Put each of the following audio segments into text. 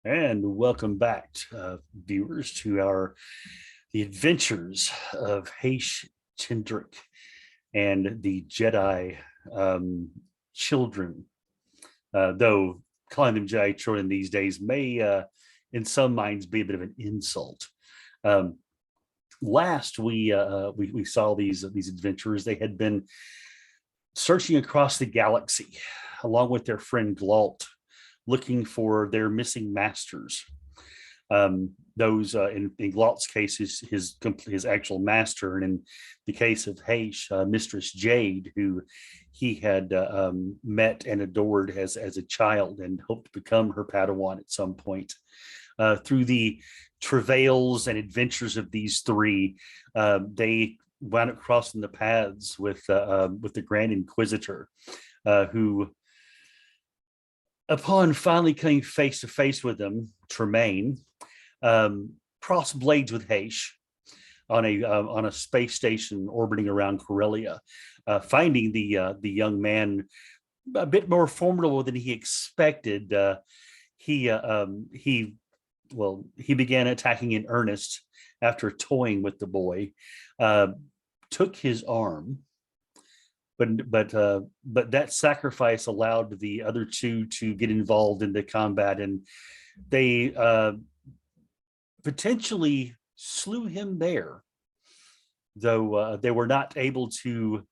And welcome back, viewers, to the adventures of Haysh Chendrick and the Jedi um, children. Though calling them Jedi children these days may, in some minds, be a bit of an insult. Um, Last we saw these adventurers. They had been searching across the galaxy along with their friend Glault, looking for their missing masters. Those in Glaut's case is his actual master, and in the case of Haysh, Mistress Jade, who he had met and adored as a child, and hoped to become her Padawan at some point. Through the travails and adventures of these three, they wound up crossing the paths with the Grand Inquisitor, who, upon finally coming face to face with them, Tremaine crossed blades with Haysh on a space station orbiting around Corellia, finding the young man a bit more formidable than he expected. He began attacking in earnest after toying with the boy, uh, took his arm, but that sacrifice allowed the other two to get involved in the combat, and they potentially slew him there, though they were not able to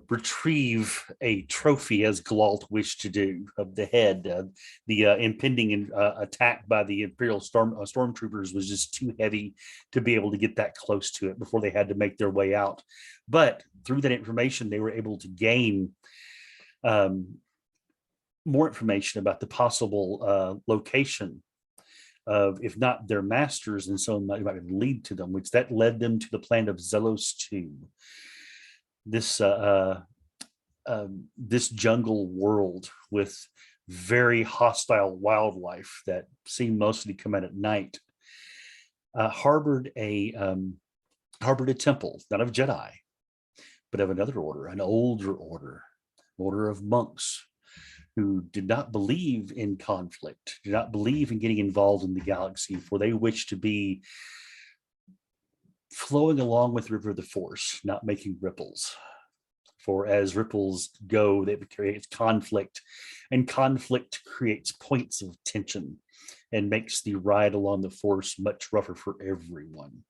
retrieve a trophy as Glault wished to do of the head. The impending attack by the Imperial stormtroopers was just too heavy to be able to get that close to it before they had to make their way out. But through that information, they were able to gain um, more information about the possible location of, if not their masters, and so it might lead to them, which that led them to the planet of Zelos 2. This this jungle world with very hostile wildlife that seemed mostly to come out at night, harbored a temple, not of Jedi, but of another order, an older order of monks who did not believe in conflict, did not believe in getting involved in the galaxy, for they wished to be flowing along with the river of the Force, not making ripples. For as ripples go, they create conflict, and conflict creates points of tension and makes the ride along the Force much rougher for everyone.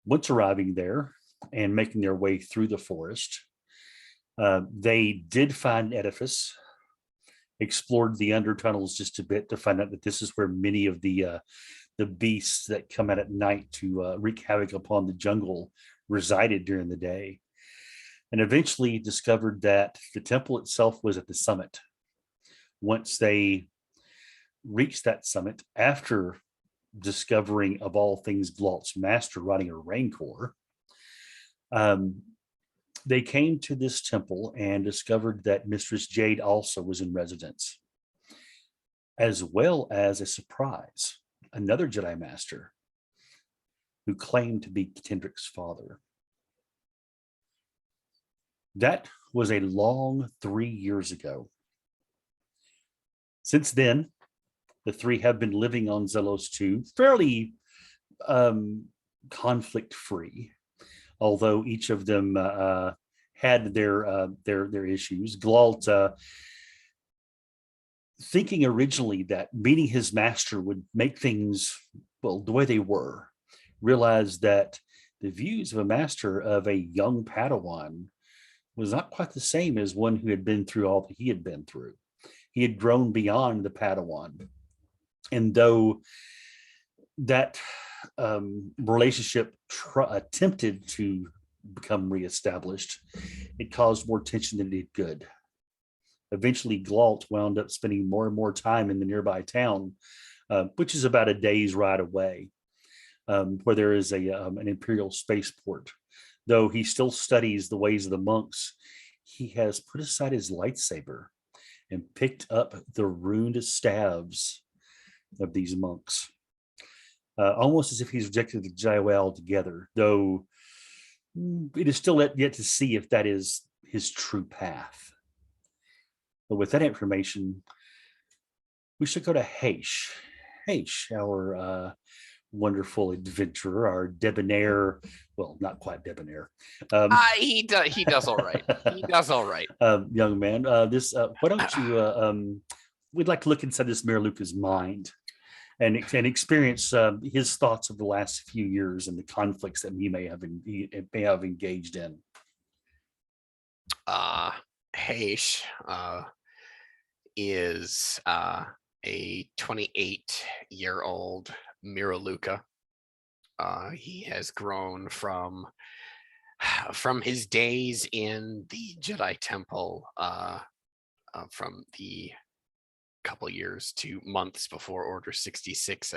Once arriving there and making their way through the forest, they did find an edifice, explored the undertunnels just a bit to find out that this is where many of the beasts that come out at night to wreak havoc upon the jungle resided during the day, and eventually discovered that the temple itself was at the summit. Once they reached that summit, after discovering, of all things, Glault's master riding a Rancor, they came to this temple and discovered that Mistress Jade also was in residence, as well as a surprise, another Jedi Master who claimed to be Kendrick's father. That was a long 3 years ago. Since then, the three have been living on Zelos 2, fairly conflict-free, although each of them had their issues. Glault, thinking originally that meeting his master would make things, well, the way they were, realized that the views of a master of a young Padawan was not quite the same as one who had been through all that he had been through. He had grown beyond the Padawan. And though that relationship attempted to become reestablished, it caused more tension than it did good. Eventually, Glault wound up spending more and more time in the nearby town, which is about a day's ride away, where there is an Imperial spaceport. Though he still studies the ways of the monks, he has put aside his lightsaber and picked up the runed staves of these monks, almost as if he's rejected the Jedi way altogether, though it is still yet to see if that is his true path. But with that information, we should go to Haish. Haish, our wonderful adventurer, our debonair, well, not quite debonair. He does all right. He does all right. Young man, why don't you, we'd like to look inside this Miraluka's mind and experience his thoughts of the last few years and the conflicts that he may have engaged in. Uh, Haish is a 28-year-old Miraluka. He has grown from his days in the Jedi Temple, from the couple years to months before Order 66,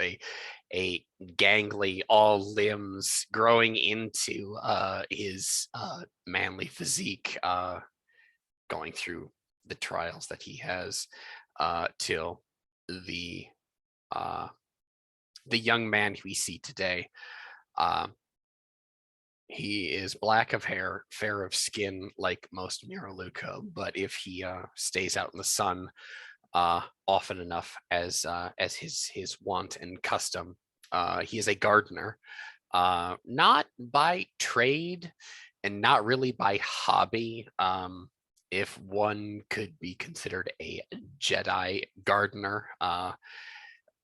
a gangly, all limbs, growing into his manly physique, going through the trials that he has, till the uh, the young man we see today. Uh, he is black of hair, fair of skin, like most Miraluka, but if he stays out in the sun often enough, as his want and custom, he is a gardener, not by trade and not really by hobby. If one could be considered a Jedi gardener,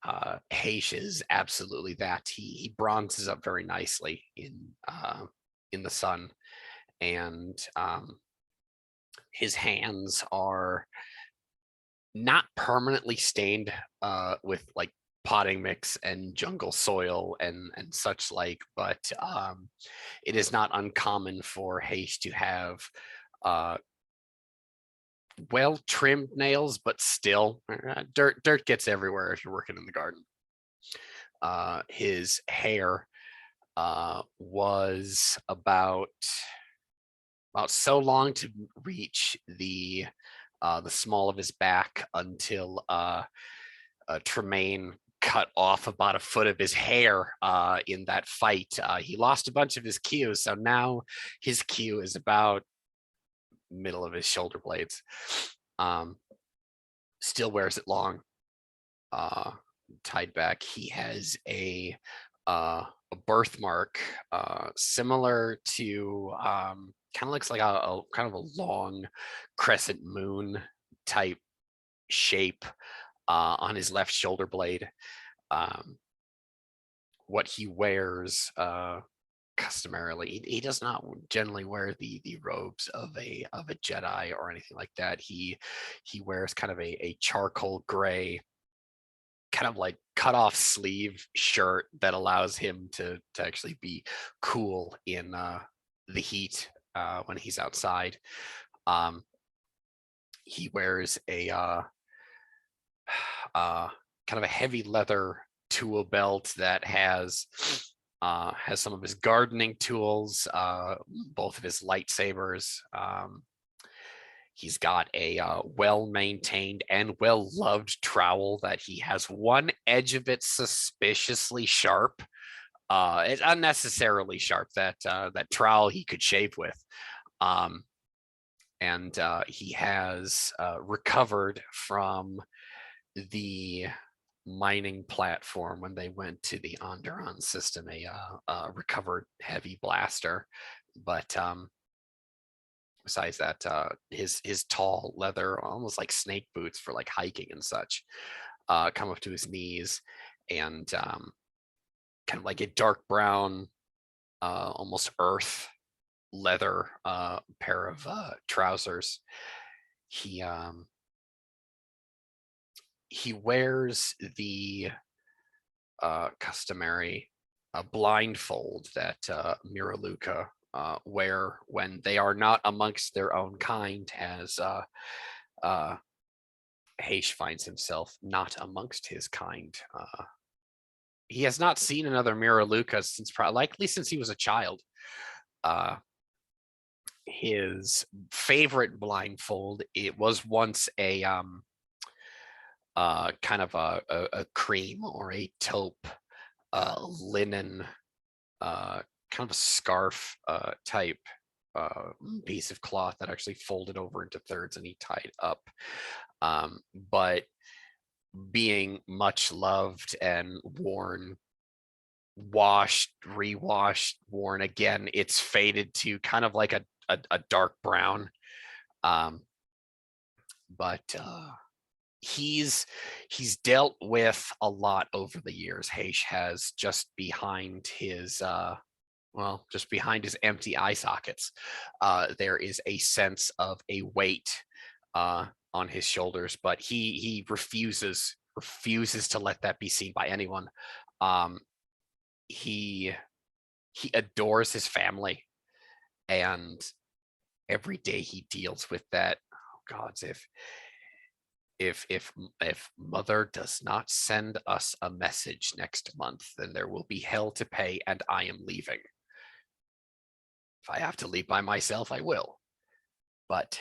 Haish is absolutely that. He bronzes up very nicely in the sun, and his hands are not permanently stained with like potting mix and jungle soil and such like, but it is not uncommon for Haish to have uh, well trimmed nails, but still dirt gets everywhere if you're working in the garden. His hair was about so long to reach the small of his back, until Tremaine cut off about a foot of his hair in that fight. He lost a bunch of his queue, so now his queue is about middle of his shoulder blades. Um, Still wears it long, uh, tied back. He has a birthmark similar to, kind of looks like a kind of a long crescent moon type shape on his left shoulder blade. Um, what he wears customarily, he does not generally wear the robes of a Jedi or anything like that. He wears kind of a charcoal gray, kind of like cut off sleeve shirt that allows him to actually be cool in the heat when he's outside. Um, he wears a kind of a heavy leather tool belt that has some of his gardening tools, both of his lightsabers. He's got a well-maintained and well-loved trowel that he has one edge of it suspiciously sharp. It's unnecessarily sharp. That trowel he could shave with. Um, and he has recovered from the mining platform when they went to the Onderon system, a recovered heavy blaster. But besides that, his tall leather, almost like snake boots for like hiking and such, come up to his knees, and kind of like a dark brown, almost earth leather pair of trousers. He he wears the customary blindfold that Miraluka wear when they are not amongst their own kind, as Haish finds himself not amongst his kind. He has not seen another Miraluka since likely since he was a child. Uh, his favorite blindfold, it was once a kind of a cream or a taupe linen, kind of a scarf type piece of cloth that actually folded over into thirds and he tied up. But being much loved and worn, washed, rewashed, worn again. It's faded to kind of like a dark brown. Um, but he's dealt with a lot over the years. Haish has, just behind his just behind his empty eye sockets. There is a sense of a weight on his shoulders, but he refuses to let that be seen by anyone. Um, he he adores his family, and every day he deals with that. Oh gods, if mother does not send us a message next month, then there will be hell to pay, and I am leaving. If I have to leave by myself, I will. But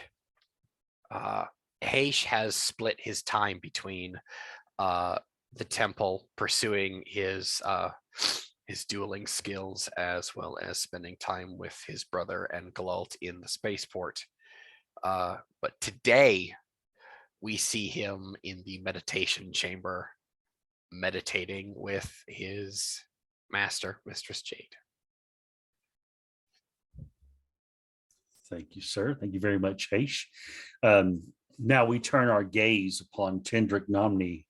Haish has split his time between the temple, pursuing his dueling skills, as well as spending time with his brother and Galalt in the spaceport. But today we see him in the meditation chamber, meditating with his master, Mistress Jade. Thank you, sir. Thank you very much, Haish. Now we turn our gaze upon Tendrick Nomni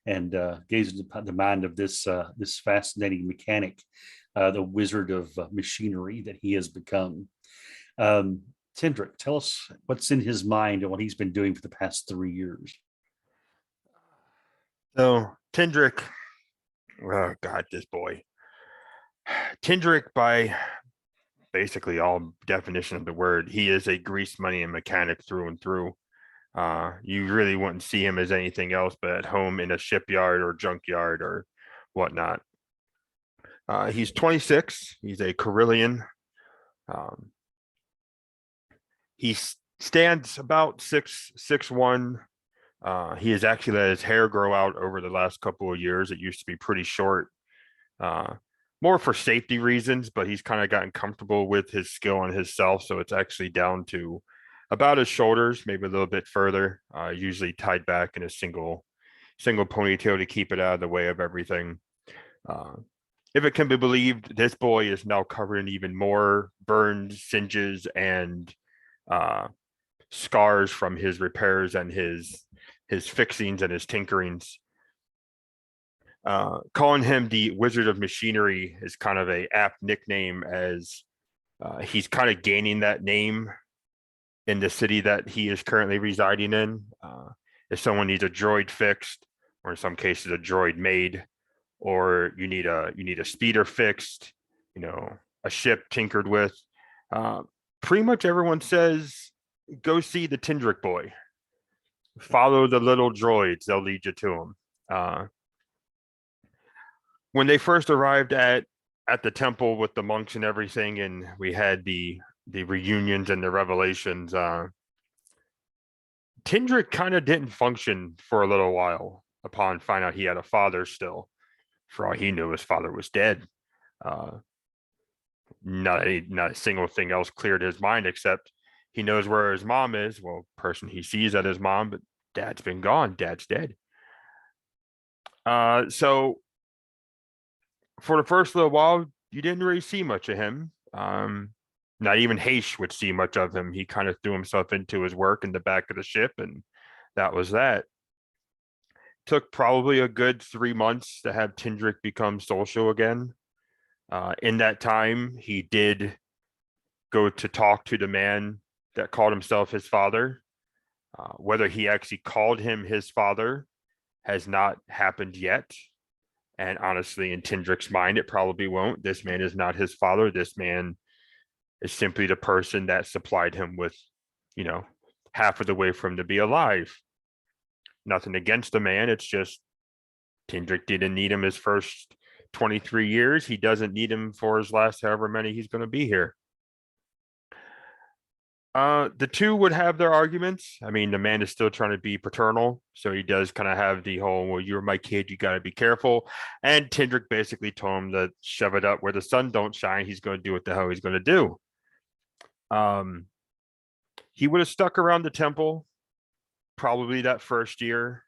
and gaze into the mind of this fascinating mechanic, the wizard of machinery that he has become. Tendrick, tell us what's in his mind and what he's been doing for the past 3 years. So Tendrick, oh God, this boy. Tendrick, by basically all definition of the word, he is a grease money and mechanic through and through. You really wouldn't see him as anything else but at home in a shipyard or junkyard or whatnot. He's 26. He's a Carillion. He stands about 6'1". He has actually let his hair grow out over the last couple of years. It used to be pretty short, more for safety reasons, but he's kind of gotten comfortable with his skill on himself. So it's actually down to about his shoulders, maybe a little bit further, usually tied back in a single ponytail to keep it out of the way of everything. If it can be believed, this boy is now covered in even more burns, singes, and scars from his repairs and his fixings and his tinkerings. Calling him the Wizard of Machinery is kind of a apt nickname, as he's kind of gaining that name in the city that he is currently residing in. If someone needs a droid fixed, or in some cases a droid made, or you need a speeder fixed, a ship tinkered with, pretty much everyone says, go see the Tendrick boy. Follow the little droids; they'll lead you to him. When they first arrived at the temple with the monks and everything, and we had the reunions and the revelations, Tendrick kind of didn't function for a little while upon finding out he had a father still. For all he knew, his father was dead. Not a single thing else cleared his mind, except he knows where his mom is. Well, person he sees at his mom, but dad's been gone. Dad's dead. So for the first little while, you didn't really see much of him. Not even Haish would see much of him. He kind of threw himself into his work in the back of the ship, and that was that. Took probably a good 3 months to have Tendrick become social again. In that time, he did go to talk to the man that called himself his father. Whether he actually called him his father has not happened yet. And honestly, in Tendrick's mind, it probably won't. This man is not his father. This man is simply the person that supplied him with, half of the way for him to be alive. Nothing against the man. It's just Tendrick didn't need him his first 23 years. He doesn't need him for his last however many he's going to be here. The two would have their arguments. I mean, the man is still trying to be paternal, so he does kind of have the whole, well, you're my kid, you got to be careful. And Tendrick basically told him to shove it up where the sun don't shine. He's going to do what the hell he's going to do. He would have stuck around the temple probably that first year.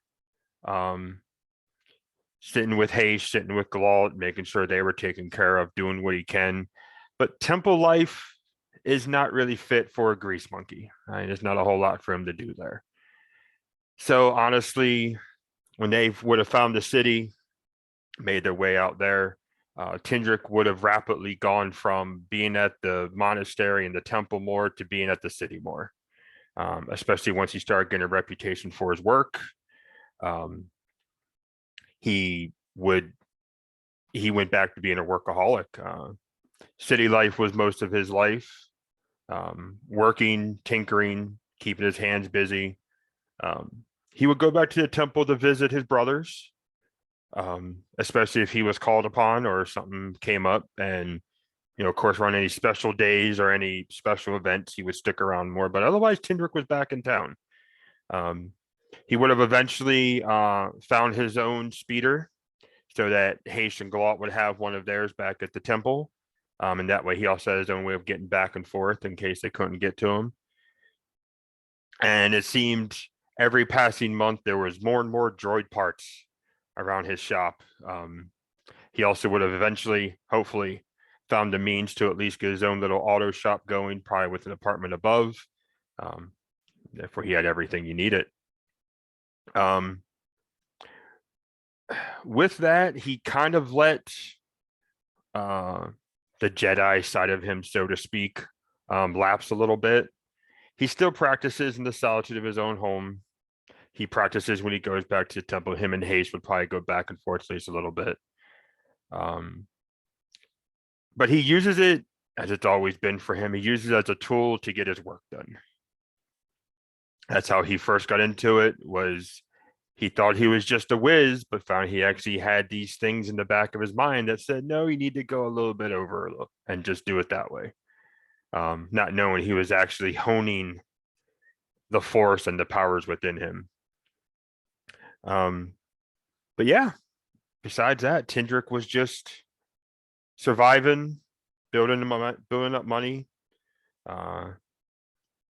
Sitting with Hayes, sitting with Galalt, making sure they were taken care of, doing what he can. But temple life is not really fit for a grease monkey. There's not a whole lot for him to do there. So honestly, when they would have found the city, made their way out there, Tindrick would have rapidly gone from being at the monastery and the temple more to being at the city more, especially once he started getting a reputation for his work. He went back to being a workaholic. City life was most of his life, working, tinkering, keeping his hands busy. He would go back to the temple to visit his brothers, especially if he was called upon or something came up. And, of course, on any special days or any special events, he would stick around more. But otherwise, Tindrick was back in town. He would have eventually found his own speeder so that Hayes and Galalt would have one of theirs back at the temple. And that way he also had his own way of getting back and forth in case they couldn't get to him. And it seemed every passing month there was more and more droid parts around his shop. He also would have eventually, hopefully, found the means to at least get his own little auto shop going, probably with an apartment above. Therefore, he had everything he needed. With that, he kind of let the Jedi side of him, so to speak, lapse a little bit. He still practices in the solitude of his own home. He practices when he goes back to the temple. Him and Hayes would probably go back and forth at least a little bit. But he uses it, as it's always been for him, he uses it as a tool to get his work done. That's how he first got into it, was he thought he was just a whiz, but found he actually had these things in the back of his mind that said, no, you need to go a little bit over and just do it that way. Not knowing he was actually honing the force and the powers within him. But yeah, besides that, Tindrick was just surviving, building up money,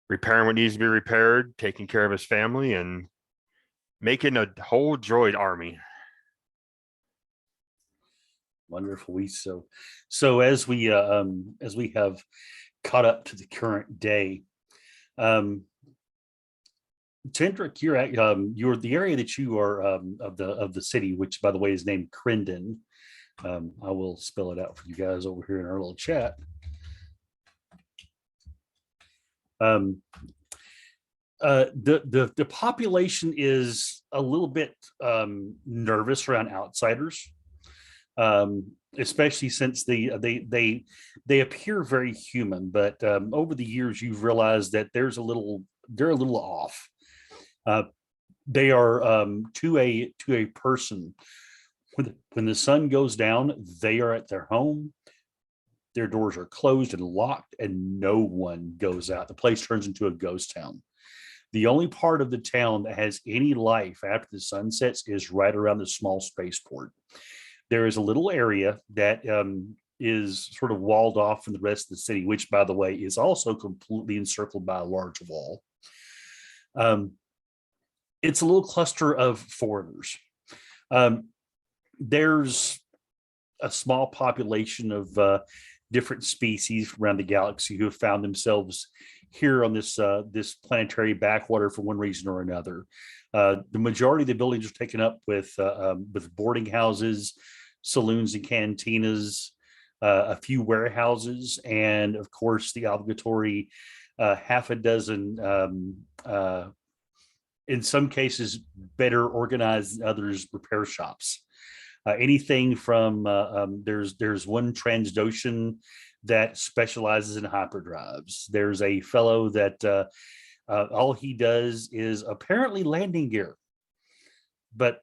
repairing what needs to be repaired, taking care of his family, and making a whole droid army. Wonderful. So as we have caught up to the current day, Tindrick, you're the area that you are of the city, which by the way is named Crendon. I will spell it out for you guys over here in our little chat. The population is a little bit nervous around outsiders, especially since they appear very human, but over the years you've realized that they're a little off. They are to a person. When the sun goes down, they are at their home. Their doors are closed and locked, and no one goes out. The place turns into a ghost town. The only part of the town that has any life after the sun sets is right around the small spaceport. There is a little area that is sort of walled off from the rest of the city, which, by the way, is also completely encircled by a large wall. It's a little cluster of foreigners. There's a small population of different species around the galaxy who have found themselves here on this planetary backwater for one reason or another. The majority of the buildings are taken up with boarding houses, saloons and cantinas, a few warehouses, and of course the obligatory half a dozen, in some cases better organized than others, repair shops. Anything from there's one Transdoshan that specializes in hyperdrives. There's a fellow that all he does is apparently landing gear, but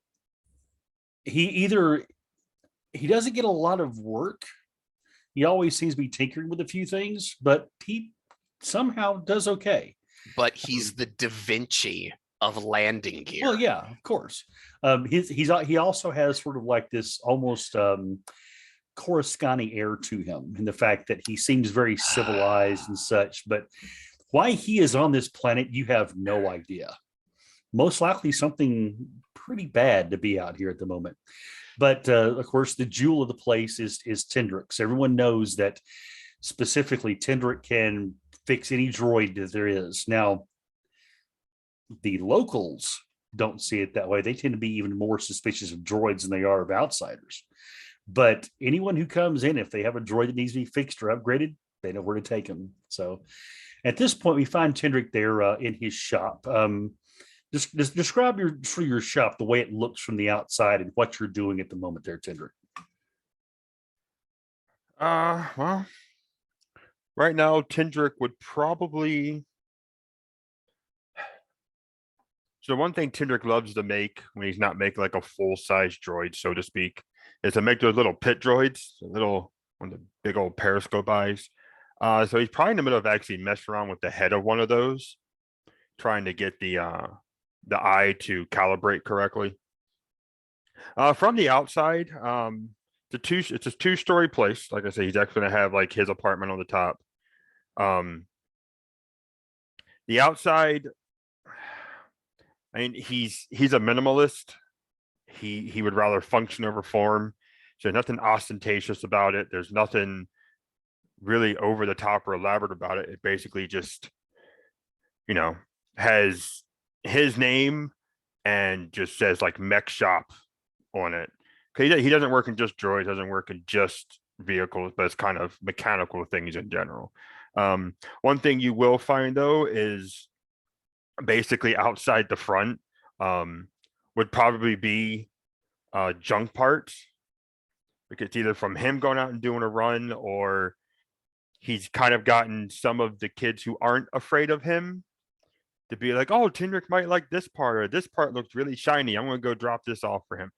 he doesn't get a lot of work. He always seems to be tinkering with a few things, but he somehow does okay. But he's the Da Vinci of landing gear. Well, yeah, of course. He also has sort of like this almost Coruscant air to him, in the fact that he seems very civilized and such. But why he is on this planet, you have no idea. most likely something pretty bad to be out here at the moment. But of course, the jewel of the place is Tendrix. Everyone knows that specifically Tendrick can fix any droid that there is. Now, the locals don't see it that way. They tend to be even more suspicious of droids than they are of outsiders. But anyone who comes in, if they have a droid that needs to be fixed or upgraded, they know where to take them. So at this point, we find Tendrick there in his shop. Just describe your shop, the way it looks from the outside, and what you're doing at the moment there, Tendrick. Well, right now, Tendrick would probably. So one thing Tendrick loves to make when he's not making like a full-size droid, so to speak, is to make those little pit droids, one of the big old periscope eyes. So he's probably in the middle of actually messing around with the head of one of those, trying to get the eye to calibrate correctly. From the outside, it's a two-story place. Like I say, he's actually gonna have like his apartment on the top. The outside, I mean, he's a minimalist. He would rather function over form. So nothing ostentatious about it. There's nothing really over the top or elaborate about it. It basically just, has his name and just says like mech shop on it. He doesn't work in just droids, doesn't work in just vehicles, but it's kind of mechanical things in general. One thing you will find though is basically outside the front would probably be junk parts. Like it's either from him going out and doing a run, or he's kind of gotten some of the kids who aren't afraid of him to be like, oh, Tendrick might like this part, or this part looks really shiny. I'm going to go drop this off for him.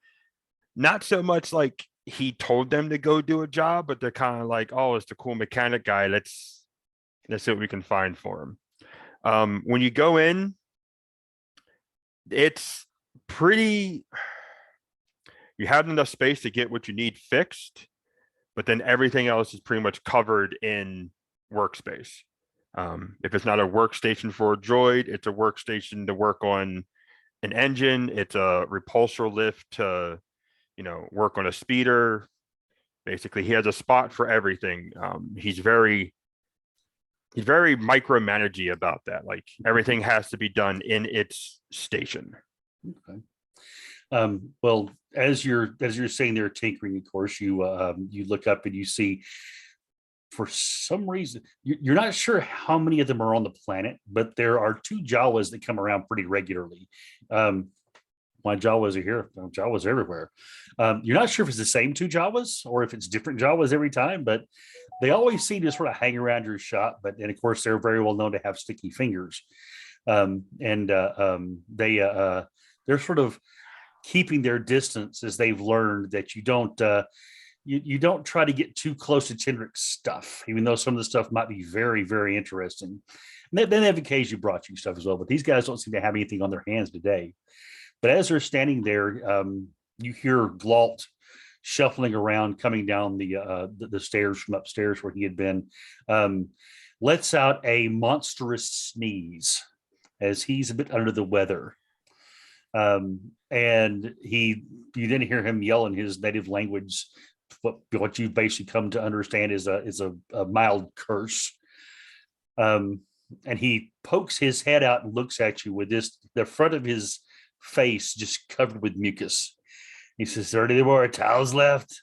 Not so much like he told them to go do a job, but they're kind of like, oh, it's the cool mechanic guy. Let's see what we can find for him. When you go in, it's pretty, you have enough space to get what you need fixed, but then everything else is pretty much covered in workspace. If it's not a workstation for a droid, it's a workstation to work on an engine. It's a repulsor lift to, work on a speeder. Basically, he has a spot for everything. He's very micromanagey about that. Like everything has to be done in its station. Okay. Well, as you're saying they're tinkering, of course, you look up and you see, for some reason, you're not sure how many of them are on the planet, but there are two Jawas that come around pretty regularly. My Jawas are here. Jawas are everywhere. You're not sure if it's the same two Jawas or if it's different Jawas every time, but they always seem to sort of hang around your shop. And of course, they're very well known to have sticky fingers. They're sort of keeping their distance, as they've learned that you don't try to get too close to Tendrick's stuff, even though some of the stuff might be very, very interesting. And then they've occasionally brought you stuff as well, but these guys don't seem to have anything on their hands today. But as they're standing there, you hear Glault shuffling around, coming down the stairs from upstairs where he had been, lets out a monstrous sneeze as he's a bit under the weather. And you then hear him yell in his native language, what you've basically come to understand is a mild curse. And he pokes his head out and looks at you with the front of his face just covered with mucus. He says, "Are there any more towels left?"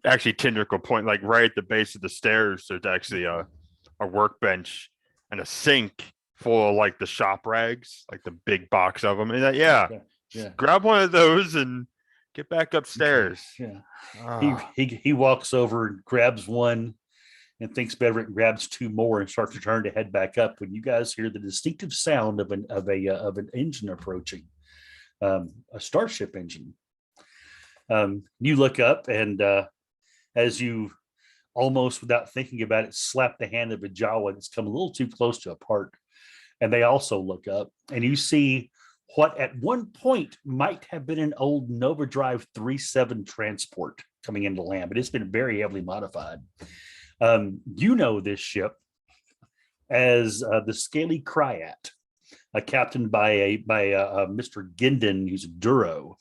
Actually, Tendrick will point like right at the base of the stairs. There's actually a workbench and a sink full of like the shop rags, like the big box of them. And yeah, grab one of those and get back upstairs. Yeah. He walks over and grabs one and thinks better and grabs two more and starts to turn to head back up when you guys hear the distinctive sound of an engine approaching, a starship engine. You look up and as you almost without thinking about it, slap the hand of a Jawa that's come a little too close to a part. And they also look up and you see what at one point might have been an old Nova Drive 37 transport coming into land, but it's been very heavily modified. You know this ship as the Scaly Cryat, captained by Mr. Gendon, who's a Duro,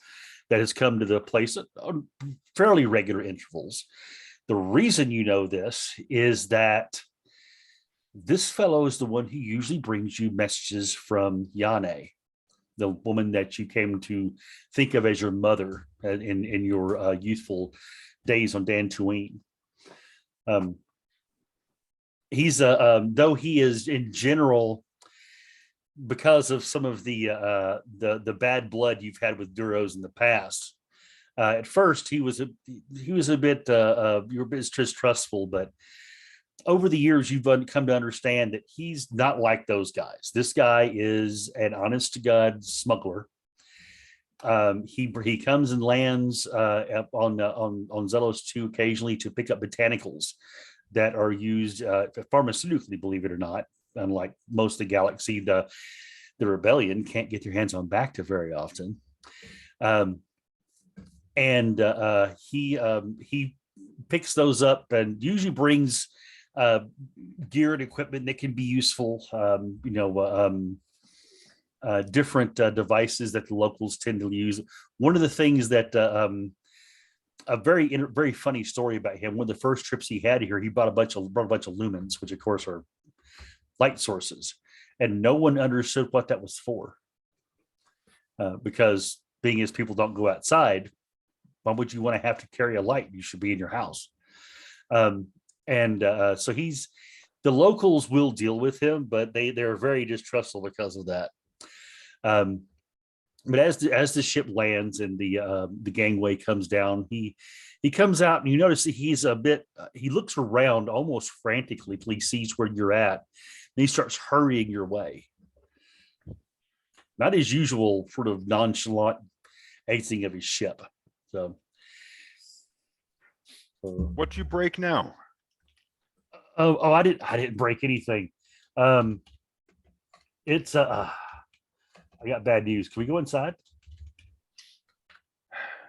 that has come to the place on fairly regular intervals. The reason you know this is that this fellow is the one who usually brings you messages from Yane, the woman that you came to think of as your mother in your youthful days on Dantooine. He's though he is in general, because of some of the bad blood you've had with Duros in the past. At first, he was a bit you were a bit distrustful, but over the years, you've come to understand that he's not like those guys. This guy is an honest to God smuggler. He comes and lands on Zelos 2 occasionally to pick up botanicals that are used pharmaceutically, believe it or not. Unlike most of the galaxy, the rebellion can't get their hands on Bacta very often. He picks those up and usually brings gear and equipment that can be useful. Different devices that the locals tend to use. One of the things that a very funny story about him. One of the first trips he had here, he brought a bunch of lumens, which of course are light sources, and no one understood what that was for. Because being as people don't go outside, why would you want to have to carry a light? You should be in your house. So the locals will deal with him, but they're very distrustful because of that. But as the ship lands and the gangway comes down, he comes out, and you notice that he's a bit. He looks around almost frantically till he sees where you're at, and he starts hurrying your way. Not his usual sort of nonchalant exiting of his ship. So, What you break now? I didn't break anything. It's I got bad news. Can we go inside?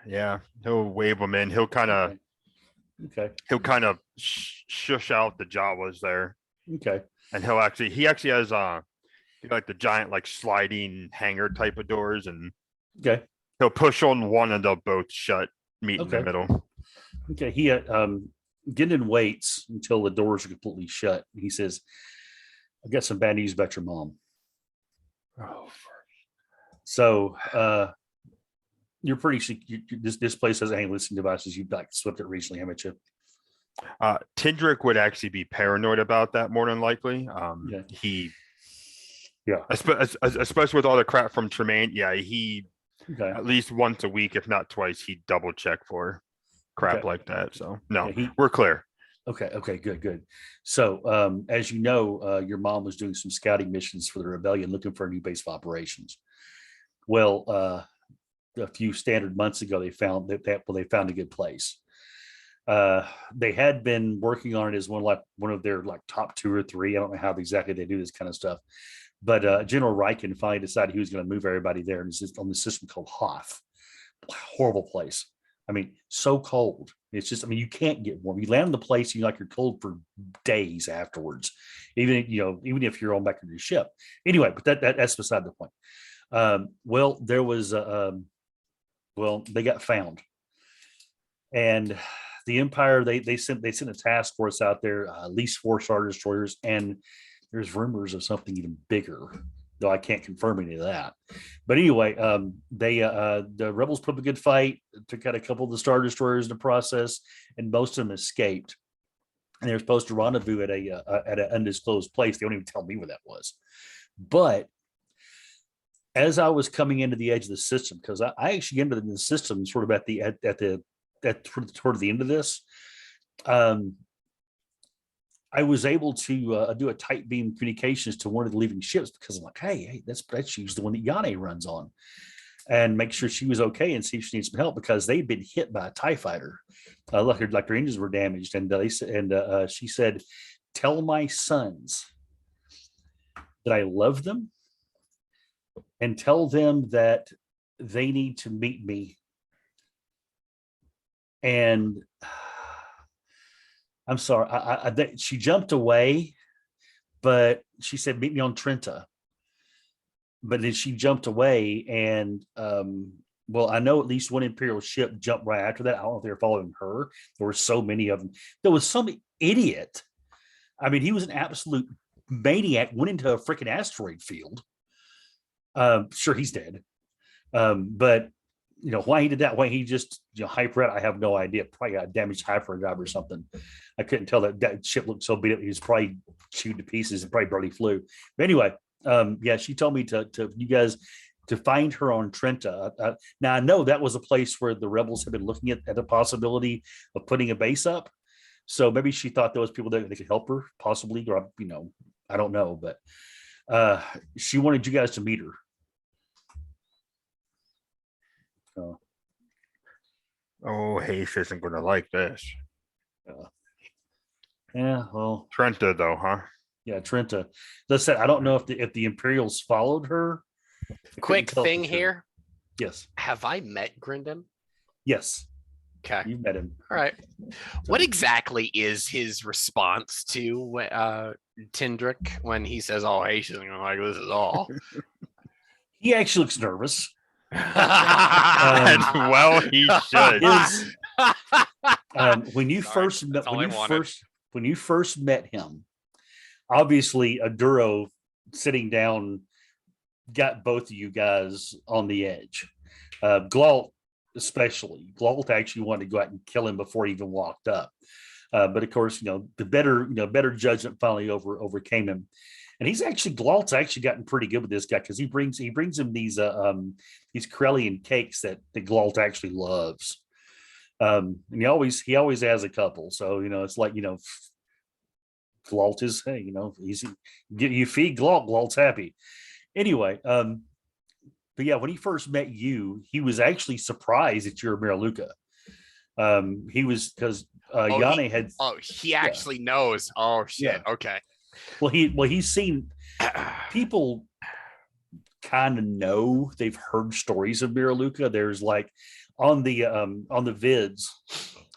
Yeah, he'll wave him in. He'll kind of Okay. Shush out the Jawas there, Okay. and he actually has like the giant like sliding hangar type of doors, and Okay. he'll push on one and they'll both shut, meet in the Okay. middle. Okay. He Gendon waits until the doors are completely shut. He says, "I've got some bad news about your mom." Oh, So you're pretty this place has any listening devices. You've like swept it recently, haven't you? Tindrick would actually be paranoid about that more than likely. Yeah. Especially with all the crap from Tremaine. Yeah, he Okay. at least once a week, if not twice, he'd double check for crap Okay. like that. So no, Yeah, we're clear. Okay, good. So as you know, your mom was doing some scouting missions for the rebellion, looking for a new base of operations. Well, a few standard months ago, they found they found a good place. They had been working on it as one of their like top 2 or 3. I don't know how exactly they do this kind of stuff, but General Riken finally decided he was going to move everybody there, and it's on the system called Hoth. Horrible place. I mean, so cold. It's just, I mean, you can't get warm. You land on the place, you're you're cold for days afterwards, even if you're on back in your ship. Anyway, but that's beside the point. There was they got found, and the Empire they sent a task force out there, at least 4 Star Destroyers, and there's rumors of something even bigger, though I can't confirm any of that. But anyway, the rebels put up a good fight, took out a couple of the Star Destroyers in the process, and most of them escaped. And they were supposed to rendezvous at an undisclosed place. They don't even tell me where that was. But as I was coming into the edge of the system, because I actually entered the system sort of toward the end of this, I was able to do a tight beam communications to one of the leaving ships, because I'm like, hey, that's usually the one that Yane runs on, and make sure she was okay and see if she needs some help, because they'd been hit by a TIE fighter. Like her engines were damaged, and she said, "Tell my sons that I love them, and tell them that they need to meet me." And I'm sorry, she jumped away, but she said, meet me on Trenta. But then she jumped away, and well, I know at least one Imperial ship jumped right after that. I don't know if they were following her. There were so many of them. There was some idiot. I mean, he was an absolute maniac, went into a freaking asteroid field. Sure, he's dead. But why he did that, why he just hyper out, I have no idea. Probably got a damaged hyperdrive or something. I couldn't tell. That ship looked so beat up. He was probably chewed to pieces and probably barely flew. But anyway, yeah, she told me to you guys to find her on Trenta. Now I know that was a place where the rebels have been looking at the possibility of putting a base up. So maybe she thought there was people that could help her, possibly, or I don't know, but she wanted you guys to meet her. Oh, Hayes isn't going to like this. Yeah, well, Trenta, though, huh? yeah, Trenta. As I said, I don't know if the Imperials followed her. I couldn't Quick tell for thing sure. here. Yes, Have I met Grindon? yes, Okay. you've met him. All right. So- What exactly is his response to Tindrick when he says, "Oh, hey, she's gonna like this is all"? He actually looks nervous. And well, he should. His- when you Sorry, first met that's all I wanted. when you first met him, obviously Aduro sitting down got both of you guys on the edge. Glault especially. Glault actually wanted to go out and kill him before he even walked up. But of course, the better judgment finally overcame him. And Glault's actually gotten pretty good with this guy, because he brings him these Corellian cakes that Glault actually loves. And he always has a couple. So it's like Glault is, hey, you feed Glault, Glault's happy. Anyway, but yeah, when he first met you, he was actually surprised that you're Miraluka. He was, because Yane had, Oh, he actually knows. Oh shit. Yeah. Okay. he's seen people kind of know, they've heard stories of Miraluka. There's like on the vids,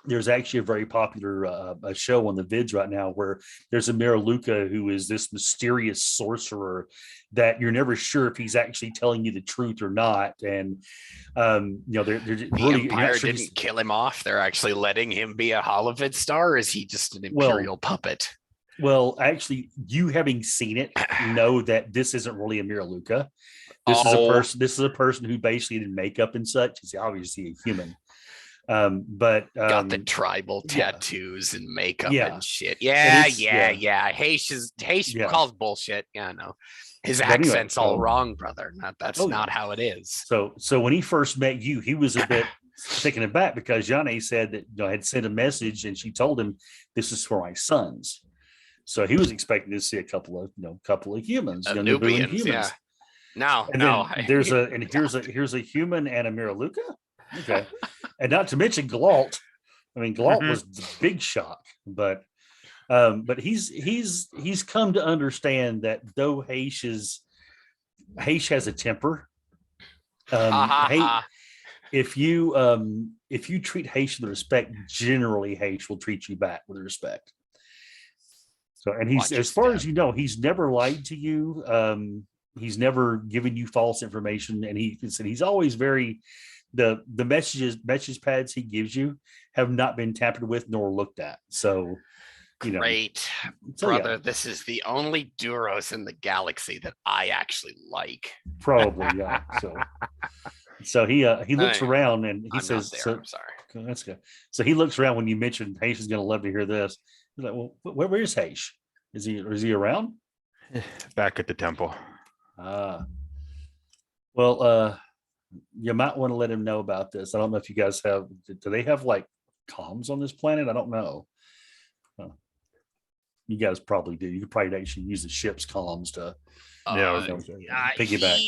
there's actually a very popular a show on the vids right now where there's a Miraluka who is this mysterious sorcerer that you're never sure if he's actually telling you the truth or not. And they're The really Empire sure didn't kill him off. They're actually letting him be a Holovid star. Or is he just an Imperial puppet? well, actually, you having seen it, know that this isn't really a Miraluka. This is a person who basically did makeup and such. He's obviously a human. But got the tribal yeah. tattoos and makeup Yeah. and shit. Yeah. Yeah. Hayes Yeah. calls bullshit. Yeah, no. His But anyway, accent's all wrong, brother. That's Oh, not yeah. how it is. So when he first met you, he was a bit taken aback, because Yane said that had sent a message and she told him, this is for my sons. So he was expecting to see a couple of humans, Nabooian Nubians, humans. yeah. No, And no. then here's a human and a Miraluka. Okay. And not to mention Glault. I mean, Glault was the big shock, but he's come to understand that though Hayes has a temper. If you treat Hayes with respect, generally Hayes will treat you back with respect. So, and he's, as far as you know, he's never lied to you. He's never given you false information, and he said he's always very, the message pads he gives you have not been tampered with nor looked at. So, Great, so, brother. yeah, This is the only Duros in the galaxy that I actually like. probably, yeah. So he looks Hey, around and he I'm says, not there. I'm sorry. "Okay, that's good." So he looks around when you mentioned Hayes is going to love to hear this. He's like, "Well, where's Hayes? Is he around?" Back at the temple. Well, you might want to let him know about this. I don't know if you guys do they have like comms on this planet? I don't know. You guys probably do. You could probably actually use the ship's comms to piggyback.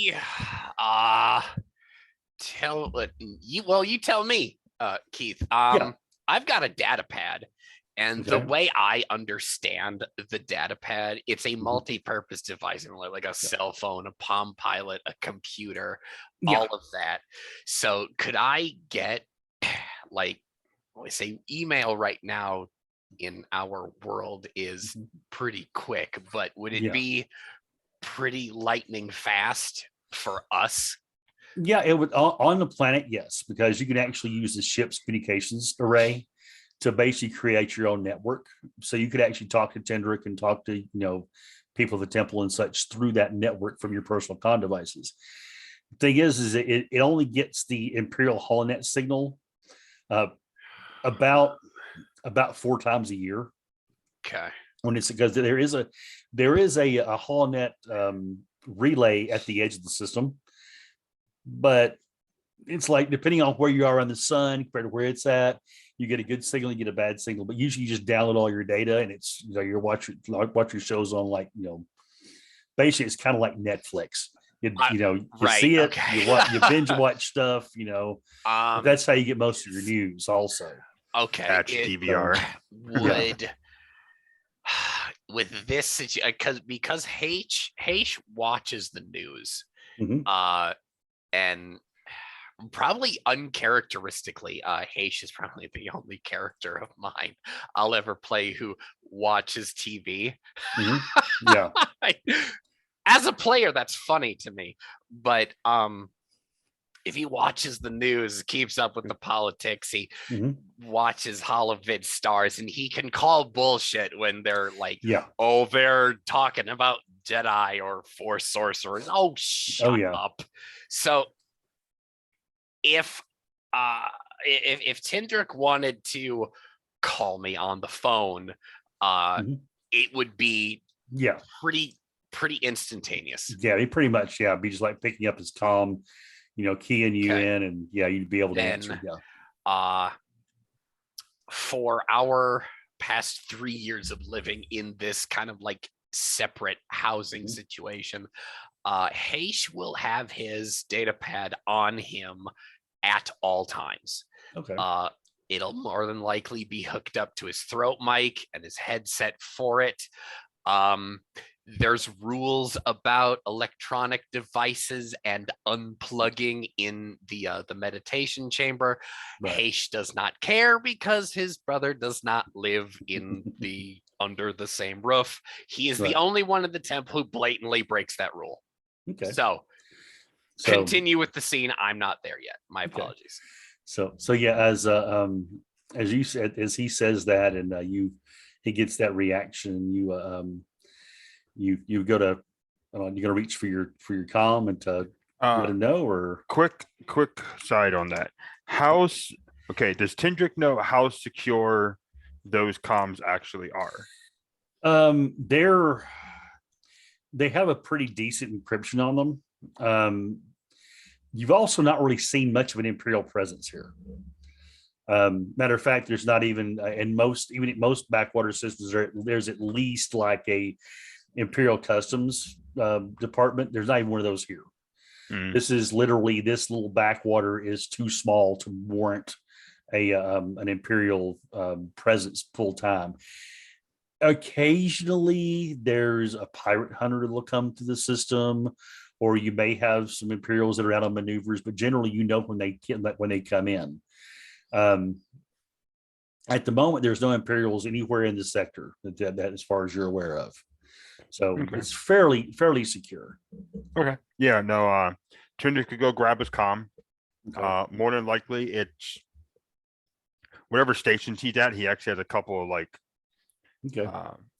You tell me, Keith. Yeah. I've got a data pad, and the Okay. way I understand the data pad, it's a multi-purpose device, like a cell phone, a Palm Pilot, a computer, Yeah. all of that. So could I get email right now in our world is Mhm. pretty quick, but would it Yeah. be pretty lightning fast for us? Yeah, it would on the planet, yes, because you can actually use the ship's communications array to basically create your own network. So you could actually talk to Tendrick and talk to people of the temple and such through that network from your personal con devices. The thing is it only gets the Imperial Holonet signal uh, about 4 times a year Okay. when it's because there is a Holonet relay at the edge of the system, but it's like depending on where you are on the sun compared to where it's at, you get a good signal, you get a bad signal. But usually you just download all your data and it's you're watching your shows on basically it's kind of like Netflix. You Right. see it, Okay. you binge watch stuff, but Um, that's how you get most of your news also. okay. Patch It DVR. would with this because H watches the news, Mhm. and probably uncharacteristically, H is probably the only character of mine I'll ever play who watches TV. Mhm. Yeah. As a player, that's funny to me, but if he watches the news, keeps up with the politics, he Mhm. watches Holovid stars, and he can call bullshit when they're like, Yeah. oh, they're talking about Jedi or Force sorcerers. Oh, shut Yeah. up. So if if Tindrick wanted to call me on the phone, Mhm. it would be Yeah. pretty instantaneous. Yeah. He pretty much, be just like picking up his comm, keying you Okay. in, and you'd be able to answer. Then Yeah. uh for our past 3 years of living in this kind of like separate housing Mhm. situation, Haish will have his data pad on him at all times. Okay. Uh, it'll more than likely be hooked up to his throat mic and his headset for it. Um, there's rules about electronic devices and unplugging in the meditation chamber. Right. Haish does not care because his brother does not live in the under the same roof. He is the Right. only one in the temple who blatantly breaks that rule. Okay. So continue with the scene. I'm not there yet. My Okay. apologies. So yeah, as you said, as he says that, and he gets that reaction, you go to you're gonna reach for your comm and to let Uh, him know, or quick side on that. Okay, does Tindrick know how secure those comms actually are? they have a pretty decent encryption on them. You've also not really seen much of an Imperial presence here. Matter of fact, there's not even even at most backwater systems there's at least like a Imperial Customs department. There's not even one of those here. Mm, This is literally, this little backwater is too small to warrant an Imperial presence full time. Occasionally, there's a pirate hunter that will come to the system, or you may have some Imperials that are out on maneuvers. But generally, when they come in. At the moment, there's no Imperials anywhere in the sector that as far as you're aware of. So okay. it's fairly secure. Okay. Yeah, no, Tindrick could go grab his comm. Okay. More than likely it's whatever stations he's at, he actually has a couple of Okay.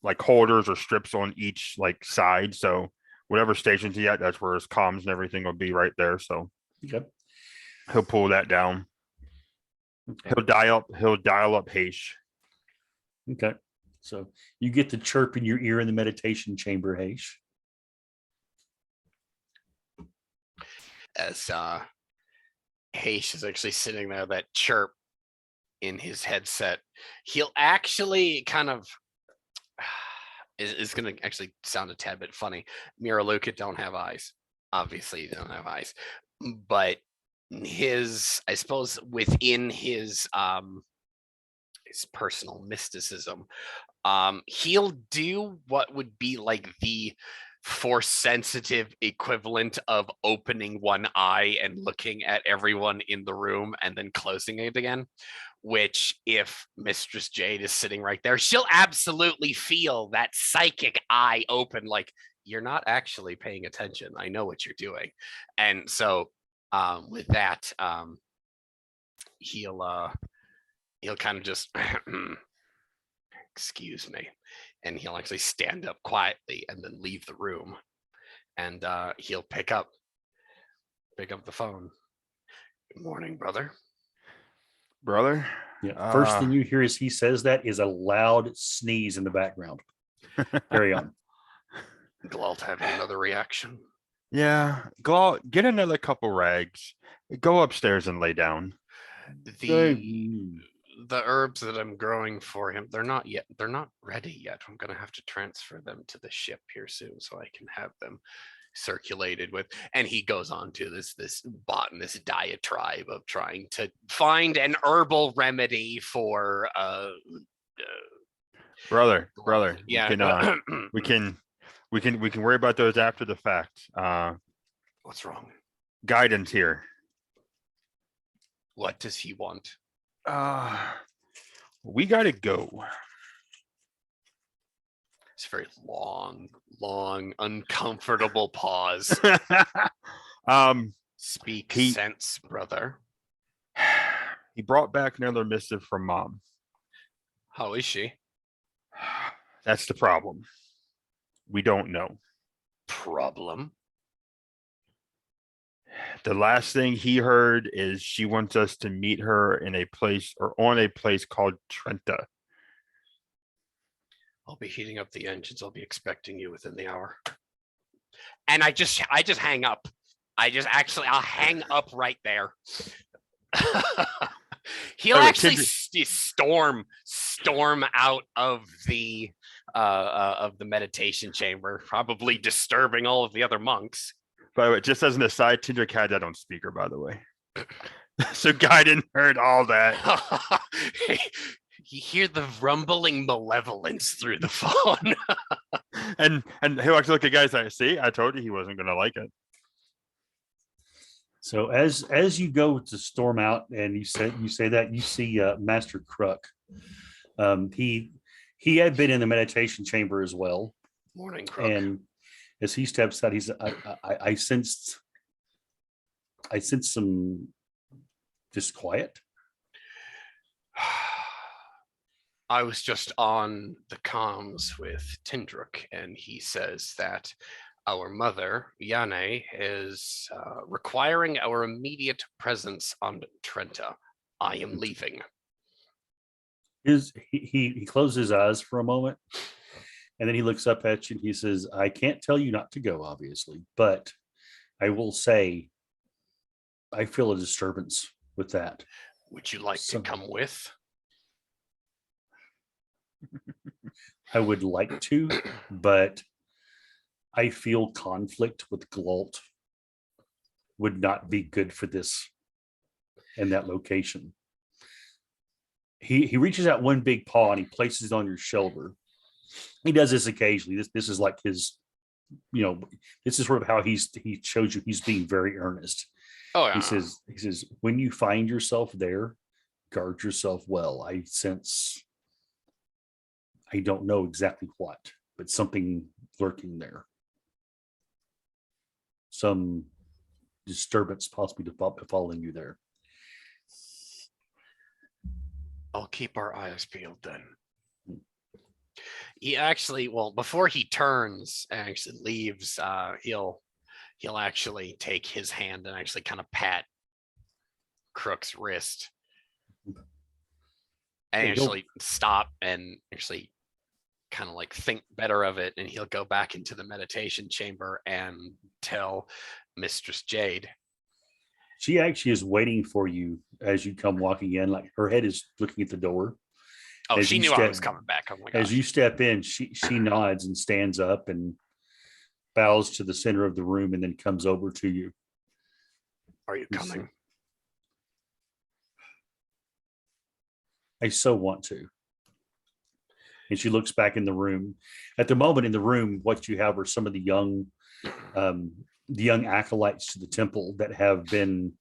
like holders or strips on each like side. So whatever stations he at, that's where his comms and everything will be right there. So Okay. he'll pull that down. Okay. He'll dial up Haish. Okay. So you get the chirp in your ear in the meditation chamber, Haish. As Haish is actually sitting there, that chirp in his headset, he'll actually kind of is going to actually sound a tad bit funny. Mira Luca don't have eyes. Obviously, you don't have eyes, but I suppose within his personal mysticism, he'll do what would be like the force sensitive equivalent of opening one eye and looking at everyone in the room and then closing it again. Which, if Mistress Jade is sitting right there, she'll absolutely feel that psychic eye open, like, you're not actually paying attention. I know what you're doing. And so with that, he'll kind of just excuse me, and he'll actually stand up quietly and then leave the room, and he'll pick up the phone. Good morning, brother. Brother. Yeah. First thing you hear as he says that is a loud sneeze in the background. Carry on. Glalt having another reaction. Yeah, go get another couple rags. Go upstairs and lay down. The herbs that I'm growing for him, they're not ready yet. I'm gonna have to transfer them to the ship here soon so I can have them circulated with. And he goes on to this botanist diatribe of trying to find an herbal remedy for brother. yeah. We can worry about those after the fact. What's wrong? Guidance here. What does he want? We gotta go. It's a very long, uncomfortable pause. Speak sense, brother. He brought back another missive from Mom. How is she? That's the problem. We don't know. Problem? The last thing he heard is she wants us to meet her in a place or on a place called Trenta. I'll be heating up the engines. I'll be expecting you within the hour. And I just hang up. I'll hang up right there. He'll actually storm out of the meditation chamber, probably disturbing all of the other monks. By the way, just as an aside, Tindrick had that on speaker, by the way. So Gaiden heard all that. You hear the rumbling malevolence through the phone. and he'll actually look at guys like, see, I told you he wasn't gonna like it. So as you go to storm out and you say that, you see Master Kruk. He had been in the meditation chamber as well. Morning, Kruk. And as he steps out, he's I sensed some disquiet. I was just on the comms with Tindrick, and he says that our mother, Yane, is requiring our immediate presence on Trenta. I am leaving. He closes his eyes for a moment, and then he looks up at you and he says, I can't tell you not to go, obviously, but I will say I feel a disturbance with that. Would you like to come with? I would like to, but I feel conflict with Glalt would not be good for this and that location. He reaches out one big paw and he places it on your shoulder. He does this occasionally. This is like his, this is sort of how he shows you he's being very earnest. Oh, yeah. He says, when you find yourself there, guard yourself well. I sense, I don't know exactly what, but something lurking there. Some disturbance possibly following you there. I'll keep our eyes peeled then. He actually, before he turns and actually leaves, he'll actually take his hand and actually kind of pat Crook's wrist and actually stop and actually kind of like think better of it. And he'll go back into the meditation chamber and tell Mistress Jade. She actually is waiting for you as you come walking in. Like her head is looking at the door. Oh, she knew I was coming back. Oh my gosh. As you step in, she nods and stands up and bows to the center of the room and then comes over to you. Are you coming? I so want to. And she looks back in the room. At the moment in the room, what you have are some of the young acolytes to the temple that have been,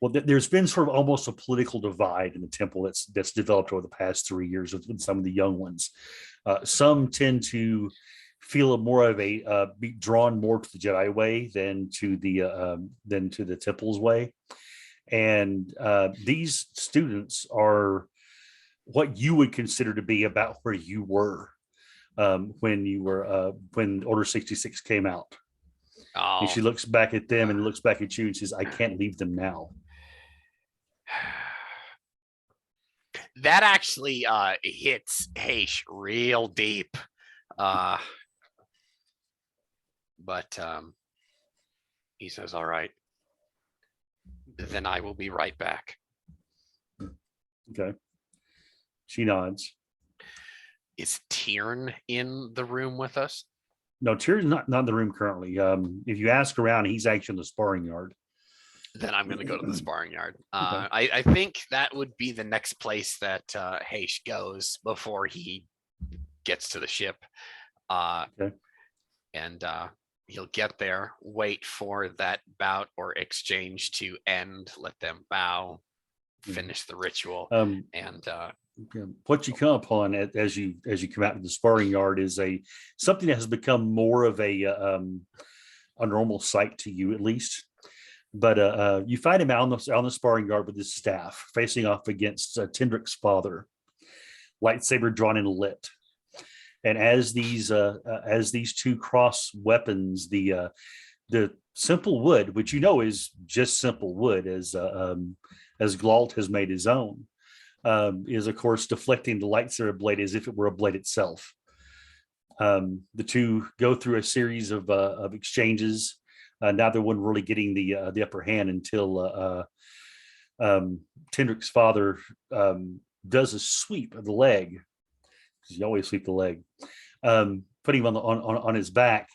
well, there's been sort of almost a political divide in the temple that's developed over the past 3 years with some of the young ones. Some tend to feel more of a be drawn more to the Jedi way than to the temple's way, and these students are what you would consider to be about where you were when Order 66 came out. Oh, And she looks back at them and looks back at you and says, "I can't leave them now." that actually hits Haish real deep. But he says, "All right, then I will be right back." Okay. She nods. Is Tyrn in the room with us? No, Tyrion's not in the room currently. If you ask around, he's actually in the sparring yard. Then I'm going to go to the sparring yard. Okay. I think that would be the next place that Haish goes before he gets to the ship. Okay. And he'll get there, wait for that bout or exchange to end, let them bow, finish the ritual, and What you come upon as you come out to the sparring yard is something that has become more of a normal sight to you, at least. But you find him out on the sparring yard with his staff, facing off against Tendrick's father, lightsaber drawn and lit. And as these two cross weapons, the simple wood, which you know is just simple wood, as Glalt has made his own, is of course deflecting the lightsaber blade as if it were a blade itself. The two go through a series of exchanges. Neither one really getting the upper hand until Tendrick's father does a sweep of the leg, because you always sweep the leg, putting him on his back,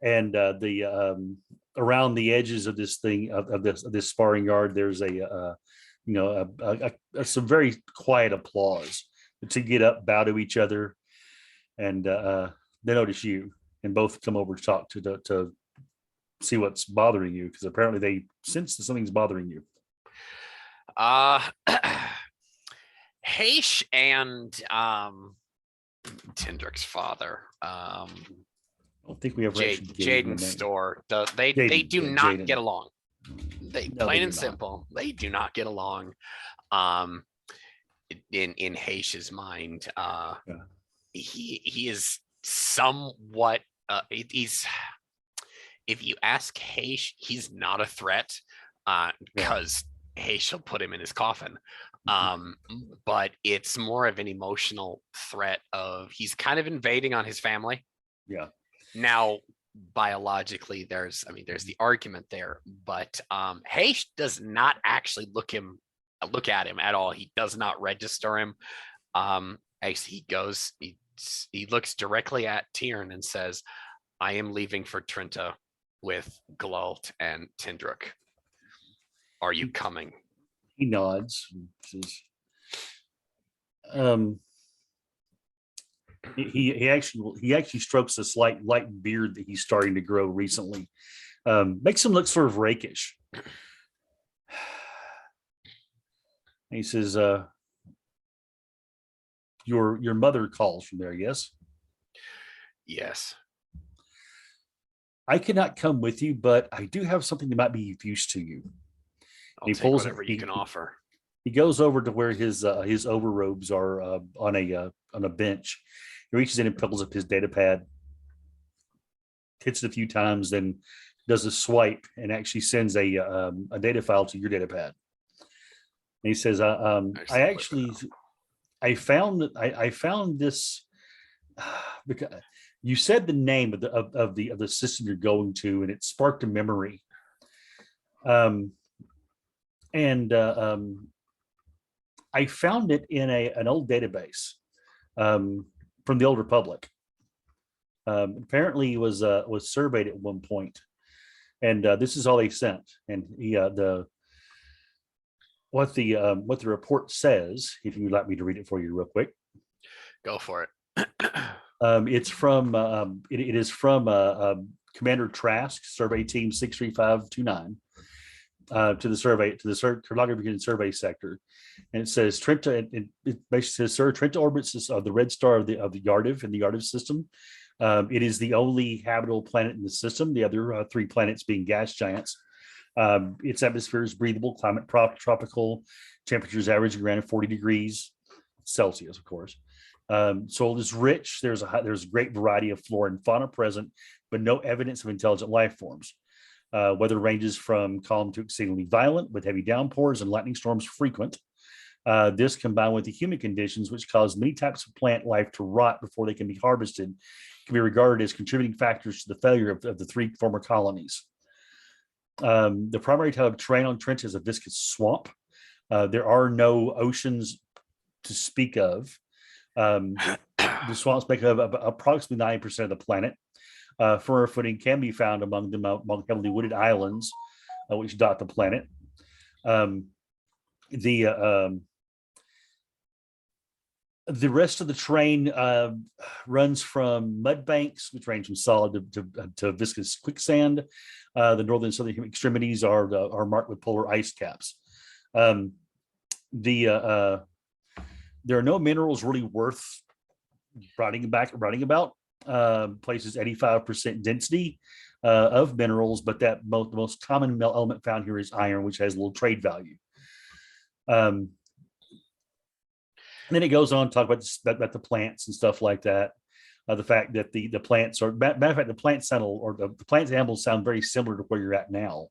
and around the edges of this thing of this sparring yard, there's some very quiet applause to get up, bow to each other, and they notice you, and both come over to talk to see what's bothering you, because apparently they sense that something's bothering you. Haish and Tendrick's father, I don't think we have Jaden Store. They do not Jaden. Get along. Plain and simple, they do not get along. In Haish's mind, he is somewhat. He's, if you ask Haish, he's not a threat, because Haish will put him in his coffin. But it's more of an emotional threat of he's kind of invading on his family. Yeah. Now, biologically, there's the argument there, but Haish does not actually look at him at all. He does not register him. Actually, he looks directly at Tyrn and says, "I am leaving for Trenta with Glalt and Tendrick. Are you coming?" He nods. He actually strokes a light beard that he's starting to grow recently. Makes him look sort of rakish. He says, your mother calls from there, yes? Yes. I cannot come with you, but I do have something that might be of use to you. He pulls whatever you can offer. He goes over to where his overrobes are on a bench. He reaches in and pulls up his data pad, hits it a few times, then does a swipe and actually sends a data file to your data pad. And he says, I found this because you said the name of the system you're going to, and it sparked a memory. I found it in an old database from the Old Republic. Apparently, it was surveyed at one point, and this is all they sent. And what the report says, if you would like me to read it for you real quick. Go for it. It's from it is from Commander Trask, Survey Team 63529, to the cartography and survey sector, and it says Trenta. It basically says, "Sir, Trenta orbits the red star of the Yardiv in the Yardiv system. It is the only habitable planet in the system. The other three planets being gas giants. Its atmosphere is breathable, climate tropical, temperatures averaging around 40 degrees Celsius, of course. Soil is rich. There's a great variety of flora and fauna present, but no evidence of intelligent life forms. Weather ranges from calm to exceedingly violent, with heavy downpours and lightning storms frequent. This combined with the humid conditions, which cause many types of plant life to rot before they can be harvested, can be regarded as contributing factors to the failure of the three former colonies. The primary type of terrain on Trent is a viscous swamp. There are no oceans to speak of. The swamps make up approximately 90% of the planet. Firmer footing can be found among heavily wooded islands, which dot the planet. The rest of the terrain runs from mud banks, which range from solid to viscous quicksand. The northern and southern extremities are marked with polar ice caps. There are no minerals really worth writing about. Places 85% density of minerals, but the most common element found here is iron, which has little trade value. And then it goes on to talk about the plants and stuff like that. The fact that the plants are, matter of fact, the plants animals sound very similar to where you're at now.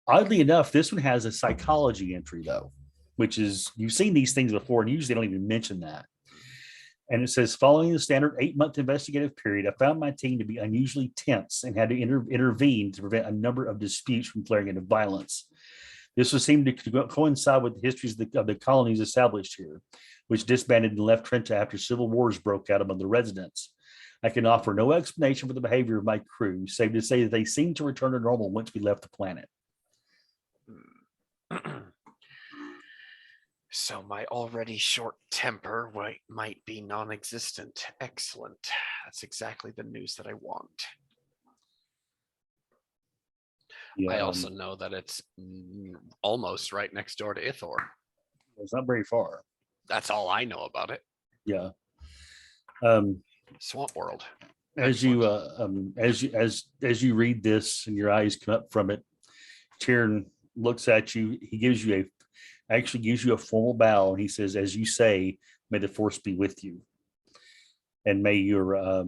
Oddly enough, this one has a psychology entry though, which is, you've seen these things before and usually they don't even mention that. And it says, following the standard 8-month investigative period, I found my team to be unusually tense and had to intervene to prevent a number of disputes from flaring into violence. This would seem to coincide with the histories of the colonies established here, which disbanded and left Trenta after civil wars broke out among the residents. I can offer no explanation for the behavior of my crew, save to say that they seemed to return to normal once we left the planet. So my already short temper might be non-existent. Excellent. That's exactly the news that I want. Yeah, I also know that it's almost right next door to Ithor. it's not very far. That's all I know about it. Yeah. Swamp World. As you read this and your eyes come up from it, Tyrion looks at you. He gives you a formal bow, and he says, "As you say, may the force be with you, and may your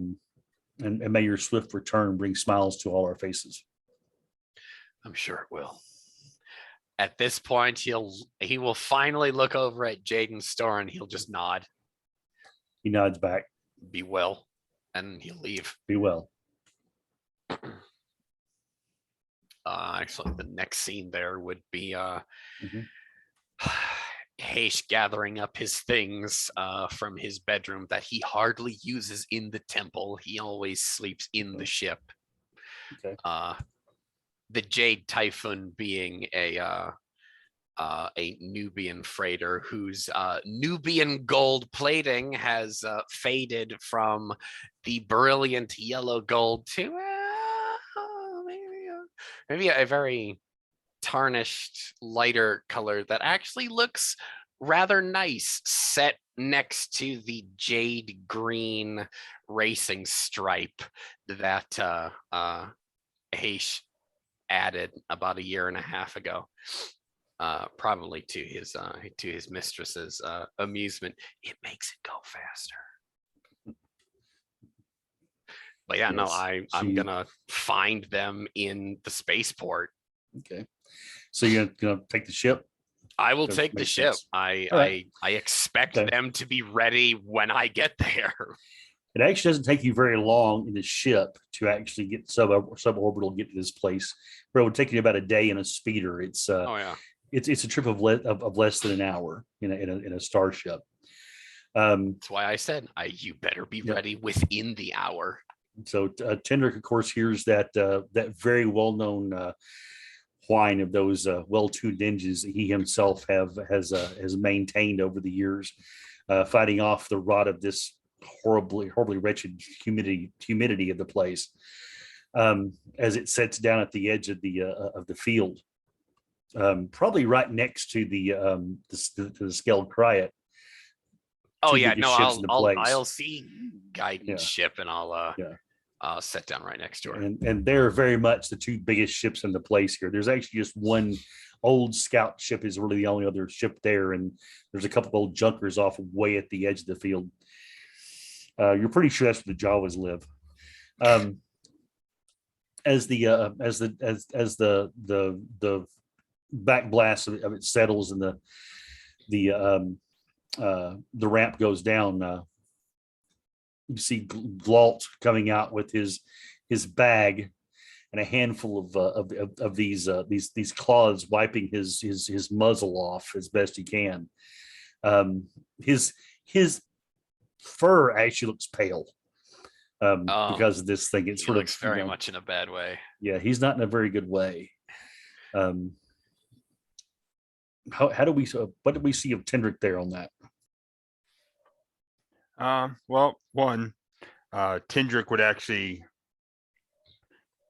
may your swift return bring smiles to all our faces." I'm sure it will. At this point, he will finally look over at Jaden's store and he'll just nod. He nods back. Be well, and he'll leave. Be well. Actually, the next scene there would be Haish gathering up his things from his bedroom that he hardly uses in the temple. He always sleeps in the ship. Okay. The Jade Typhoon being a Nubian freighter whose Nubian gold plating has faded from the brilliant yellow gold to maybe a very tarnished lighter color that actually looks rather nice set next to the jade green racing stripe that Haish added about 1.5 years ago, probably to his mistress's amusement. It makes it go faster. But yeah, yes, I'm gonna find them in the spaceport. Okay, so you're gonna take the ship? I will take the ship. I expect them to be ready when I get there. It actually doesn't take you very long in the ship to actually get suborbital, get to this place. But it would take you about a day in a speeder. It's it's a trip of less than an hour in a starship. That's why I said you better be ready within the hour. So Tendrick, of course, hears that very well-known whine of those well-tuned engines that he himself has maintained over the years. fighting off the rot of this horribly wretched humidity of the place. As it sets down at the edge of the field, probably right next to the scaled Cryat. Oh two yeah, biggest no, ships in the place. I'll see guidance Yeah. ship, and I'll Yeah. sit down right next to her. And they're very much the two biggest ships in the place here. There's actually just one old scout ship is really the only other ship there, and there's a couple of old junkers off way at the edge of the field. You're pretty sure that's where the Jawas live. As the back blast of it settles and the ramp goes down, you see Glault coming out with his bag and a handful of these claws, wiping his muzzle off as best he can. His fur actually looks pale because of this thing. It's He sort of looks very much in a bad way. Yeah, he's not in a very good way. How do we what did we see of Tendrick there on that? Well, Tindrick would actually.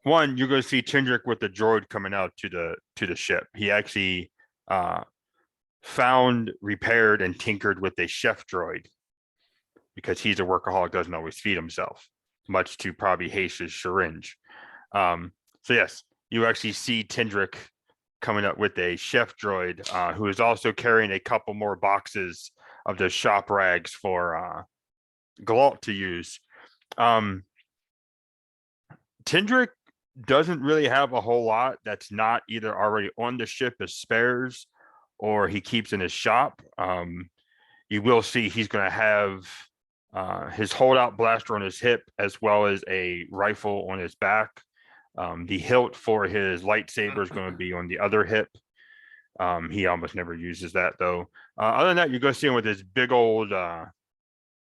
You're going to see Tindrick with the droid coming out to the ship. He actually found, repaired, and tinkered with a chef droid because he's a workaholic, doesn't always feed himself, much to probably Haish's chagrin. So yes, you actually see Tindrick coming up with a chef droid who is also carrying a couple more boxes of the shop rags for Glault to use. Tindrick doesn't really have a whole lot that's not either already on the ship as spares or he keeps in his shop. You will see he's going to have his holdout blaster on his hip as well as a rifle on his back. The hilt for his lightsaber is going to be on the other hip. He almost never uses that though. Other than that, you're going to see him with his big old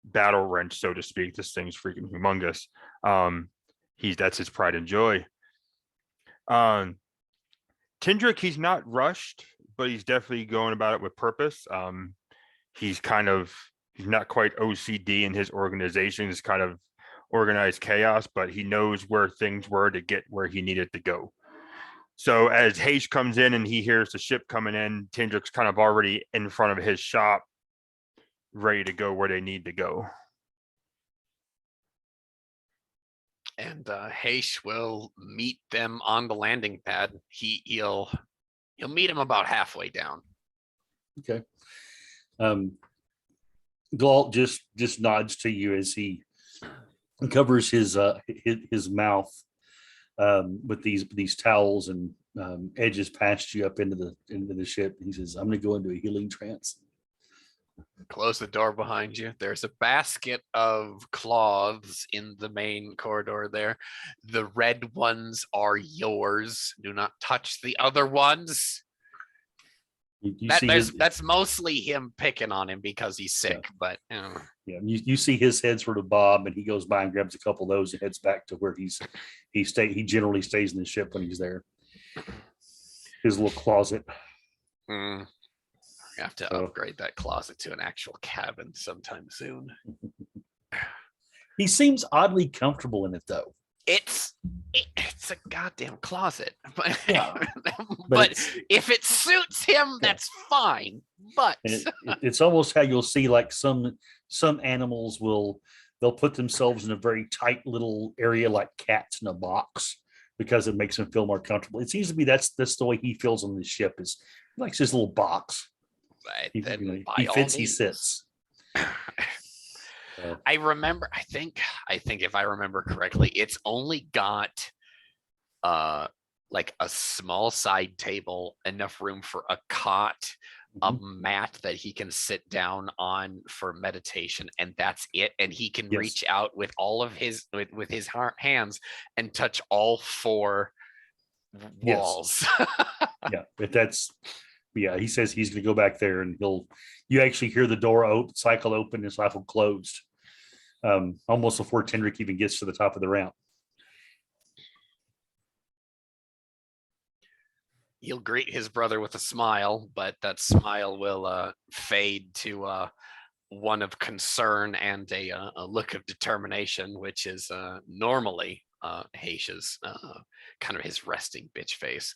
battle wrench, so to speak. This thing's freaking humongous. That's his pride and joy. Tindrick, he's not rushed, but he's definitely going about it with purpose. He's not quite OCD in his organization. It's kind of organized chaos, but he knows where things were to get where he needed to go. So as Haish comes in and he hears the ship coming in, Tindrick's kind of already in front of his shop, ready to go where they need to go. And Haish will meet them on the landing pad. He'll meet him about halfway down. Okay. Glault just nods to you as he covers his mouth with these towels and edges past you up into the ship. He says, "I'm going to go into a healing trance." Close the door behind you. There's a basket of cloths in the main corridor there. The red ones are yours. Do not touch the other ones. That's mostly him picking on him because he's sick, but yeah, you see his head sort of bob, and he goes by and grabs a couple of those and heads back to where he generally stays in the ship when he's there. His little closet. I have to upgrade that closet to an actual cabin sometime soon. He seems oddly comfortable in it, though. It's a goddamn closet, Yeah. but if it suits him, that's fine. But it's almost how you'll see like some animals they'll put themselves in a very tight little area like cats in a box because it makes them feel more comfortable. It seems to be that's the way he feels on the ship. Is he likes his little box. He fits, he sits. I remember, I think if I remember correctly, it's only got like a small side table, enough room for a cot, a mat that he can sit down on for meditation, and that's it. And he can reach out with all of his with his hands and touch all four walls. He says he's going to go back there, and you actually hear the door cycle open and cycle closed, almost before Tindrick even gets to the top of the ramp. He'll greet his brother with a smile, but that smile will fade to one of concern and a look of determination, which is normally Haish's kind of his resting bitch face.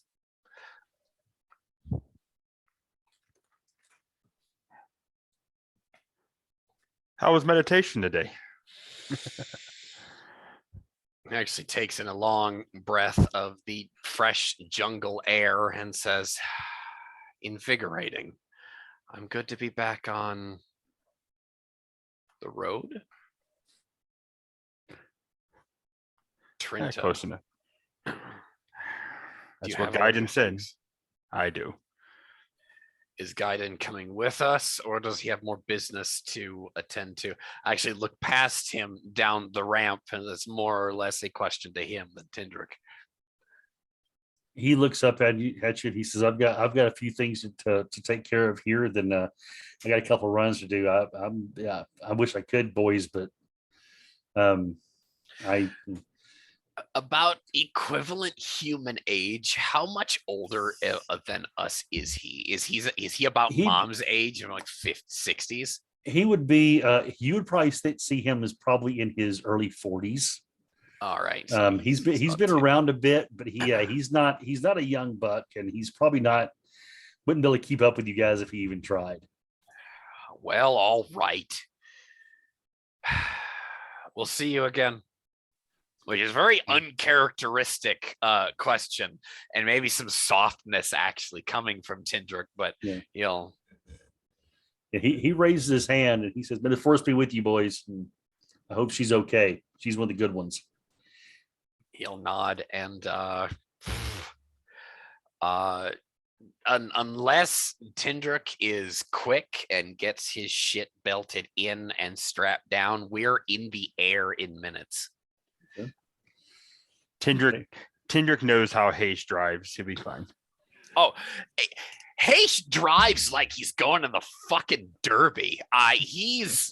How was meditation today? He actually takes in a long breath of the fresh jungle air and says, invigorating. I'm good to be back on the road. Trinta. Close enough. Do That's you what have any Gaiden said. things? I do. Is Gaiden coming with us, or does he have more business to attend to? I actually look past him down the ramp, and it's more or less a question to him than Tindrick. He looks up at you, and he says, "I've got a few things to take care of here. Then I got a couple of runs to do. I wish I could, boys, but I About equivalent human age, how much older than us is he? Is he about mom's age, like 50s, 60s? He would be. You would probably see him as probably in his early 40s. All right. So he's been around a bit, but he's not a young buck, and he's probably wouldn't be able to keep up with you guys if he even tried. Well, all right. We'll see you again. Which is very uncharacteristic question, and maybe some softness actually coming from Tindrick, but yeah. Yeah, he raises his hand and he says, "May the force be with you, boys. And I hope she's okay. She's one of the good ones." He'll nod and unless Tindrick is quick and gets his shit belted in and strapped down, we're in the air in minutes. Tindrick knows how Hayes drives. He'll be fine. Oh, Hayes drives like he's going to the fucking Derby. He's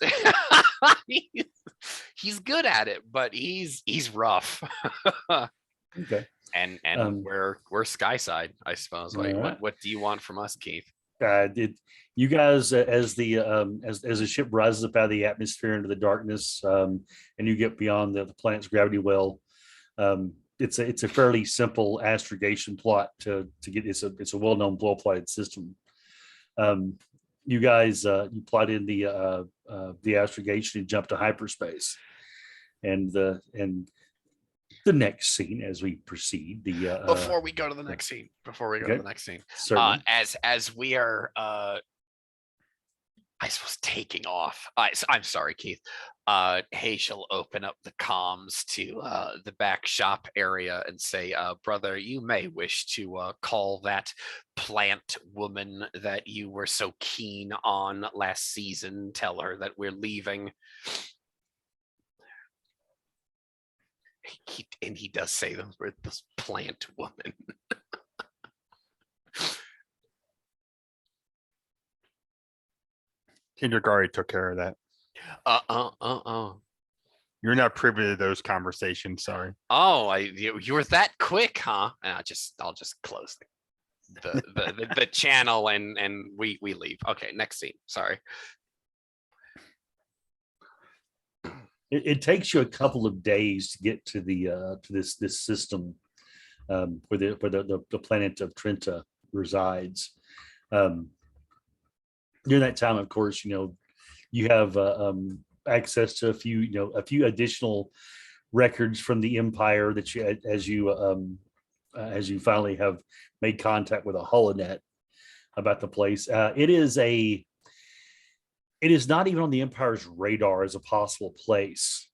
he's good at it, but he's rough. Okay. And we're Skyside, I suppose. Like, right. what do you want from us, Keith? You guys, as the ship rises up out of the atmosphere into the darkness, and you get beyond the planet's gravity well, it's a fairly simple astrogation plot to get. It's a well-known well-applied system. You guys, you plot in the astrogation and jump to hyperspace, and the next scene as we proceed. Before we go to the next scene, Certainly. as we are, I suppose, taking off. I'm sorry, Keith. Hay shall open up the comms to the back shop area and say, brother, you may wish to call that plant woman that you were so keen on last season. Tell her that we're leaving. He does say them for this plant woman. Tindrick already took care of that. You're not privy to those conversations. Sorry. Oh, you were that quick, huh? And I'll just close the channel and we leave. Okay, next scene. Sorry. It takes you a couple of days to get to the to this system where the planet of Trinta resides. During that time, of course, you have access to a few additional records from the Empire that you as you finally have made contact with a holonet about the place. It is not even on the Empire's radar as a possible place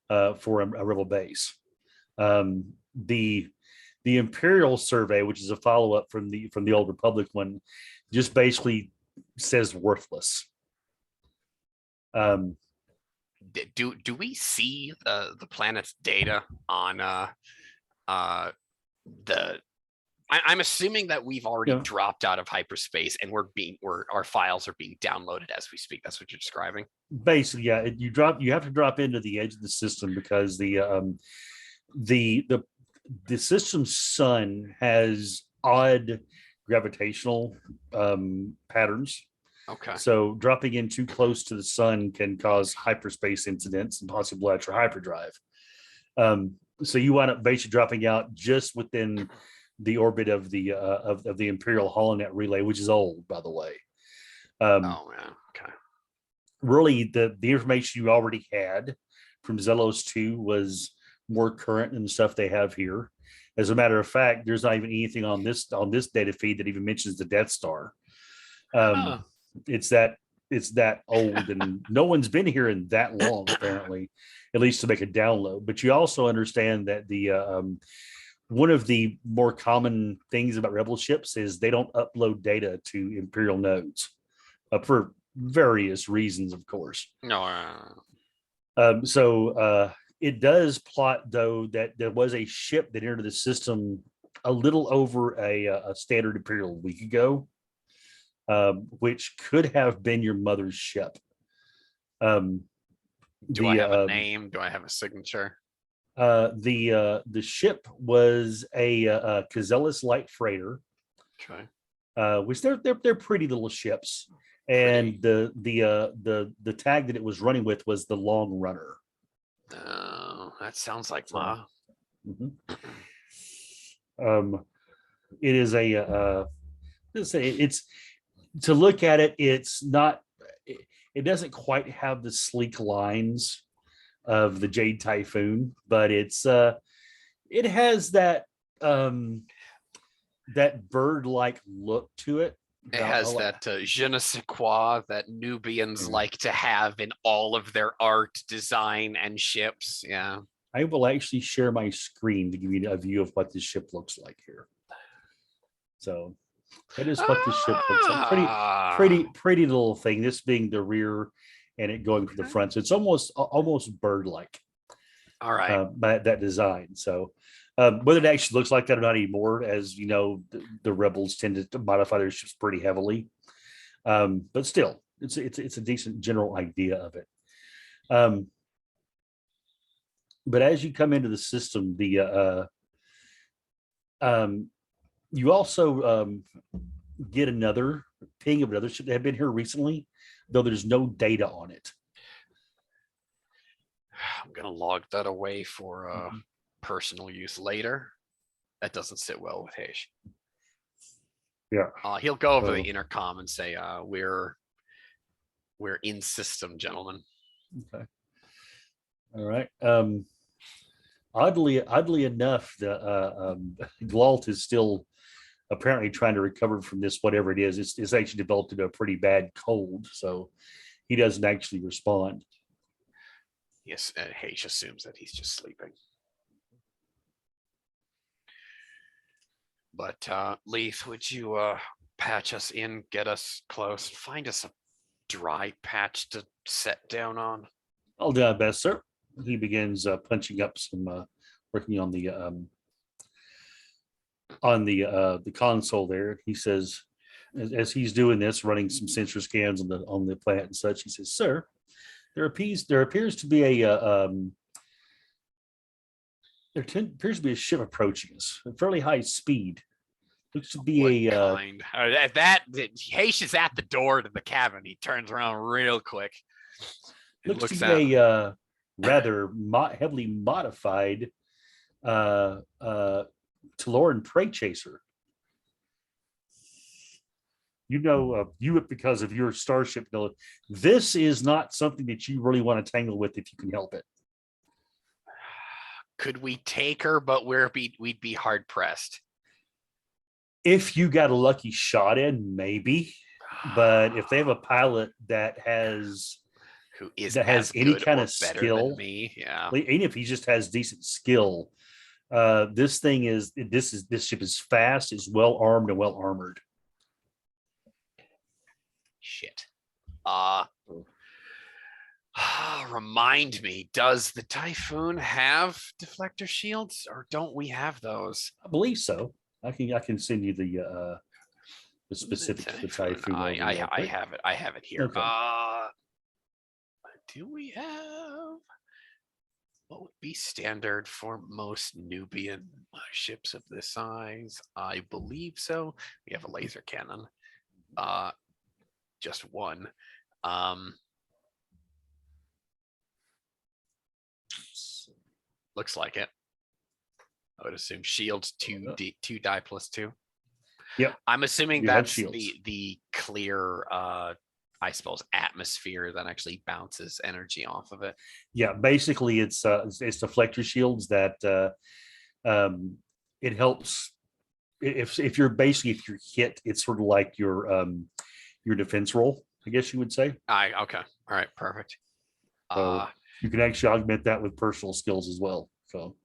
for a rebel base. The Imperial survey, which is a follow-up from the Old Republic one, just basically says worthless. Do we see the planet's data on I'm assuming that we've already dropped out of hyperspace and our files are being downloaded as we speak. That's what you're describing. Basically, yeah. You have to drop into the edge of the system because the system's sun has odd gravitational patterns. Okay. So dropping in too close to the sun can cause hyperspace incidents and possibly ultra hyperdrive. So you wind up basically dropping out just within the orbit of the Imperial Holonet relay, which is old, by the way. Oh man. Okay. Really, the information you already had from Zelos 2 was more current than the stuff they have here. As a matter of fact, there's not even anything on this data feed that even mentions the Death Star. Huh. It's that old, and no one's been here in that long, apparently, at least to make a download. But you also understand that the one of the more common things about Rebel ships is they don't upload data to Imperial nodes for various reasons, of course. No. So it does plot, though, that there was a ship that entered the system a little over a standard Imperial a week ago, which could have been your mother's ship. Do I have a name? Do I have a signature? The ship was a Cazelis light freighter, Okay. which they're pretty little ships, and the tag that it was running with was the Long Runner. Oh, that sounds like So- Ma. Mhm. It is it's to look at it. It's not. It doesn't quite have the sleek lines of the Jade Typhoon, but it has that that bird-like look to it. It has that je ne sais quoi that Nubians like to have in all of their art, design, and ships. Yeah. I will actually share my screen to give you a view of what this ship looks like here. So that is what this ship looks like. Pretty little thing. This being the rear, and it going to the front. So it's almost bird-like. All right. By that design. So whether it actually looks like that or not anymore, as you know, the rebels tend to modify their ships pretty heavily. But still, it's a decent general idea of it. But as you come into the system, you also get another ping of another ship that had been here recently, though there's no data on it. I'm gonna log that away for personal use later. That doesn't sit well with Haish. Yeah. He'll go over the So- intercom and say, we're in system, gentlemen. Okay. All right. Oddly enough, the Glalt is still apparently trying to recover from this, whatever it is. It's actually developed into a pretty bad cold, so he doesn't actually respond. Yes, Haish assumes that he's just sleeping. But Leith, would you patch us in, get us close, find us a dry patch to set down on? I'll do my best, sir. He begins punching up some, working on the console there. He says, as he's doing this, running some sensor scans on the planet and such, he says, "Sir, there appears to be appears to be a ship approaching us at fairly high speed. Looks to be What a kind? Haish is at the door to the cabin. He turns around real quick. He looks looks to at be a rather heavily modified Taloran prey chaser. You know, because of your starship, this is not something that you really want to tangle with if you can help it. Could we take her, but we'd be hard pressed. If you got a lucky shot in, maybe. But if they have a pilot that has who is that has as any good kind or of better skill, than me, yeah. even if he just has decent skill, this ship is fast, is well armed and well armored. Shit. Remind me, does the Typhoon have deflector shields, or don't we have those? I believe so. I can send you the specifics of the Typhoon. over real I quick. have it. I have it here. Okay. Do we have what would be standard for most Nubian ships of this size? I believe so. We have a laser cannon. just one. Looks like it. I would assume shields two die plus 2. Yep. I'm assuming You have that's shields. the clear I suppose atmosphere that actually bounces energy off of it. Yeah, basically it's deflector shields that it helps if you're hit, it's sort of like your defense roll, I guess you would say. Okay. All right, perfect. So you can actually augment that with personal skills as well. So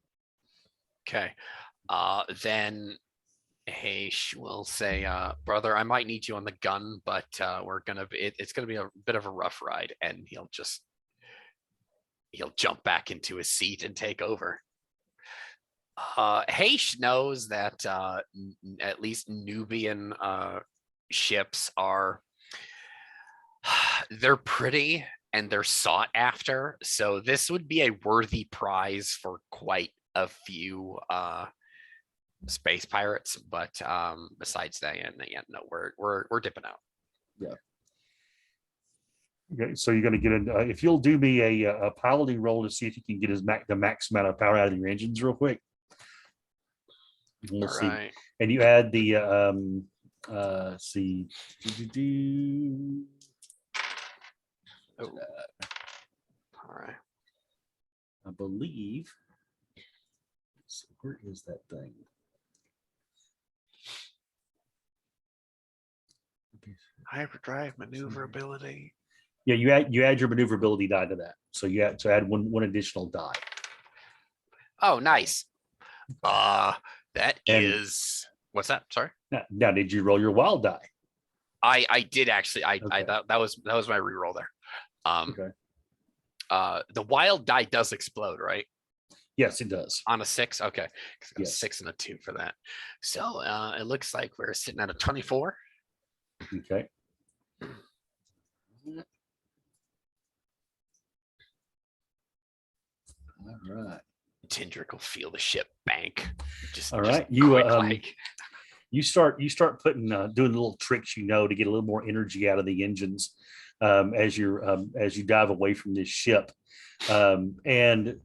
Okay. Then we'll say, brother, I might need you on the gun, but it's gonna be a bit of a rough ride, and he'll jump back into his seat and take over. Haish knows that at least Nubian ships are they're pretty and they're sought after, so this would be a worthy prize for quite a few space pirates. But besides that, no, we're dipping out. yeah. Okay, so you're going to get in. If you'll do me a piloting roll to see if you can get the max amount of power out of your engines real quick. We'll All see. right. And you add the see. Oh. All right. I believe. So where is that thing? Hyperdrive maneuverability. Yeah, you add your maneuverability die to that. So you have to add one additional die. Oh, nice. That And- is what's that? Sorry. Now, did you roll your wild die? I did actually. I Okay. thought that was my reroll there. Okay. The wild die does explode, right? Yes, it does. On a 6. Okay. 'Cause I got a Yes. 6 and a 2 for that. So it looks like we're sitting at a 24. Okay. All right. Tindrick will feel the ship bank. All right. You quick, you start putting doing little tricks, to get a little more energy out of the engines as you dive away from this ship. And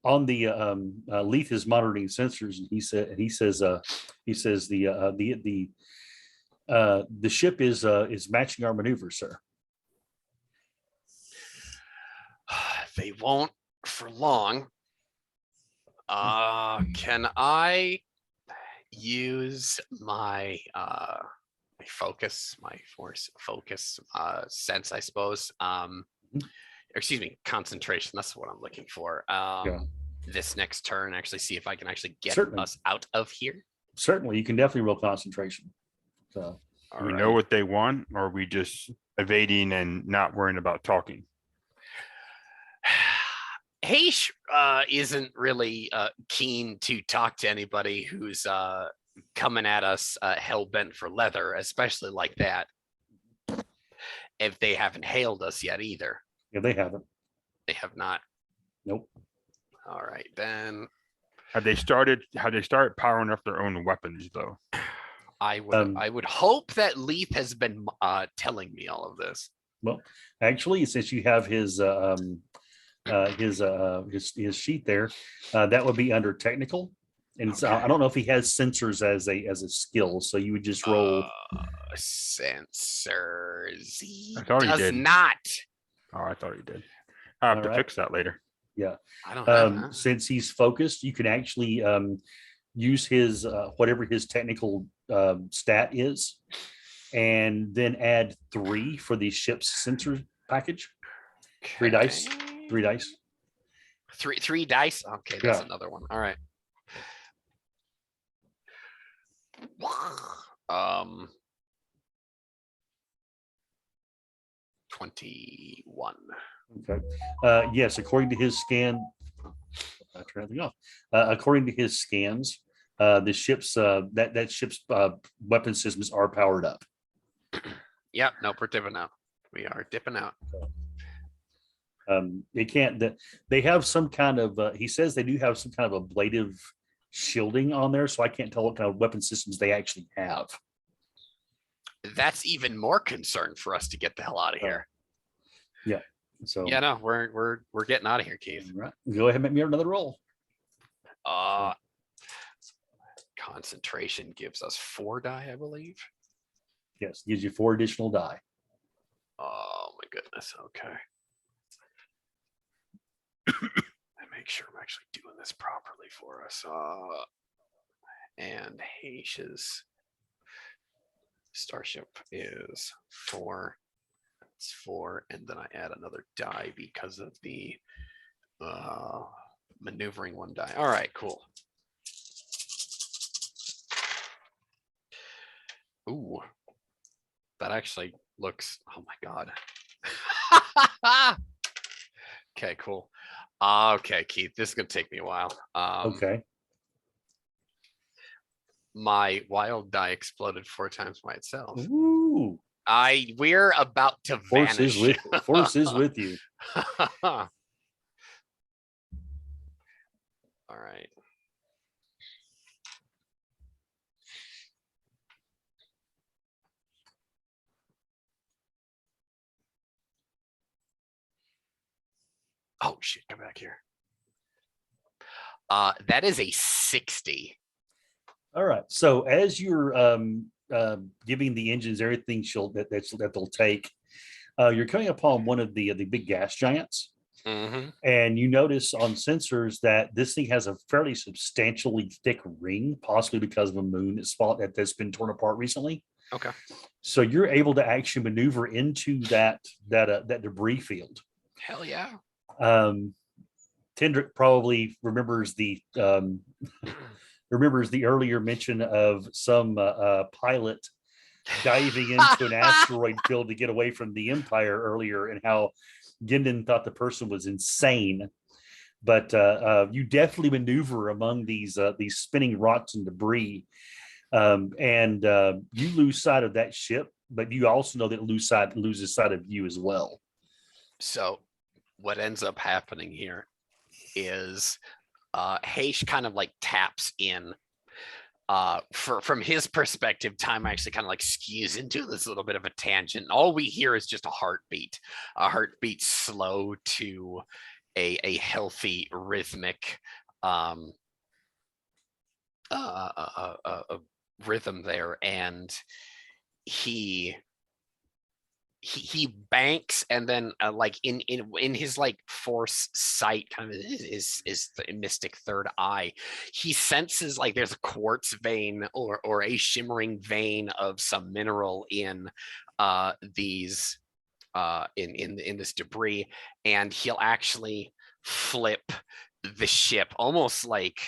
on the Leith is monitoring sensors, and he says the ship is matching our maneuvers, sir. they won't for long. Can I use my my force focus sense, I suppose? Excuse me, concentration. That's what I'm looking for. This next turn, actually see if I can actually get Certainly. us out of here. Certainly, you can definitely roll concentration. So All We right. know what they want, or are we just evading and not worrying about talking? Haish isn't really keen to talk to anybody who's coming at us hell bent for leather, especially like that. If they haven't hailed us yet either. yeah, they haven't. They have not. Nope. All right, then Have they started powering up their own weapons though? I would hope that Leith has been telling me all of this. Well, actually, since you have his sheet there, that would be under technical. And so I don't know if he has sensors as a skill, so you would just roll. Sensors. He I thought he does did. not. Oh, I thought he did. I have All to right. fix that later. I don't have that. Since he's focused, you can actually use his whatever his technical stat is, and then add 3 for the ship's sensor package. 3 dice. Okay. 3 dice. Three dice. Okay, that's Yeah. another one. All right. 21. Okay. Yes, according to his scan, I turn everything off. According to his scans, the ship's that ship's weapon systems are powered up. Yep. Nope. We're dipping out. We are dipping out. It can't that they have some kind of he says they do have some kind of ablative shielding on there, so I can't tell what kind of weapon systems they actually have. that's even more concern for us to get the hell out of here. So Yeah, no, we're getting out of here, Keith. right, go ahead and make me another roll. Concentration gives us 4 die, I believe. Yes, gives you 4 additional die. Oh my goodness. Okay. And make sure I'm actually doing this properly for us. And Haish's starship is 4. That's 4, and then I add another die because of the maneuvering 1 die. All right, cool. Ooh, that actually looks. Oh my god. Okay, cool. Okay, Keith, this is gonna take me a while. Okay. My wild die exploded 4 times by itself. Ooh, We're about to force is vanish. with you. All right. Oh shit, come back here. That is a 60. All right. So as you're giving the engines everything that they'll take, you're coming upon one of the big gas giants, and you notice on sensors that this thing has a fairly substantially thick ring, possibly because of a moon that's been torn apart recently. Okay. So you're able to actually maneuver into that debris field. Hell yeah. Tendrick probably remembers the earlier mention of some pilot diving into an asteroid field to get away from the Empire earlier, and how Gendon thought the person was insane. But you definitely maneuver among these spinning rocks and debris, and you lose sight of that ship, but you also know that it loses sight of you as well. So what ends up happening here is Haish kind of like taps in. From his perspective, time actually kind of like skews into this little bit of a tangent. All we hear is just a heartbeat slow to a healthy rhythmic rhythm there, and he banks, and then like in his like force sight, kind of is the mystic third eye, he senses like there's a quartz vein or a shimmering vein of some mineral in these in this debris, and he'll actually flip the ship almost like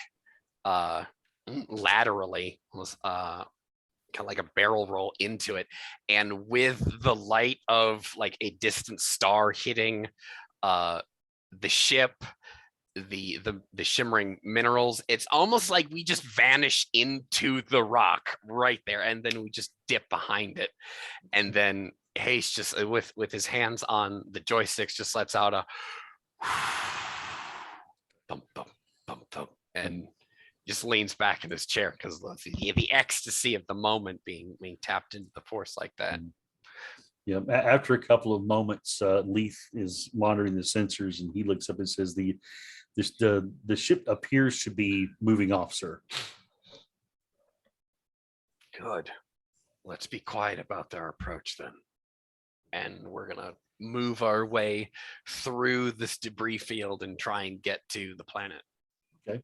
laterally, almost kind of like a barrel roll into it, and with the light of like a distant star hitting the ship, the shimmering minerals, it's almost like we just vanish into the rock right there, and then we just dip behind it, and then Hayes just with his hands on the joysticks just lets out a thump thump thump thump, and just leans back in his chair because the ecstasy of the moment being tapped into the force like that. Yeah. After a couple of moments, Leith is monitoring the sensors, and he looks up and says, "The ship appears to be moving off, sir." Good. Let's be quiet about our approach then, and we're gonna move our way through this debris field and try and get to the planet. Okay.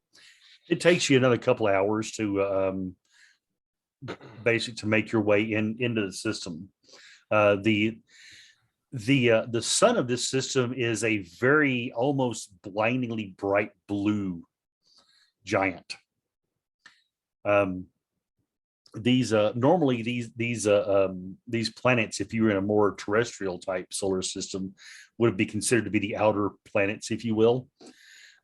It takes you another couple of hours to to make your way into the system. The sun of this system is a very almost blindingly bright blue giant. Normally these planets, if you were in a more terrestrial type solar system, would be considered to be the outer planets, if you will.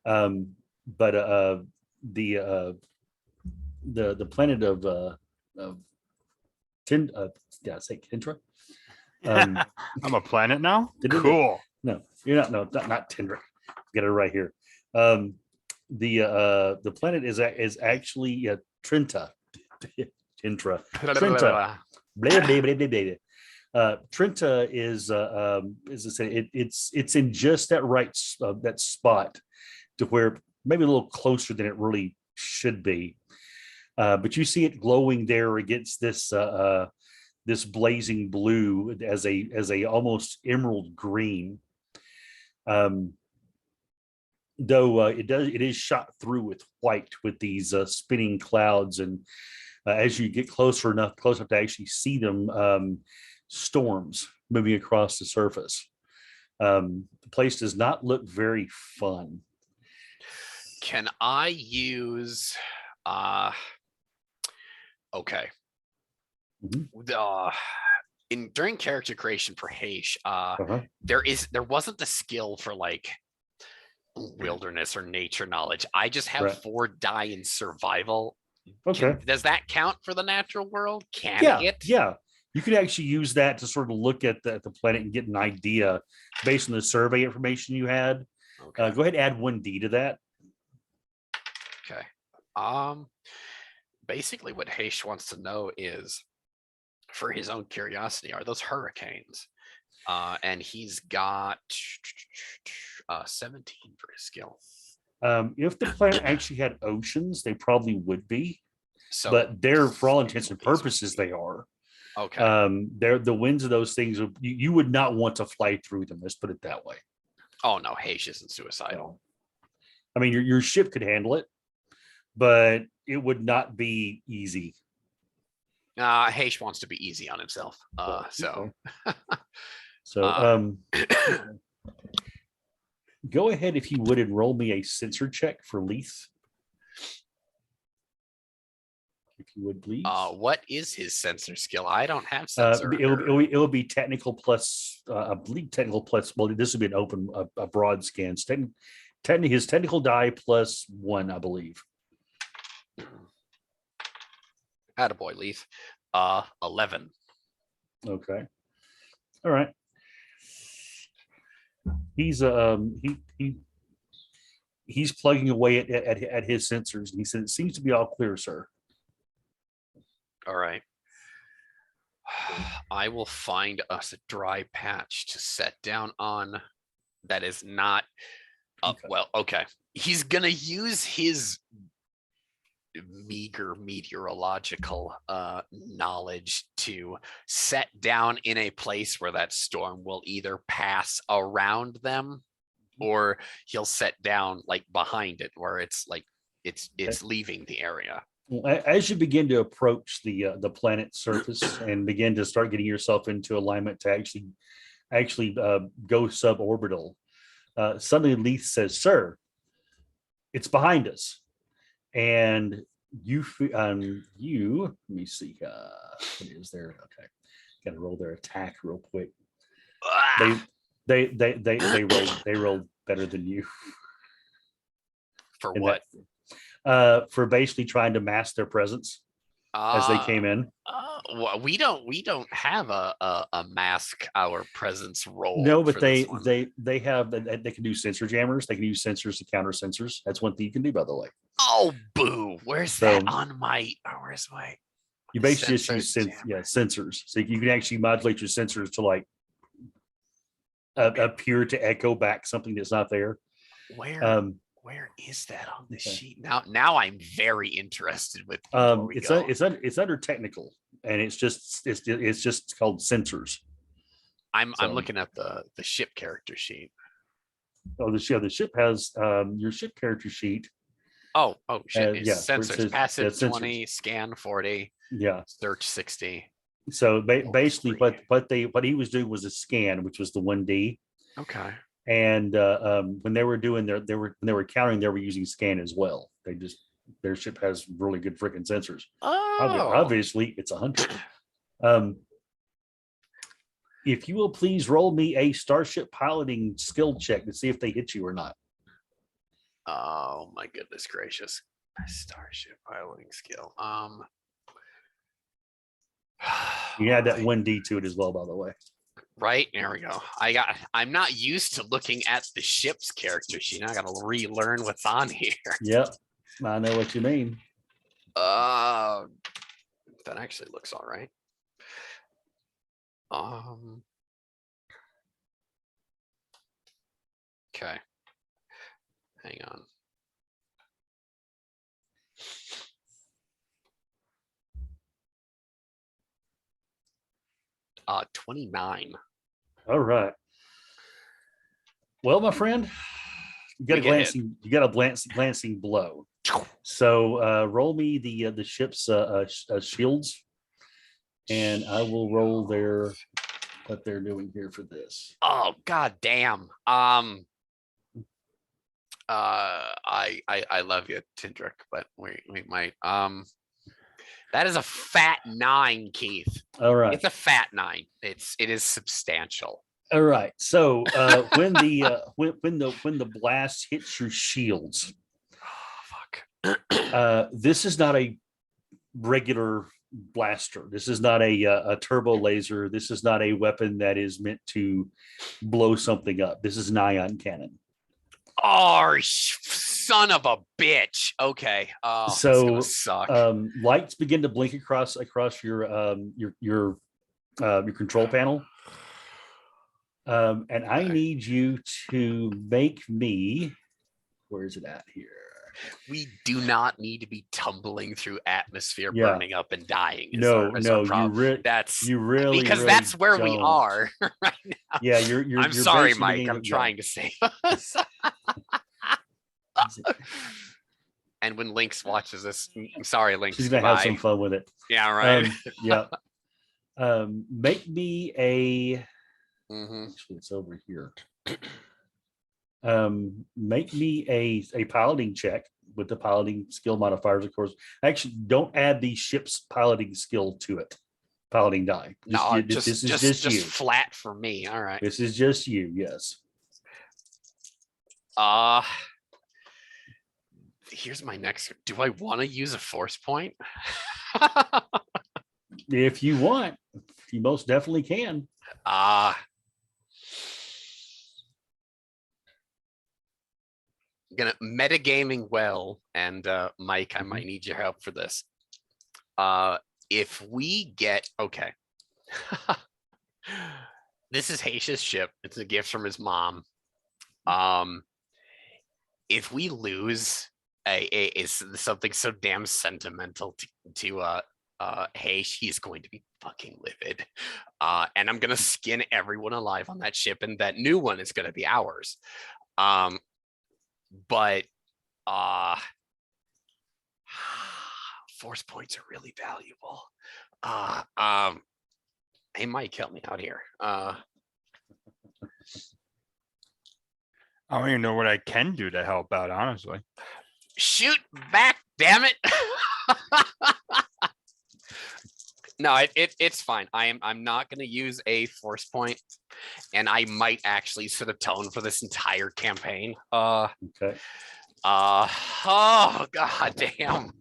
But the planet of Tendra. I'm a planet now. Tendra. Cool. No, you're not. No, not Tendra. Get it right here. The planet is actually Trinta. Trinta. Blah, blah, blah, blah, blah. Trenta is as I say, it's in just that that spot to where maybe a little closer than it really should be. But you see it glowing there against this blazing blue as a almost emerald green. Though it is shot through with white with these spinning clouds, and as you get close enough to actually see them, storms moving across the surface. The place does not look very fun. Can I use okay. Mhm. During character creation for Heish, Uh-huh. there wasn't the skill for like wilderness or nature knowledge. I just have Right. 4 die in survival. Okay. Does that count for the natural world? Can Yeah, it? yeah. You could actually use that to sort of look at the planet and get an idea based on the survey information you had. Okay. Go ahead and add 1D to that. Okay. Basically what Heish wants to know is, for his own curiosity, are those hurricanes? And he's got 17 for his skill. If the planet actually had oceans, they probably would be, So, but they're, for all intents and these would purposes, be- they are. okay. They're the winds of those things. You would not want to fly through them. Let's put it that way. Oh no, Heish isn't suicidal. I mean, your ship could handle it, but it would not be easy. Heish wants to be easy on himself. So Okay. So go ahead, if you would, and roll me a sensor check for Leith. If you would, please. what is his sensor skill? I don't have sensor. It'll be technical plus, I believe technical plus. Well, this would be an open, a broad scan. His technical die plus 1, I believe. Attaboy, Leith. 11. Okay. All right. He's he's plugging away at his sensors, and he said it seems to be all clear, sir. All right. I will find us a dry patch to set down on that is not Okay. well, okay. He's gonna use his meager meteorological knowledge to set down in a place where that storm will either pass around them, or he'll set down like behind it where it's like it's leaving the area. Well, as you begin to approach the planet's surface and begin to start getting yourself into alignment to actually go suborbital, suddenly Leith says, "Sir, it's behind us," and you let me see, what is there? Okay, got to roll their attack real quick. They rolled better than you. For in what? For basically trying to mask their presence as they came in. Well, we don't have a mask our presence roll. No, but they have, they can do sensor jammers. They can use sensors to counter sensors. That's one thing you can do, by the way. Oh, boo! Where's that on my? Where's my? You basically just use sensors. So you can actually modulate your sensors to like appear to echo back something that's not there. Where is that on the sheet? Now I'm very interested with. It's under technical, and it's just called sensors. I'm looking at the ship character sheet. Oh, the ship has your ship character sheet. Oh shit! Sensors, passive 20, scan 40, search 60. So basically, what he was doing was a scan, which was the 1D. Okay. And when they were doing when they were counting, they were using scan as well. Their ship has really good freaking sensors. Oh, obviously it's a hunter. If you will please roll me a starship piloting skill check to see if they hit you or not. Oh my goodness gracious! Starship piloting skill. You add that 1D to it as well, by the way. Right, there we go. I'm not used to looking at the ship's character sheet. I gotta relearn what's on here. Yep, I know what you mean. That actually looks all right. Um. Okay. Hang on. Uh, 29. All right. Well, my friend, We get hit. you got a glancing blow. So roll me the ship's shields, and I will roll their what they're doing here for this. Oh god damn. I love you, Tindrick, but we might that is a fat 9, Keith. All right. It's a fat 9. It is substantial. All right. So when the blast hits your shields, Oh fuck. this is not a regular blaster. This is not a turbo laser. This is not a weapon that is meant to blow something up. This is an ion cannon. Oh, son of a bitch. Okay. Oh, So it's gonna suck. lights begin to blink across your control panel. And I Okay. need you to make me. Where is it at here? We do not need to be tumbling through atmosphere, Yeah. burning up and dying. No, our problem. you really because really that's where we don't. are right now. Yeah, you're. I'm you're sorry, basically Mike. beginning I'm to- trying to save us. yeah. And when Lynx watches this, I'm sorry, Lynx. She's gonna have some Goodbye. fun with it. Yeah, right. Yeah. Make me a. Mhm. Actually, it's over here. Make me a piloting check with the piloting skill modifiers, of course. Actually, don't add the ship's piloting skill to it. Piloting die. No, This is just you. flat for me. All right. This is just you. Yes. Here's my next. Do I want to use a force point? If you want, you most definitely can. Gonna metagaming well, and Mike, I might need your help for this. If we get okay, this is Haish's ship. It's a gift from his mom. If we lose is something so damn sentimental to Haish, he's going to be fucking livid. And I'm gonna skin everyone alive on that ship, and that new one is gonna be ours. But force points are really valuable. Hey Mike, help me out here. I don't even know what I can do to help out, honestly. Shoot back, damn it. No, it's fine. I'm not gonna use a force point, and I might actually set a tone for this entire campaign. Okay. Oh god damn.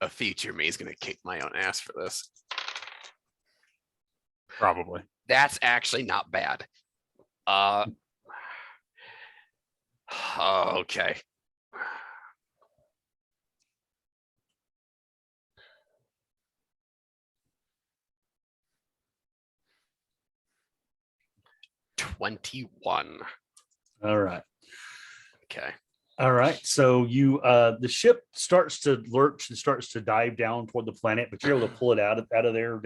A future me is gonna kick my own ass for this. Probably. That's actually not bad. Okay. $21. All right. Okay. All right. So you the ship starts to lurch and starts to dive down toward the planet, but you're able to pull it out of there.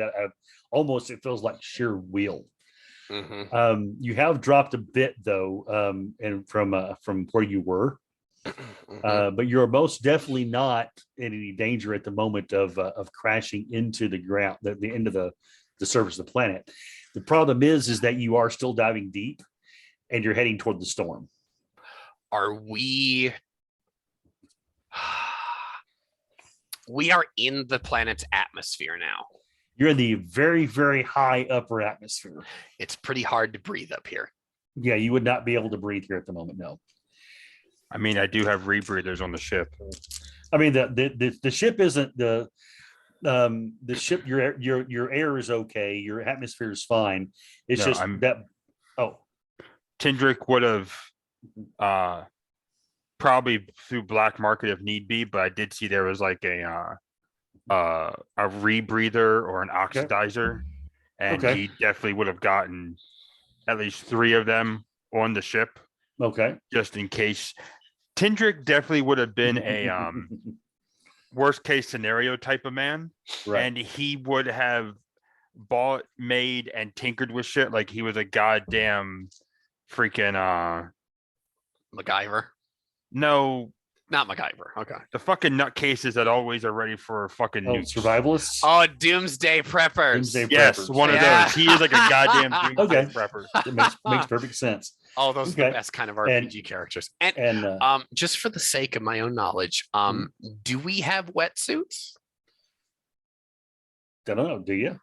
Almost it feels like sheer wheel. Mhm. You have dropped a bit though, and from where you were. Mhm. But you're most definitely not in any danger at the moment of crashing into the ground, the end of the surface of the planet. The problem is that you are still diving deep, and you're heading toward the storm. Are we? We are in the planet's atmosphere now. You're in the very, very high upper atmosphere. It's pretty hard to breathe up here. Yeah, you would not be able to breathe here at the moment. No. I mean, I do have rebreathers on the ship. I mean, the ship isn't the ship. Your air is okay. Your atmosphere is fine. It's No, just that. Oh, Tindrick would have probably through black market if need be, but I did see there was like a a rebreather or an oxidizer, and Okay. he definitely would have gotten at least 3 of them on the ship Okay. just in case. Tindrick definitely would have been a worst case scenario type of man, Right. and he would have bought, made, and tinkered with shit like he was a goddamn freaking MacGyver. no, Not MacGyver. Okay. the fucking nutcases that always are ready for fucking Oh, nukes. survivalists. Oh, Doomsday Preppers. Doomsday Yes, preppers. one of Yeah. those. He is like a goddamn doomsday Okay. prepper. It makes perfect sense. Oh, those are Okay. the best kind of RPG characters. And And just for the sake of my own knowledge, do we have wetsuits? don't know. Do you?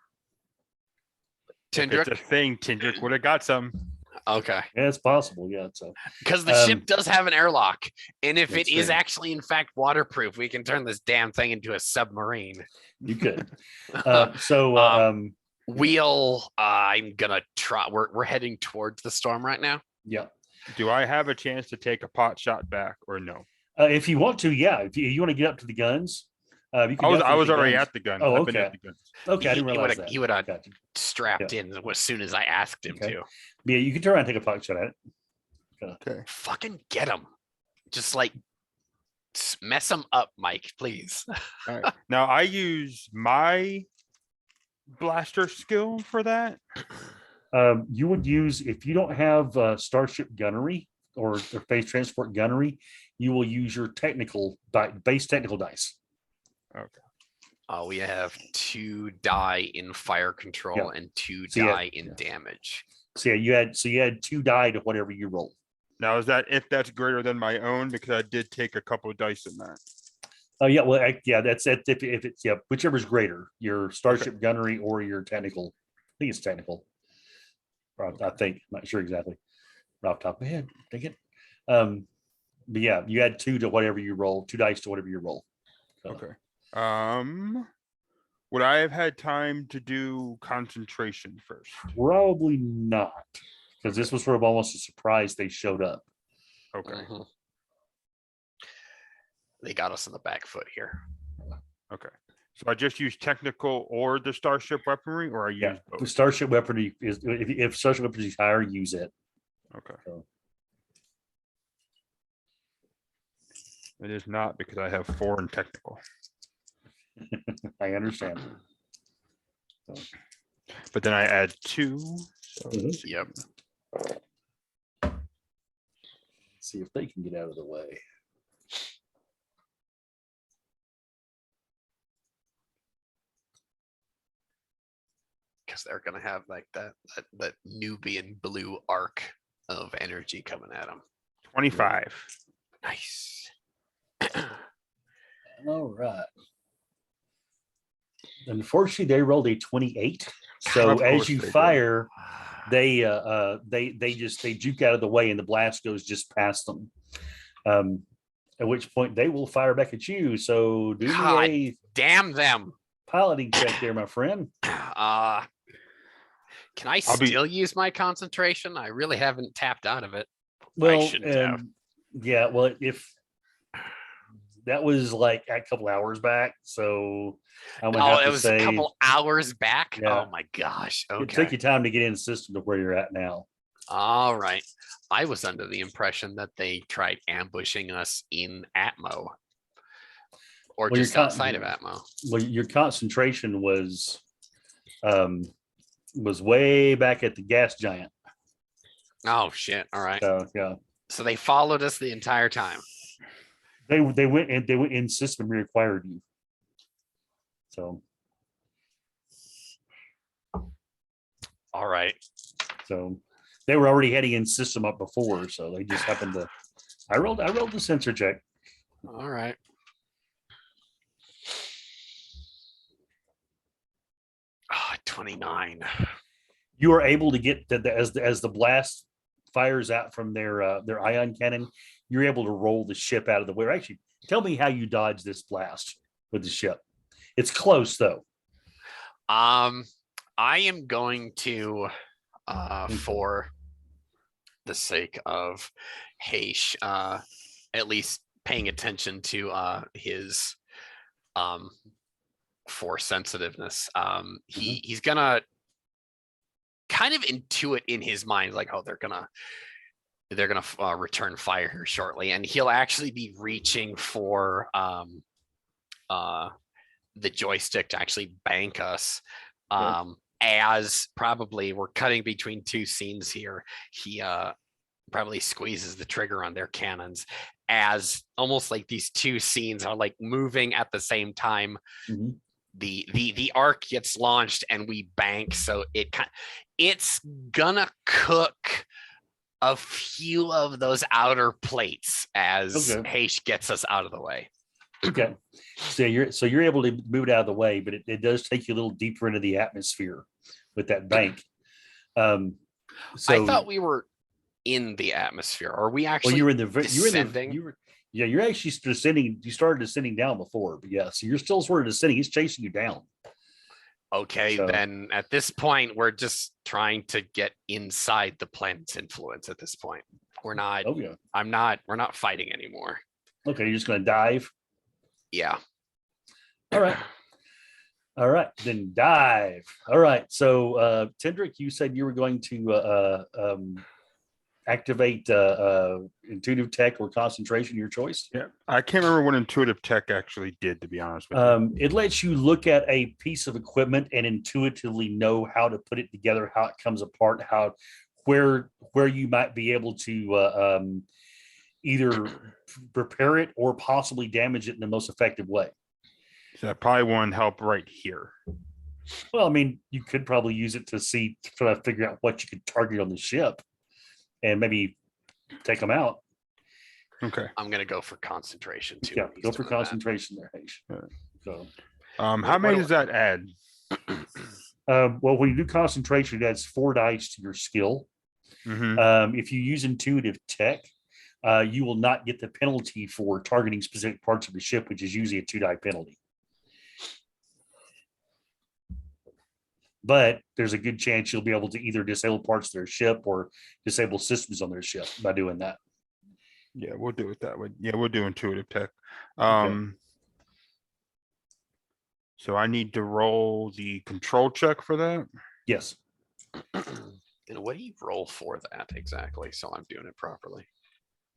If Tindrick? it's a thing, Tindrick would have got some. Okay. Yeah, it's possible. Yeah. So Because the ship does have an airlock. And if it That's is true. actually, in fact, waterproof, we can turn this damn thing into a submarine. you could. I'm gonna try. We're heading towards the storm right now. Yeah. Do I have a chance to take a pot shot back or no? If you want to, yeah. If you want to get up to the guns, you can. I was definitely already guns. at the gun. Oh, I've been okay. at the gun. Okay, I didn't realize that. He would have Gotcha. strapped in as soon as I asked him Okay. to. Yeah, you can turn around and take a pot shot at it. Okay. Fucking get him. Just like mess him up, Mike, please. All right. Now I use my blaster skill for that. You would use, if you don't have starship gunnery or phase transport gunnery, you will use your base technical dice. Oh, we have 2 die in fire control and 2 So, yeah, die in damage. So yeah, you had 2 die to whatever you roll. Now is that if that's greater than my own, because I did take a couple of dice in that. Oh yeah, well that's it. If it's whichever's greater, your starship gunnery or your technical. I think it's technical. I think, I'm not sure exactly. Right off the top of my head, take it. But yeah, you add 2 to whatever you roll, 2 dice to whatever you roll. So, Okay. Would I have had time to do concentration first? Probably not, because this was sort of almost a surprise they showed up. Okay. Mhm. They got us in the back foot here. Okay. So I just use technical or the starship weaponry, or I use Yeah, both. the starship weaponry is, if starship weaponry is higher, use it. Okay. So. It is not because I have 4 in technical. I understand. But then I add 2. So Mhm. Yep. See if they can get out of the way. Because they're gonna have like that Nubian blue arc of energy coming at them. 25. Nice. All right. Unfortunately, they rolled a 28. Of So as course you they did. fire, they juke out of the way and the blast goes just past them. At which point they will fire back at you. So do God. me a Damn them. piloting check there, my friend. Can I still use my concentration? I really haven't tapped out of it. Well, shouldn't have. yeah, well, if that was like a couple hours back, so I'm gonna have it to was say a couple hours back. Yeah. Oh my gosh. it Okay. took you time to get in the system to where you're at now. All right. I was under the impression that they tried ambushing us in Atmo. Or Well, you're just outside of Atmo. Well, your concentration was way back at the gas giant. Oh shit. All right. So yeah, So they followed us the entire time. they went in system required you. So All right. so they were already heading in system up before, so they just happened to. I rolled the sensor check. All right. Oh, 29. You are able to get as the blast fires out from their ion cannon, you're able to roll the ship out of the way. Actually, tell me how you dodge this blast with the ship. It's close though. I am going to for the sake of Haish, at least paying attention to his force sensitiveness. He's gonna kind of intuit in his mind, like, oh, they're gonna return fire here shortly, and he'll actually be reaching for the joystick to actually bank us. As probably we're cutting between two scenes here, he probably squeezes the trigger on their cannons as almost like these two scenes are like moving at the same time. Mhm. The arc gets launched and we bank, so it's gonna cook a few of those outer plates as Okay. Heish gets us out of the way. Okay. So you're able to move it out of the way, but it does take you a little deeper into the atmosphere with that bank. So I thought we were in the atmosphere. Are we well, actually you were in the descending? you're actually descending. You started descending down before, but yeah, so you're still sort of descending. He's chasing you down. Okay, So- then at this point, we're just trying to get inside the planet's influence at this point. We're not, Oh yeah. we're not fighting anymore. Okay, you're just gonna dive. Yeah. All right. All right, then dive. All right. So Tendrick, you said you were going to activate intuitive tech or concentration, your choice. Yeah, I can't remember what intuitive tech actually did, to be honest with you. It lets you look at a piece of equipment and intuitively know how to put it together, how it comes apart, where you might be able to either repair it or possibly damage it in the most effective way. So that probably wouldn't help right here. Well, I mean, you could probably use it to try to figure out what you could target on the ship and maybe take them out. Okay. I'm gonna go for concentration too. Yeah, when he's go for doing that. concentration there, Heish. Yeah. So, How what many do does that add? well, when you do concentration, that's 4 dice to your skill. Mhm. If you use intuitive tech, you will not get the penalty for targeting specific parts of the ship, which is usually a 2-die penalty. But there's a good chance you'll be able to either disable parts of their ship or disable systems on their ship by doing that. Yeah, we'll do it that way. Yeah, we'll do intuitive tech. So I need to roll the control check for that. Yes. And what do you roll for that exactly? So I'm doing it properly.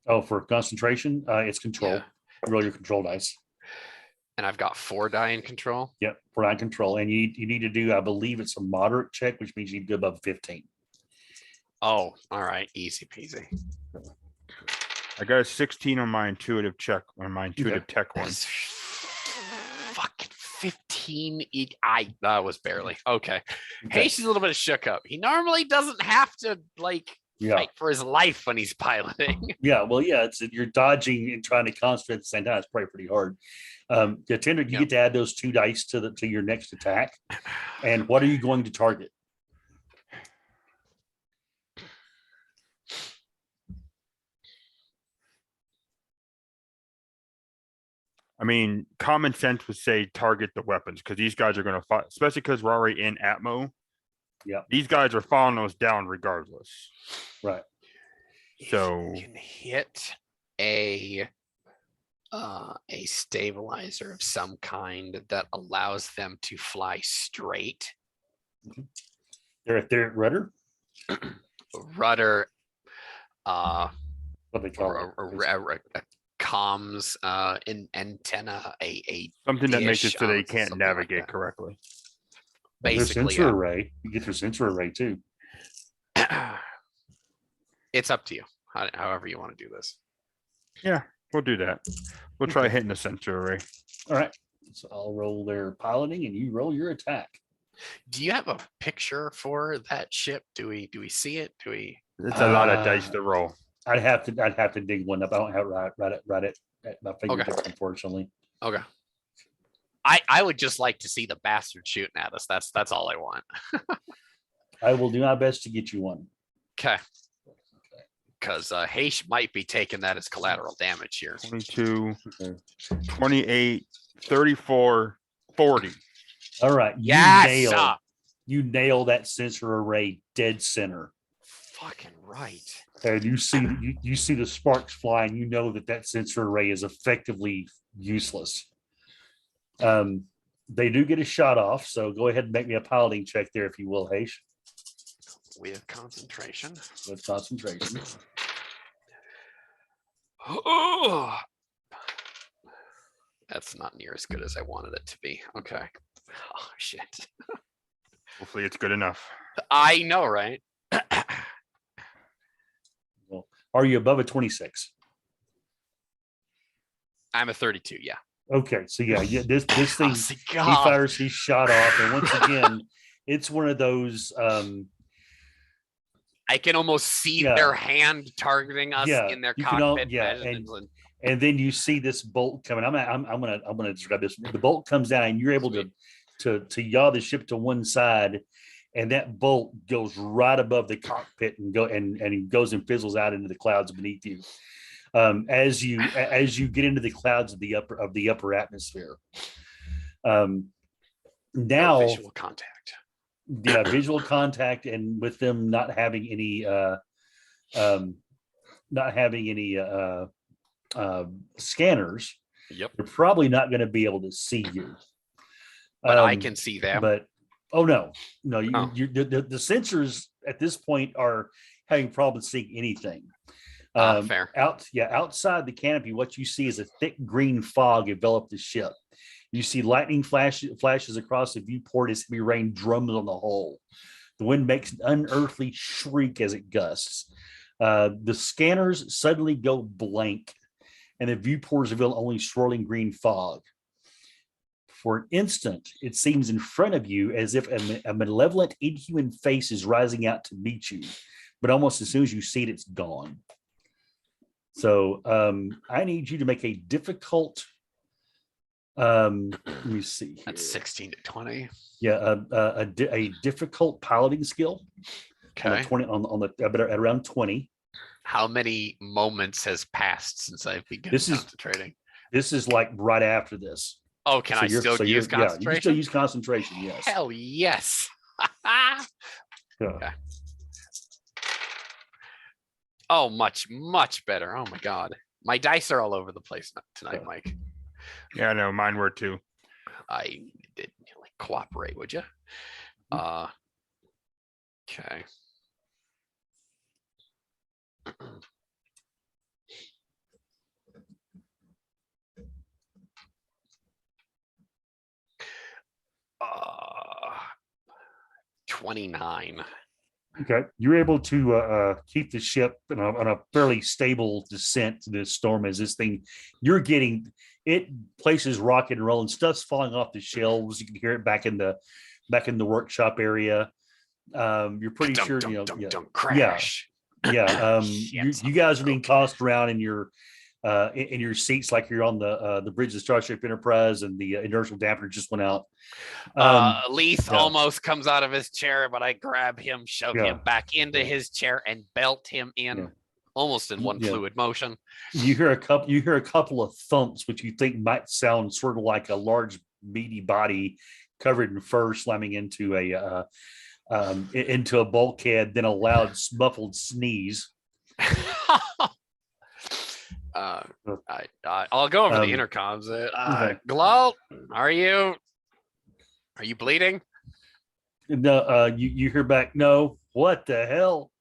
Oh, for concentration, it's control. Yeah. Roll your control dice. And I've got 4 die in control. Yep, for non-control. And you need to do, I believe it's a moderate check, which means you need to go above 15. Oh, all right, easy peasy. I got a 16 on my intuitive check on my intuitive tech one. That's fucking 15. That was barely okay. Okay. Heish is a little bit shook up. He normally doesn't have to like Yeah. fight for his life when he's piloting. Yeah, well, yeah, it's you're dodging and trying to concentrate at the same time. It's probably pretty hard. The tender, you Yep. get to add those 2 dice to your next attack. And what are you going to target? I mean, common sense would say target the weapons because these guys are going to fight, especially because we're already in Atmo. Yeah. These guys are following us down regardless. Right. So You can hit a stabilizer of some kind that allows them to fly straight. They're at rudder. Rudder, What they call or it. a comms an antenna, a something that makes it dish, so they something can't like navigate that. correctly. Their basically. sensor array. You get their sensor array too. It's up to you, however you want to do this. Yeah, we'll do that. We'll try hitting the sensor array. All right. So I'll roll their piloting and you roll your attack. Do you have a picture for that ship? Do we see it? Do we? It's a lot of dice to roll. I'd have to dig one up. I don't have right at my fingertips, unfortunately. Okay. I would just like to see the bastard shooting at us. That's all I want. I will do my best to get you one. Okay. Because Heish might be taking that as collateral damage here. 22, Okay. 28, 34, 40. All right. Yes. You nail that sensor array dead center. Fucking right. And you see the sparks flying. You know that sensor array is effectively useless. They do get a shot off, so go ahead and make me a piloting check there, if you will, Haish, With concentration. with concentration. Oh, that's not near as good as I wanted it to be. Okay. Oh shit. Hopefully it's good enough. I know, right? Are you above a 26? I'm a 32. Yeah. Okay, so yeah, this thing, Oh, see, he God. fires his shot off, and once again, it's one of those. I can almost see Yeah. their hand targeting us Yeah, in their you can all- cockpit. yeah, mechanism. and then you see this bolt coming. I'm gonna describe this. The bolt comes down, and you're able to yaw the ship to one side, and that bolt goes right above the cockpit and it goes and fizzles out into the clouds beneath you. As you get into the clouds of the upper atmosphere. No Now, visual contact. yeah, visual contact, and with them not having any scanners, Yep. they're probably not going to be able to see you. But I can see them. But oh no, you, Oh. the sensors at this point are having problems seeing anything. Fair. Outside the canopy, what you see is a thick green fog envelop the ship. You see lightning flashes across the viewport as heavy rain drums on the hull. The wind makes an unearthly shriek as it gusts. The scanners suddenly go blank, and the viewports reveal only swirling green fog. For an instant, it seems in front of you as if a malevolent, inhuman face is rising out to meet you, but almost as soon as you see it, it's gone. So I need you to make a difficult. Let me see. Here. That's 16 to 20. Yeah, a difficult piloting skill. Okay. On the 20 on the at around 20. How many moments has passed since I've begun concentrating? This is like right after this. Oh, can I still use concentration? Yeah, you can still use concentration. Yes. Hell yes. Yeah. Okay. Oh, much better. Oh my God. My dice are all over the place tonight, Mike. Yeah, no, mine were too. I did like cooperate, would you? Okay. Uh, 29. Okay, you're able to keep the ship on a fairly stable descent to this storm. As this thing, you're getting it places rocking and rolling, stuff's falling off the shelves. You can hear it back in the workshop area. You're pretty sure, Crash. Yeah. Shit, you guys are being tossed around in your seats like you're on the bridge of Starship Enterprise, and the inertial dampener just went out. Leith almost comes out of his chair, but I grab him, shove him back into his chair, and belt him in almost in one fluid motion. You hear a couple of thumps, which you think might sound sort of like a large meaty body covered in fur slamming into a bulkhead, then a loud muffled sneeze. I'll go over the intercoms. Glalt, are you bleeding? No, you hear back. No, what the hell?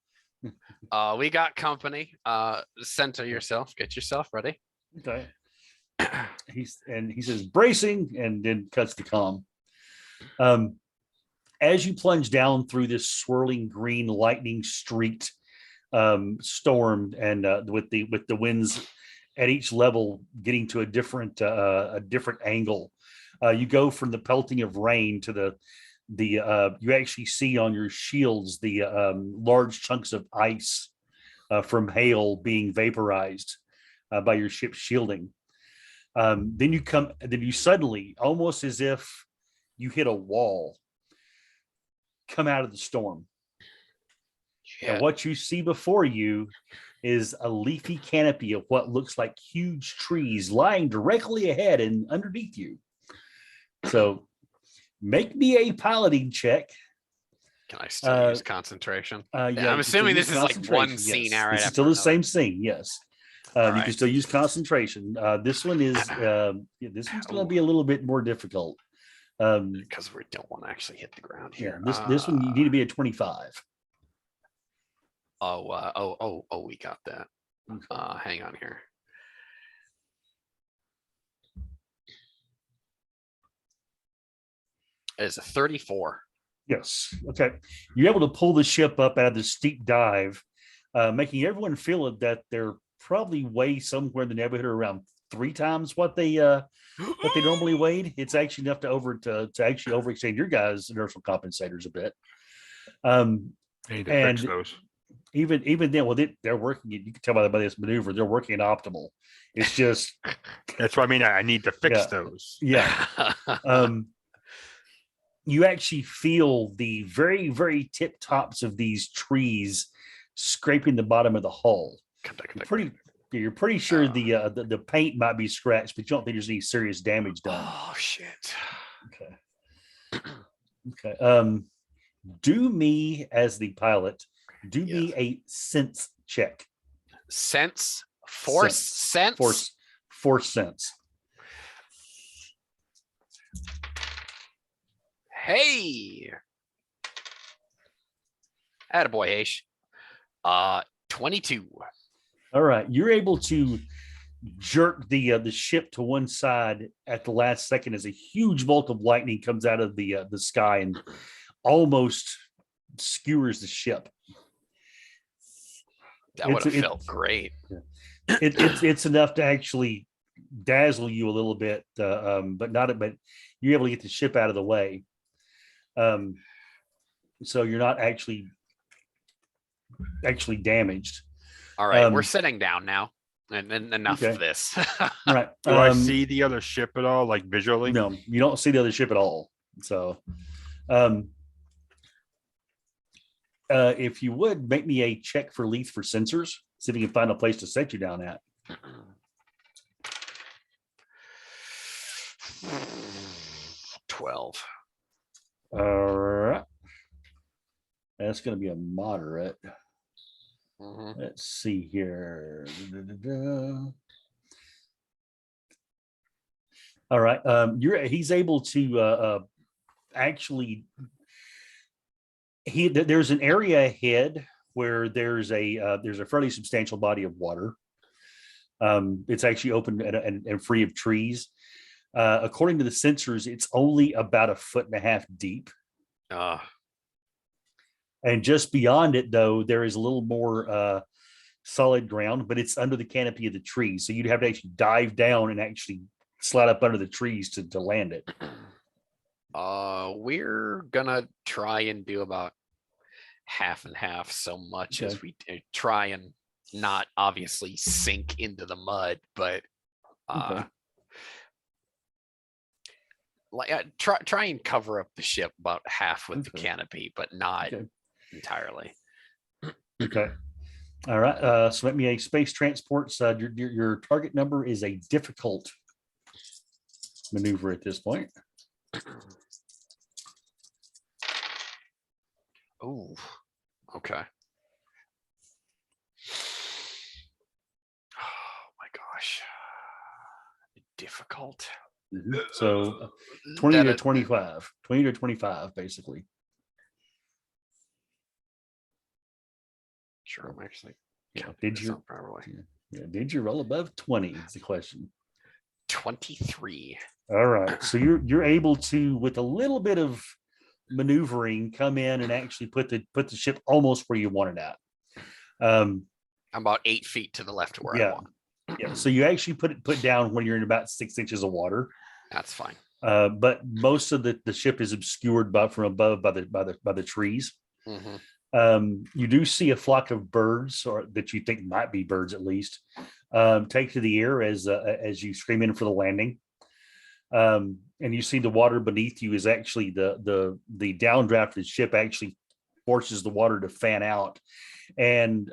We got company. Center yourself. Get yourself ready. Okay. He says bracing, and then cuts the comm. As you plunge down through this swirling green lightning streaked storm, and with the winds at each level getting to a different angle, you go from the pelting of rain to the you actually see on your shields the large chunks of ice from hail being vaporized by your ship's shielding. Then you suddenly, almost as if you hit a wall, come out of the storm. Yeah. And what you see before you is a leafy canopy of what looks like huge trees lying directly ahead and underneath you. So make me a piloting check. Can I still use concentration? Yeah, I'm assuming this is like one scene. Yes. Right, this is still the same scene. Yes. You right. can still use concentration. This one is this one's going to be a little bit more difficult. Because we don't want to actually hit the ground Yeah, here. this one you need to be at 25. We got that. Hang on here. It is a 34. Yes. Okay. You're able to pull the ship up out of the steep dive, making everyone feel that they're probably weigh somewhere in the neighborhood of around 3 times what they normally weighed. It's actually enough to actually overextend your guys' inertial compensators a bit. I need to fix And those. even then, well, they're working. You can tell by this maneuver, they're working at optimal. It's just That's what I mean. I need to fix Yeah. those. yeah. You actually feel the very, very tip tops of these trees scraping the bottom of the hull. You're pretty sure the paint might be scratched, but you don't think there's any serious damage done. Oh shit. Okay. Okay. Do me as the pilot. Do me Yes. a sense check. Sense, force, sense. Force sense. Hey. Attaboy, Aish. 22. All right, you're able to jerk the ship to one side at the last second as a huge bolt of lightning comes out of the sky and almost skewers the ship. That would have felt great. It's enough to actually dazzle you a little bit, but you're able to get the ship out of the way. So you're not actually damaged. All right, we're sitting down now, and enough of this. Right. Do I see the other ship at all, like visually? No, you don't see the other ship at all. So, if you would make me a check for Leith for sensors, see if you can find a place to set you down at. 12. All right. That's going to be a moderate. Let's see here. All right. He's able to actually. There's an area ahead where there's a fairly substantial body of water. It's actually open and free of trees. According to the sensors, it's only about 1.5 feet deep. And just beyond it, though, there is a little more solid ground, but it's under the canopy of the trees. So you'd have to actually dive down and actually slide up under the trees to land it. We're gonna try and do about half and half, so much as we try and not obviously sink into the mud, but try and cover up the ship about half with the canopy, but not entirely. Okay. All right. So let me a space transports. Your target number is a difficult maneuver at this point. Oh, okay. Oh my gosh. Difficult. So 20 to 25. 20 to 25, basically. Sure, I'm actually. Did you roll above 20? Is the question. 23. All right. So you're able to, with a little bit of maneuvering, come in and actually put the ship almost where you want it at. I'm about 8 feet to the left of where I want. Yeah. So you actually put down when you're in about 6 inches of water. That's fine. But most of the ship is obscured from above by the trees. You do see a flock of birds, or that you think might be birds at least, take to the air as you scream in for the landing. And you see the water beneath you is actually the downdraft of the ship actually forces the water to fan out. And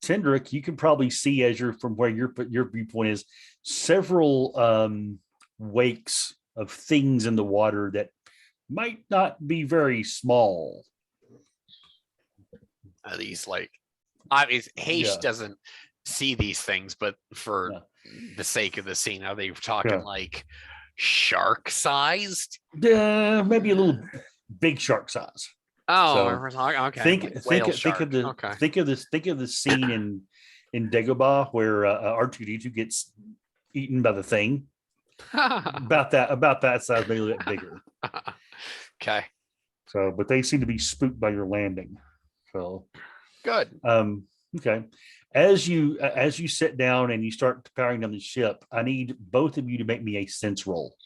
Tindrick, you can probably see as you're from where your viewpoint is, several wakes of things in the water that might not be very small. Are these like, obviously Haish doesn't see these things, but for the sake of the scene, are they talking like Shark sized? Maybe a little big shark size. Oh, So, we're talking, okay. Think like think whale think shark. of the Okay. think of the scene in Dagobah where R2D2 gets eaten by the thing. About that size, maybe a little bit bigger. Okay. So, but they seem to be spooked by your landing. So, Good. okay. As you sit down and you start powering down the ship, I need both of you to make me a sense roll.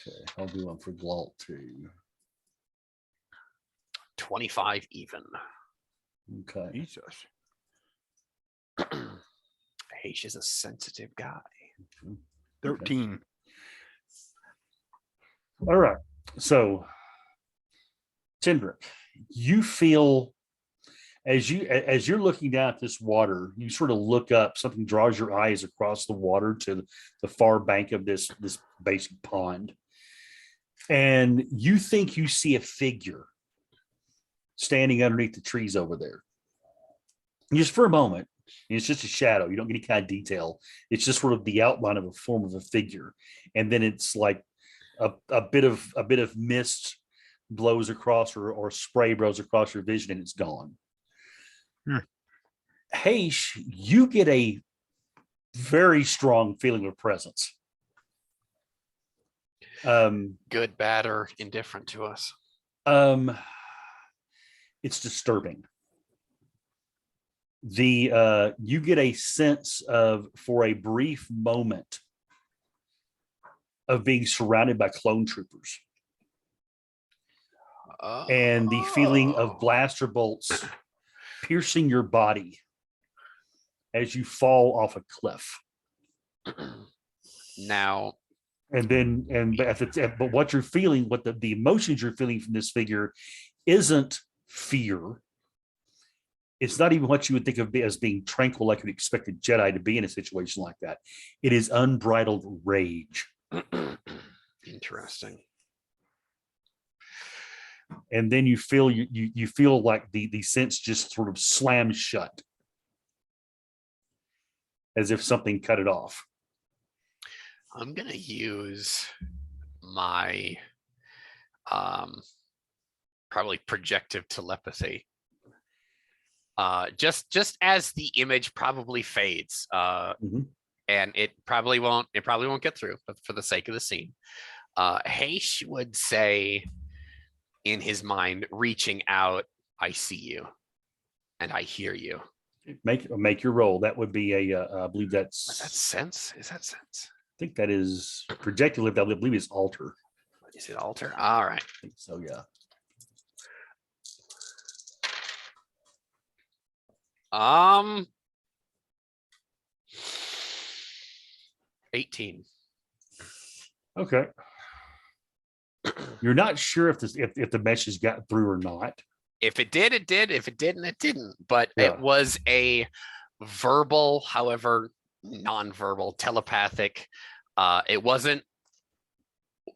Okay, I'll do one for Glalt too. 25 even. Okay. Jesus. Heish is a sensitive guy. 13. All right. So, Tindrick, you feel as you're looking down at this water, you sort of look up, something draws your eyes across the water to the far bank of this basic pond. And you think you see a figure standing underneath the trees over there. Just for a moment, it's just a shadow. You don't get any kind of detail. It's just sort of the outline of a form of a figure. And then it's like a bit of mist blows across or spray blows across your vision and it's gone. Heish, you get a very strong feeling of presence. Good, bad, or indifferent to us. It's disturbing. You get a sense of, for a brief moment, of being surrounded by clone troopers. And the feeling of blaster bolts piercing your body as you fall off a cliff. Now, but what you're feeling, what the emotions you're feeling from this figure isn't fear. It's not even what you would think of as being tranquil, like you'd expect a Jedi to be in a situation like that. It is unbridled rage. interesting. And then you feel you feel like the sense just sort of slams shut, as if something cut it off. I'm gonna use my probably projective telepathy. Just as the image probably fades, and it probably won't get through, but for the sake of the scene, Heish would say in his mind, reaching out, I see you and I hear you. Make your roll. That would be I believe that's. Is that sense? Is that sense? I think that is projective. I believe it's alter. Is it alter? All right. I think so, yeah. 18. Okay. You're not sure if the message got through or not. If it did, it did. If it didn't, it didn't. But Yeah. It was a verbal, however, non-verbal, telepathic. It wasn't.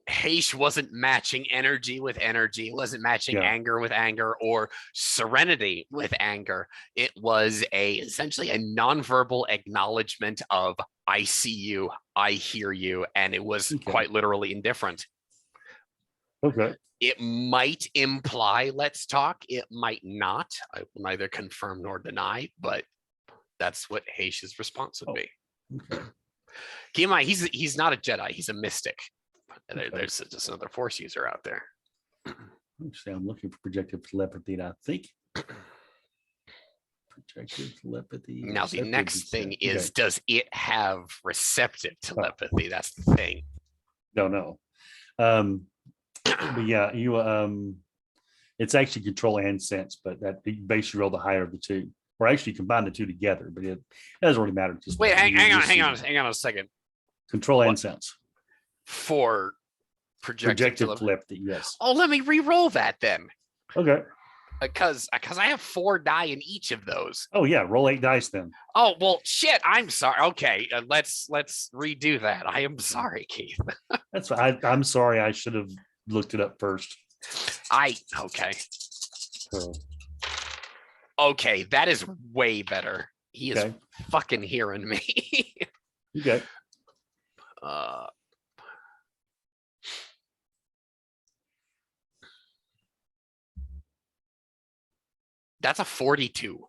Heish wasn't matching energy with energy. It wasn't matching anger with anger or serenity with anger. It was essentially a non-verbal acknowledgement of I see you, I hear you, and it was quite literally indifferent. Okay. It might imply let's talk. It might not. I will neither confirm nor deny, but that's what Heish's response would be. Okay. Keep in mind, he's not a Jedi. He's a mystic. There's just another Force user out there. Actually, I'm looking for projective telepathy, and I think projective telepathy. Now, the next thing is, does it have receptive telepathy? That's the thing. No. But yeah, it's actually control and sense, but that basically roll the higher of the two, or actually combine the two together. But it doesn't really matter. Just wait, hang on a second. Control and sense for projective telepathy. Yes. Oh, let me re-roll that then. Okay. Because I have 4 die in each of those. Oh yeah, roll 8 dice then. Oh well, shit. I'm sorry. Okay, let's redo that. I am sorry, Keith. That's fine. I'm sorry. I should have looked it up first. Okay. Okay, that is way better. He is Okay. fucking hearing me. Okay. uh, that's a 42.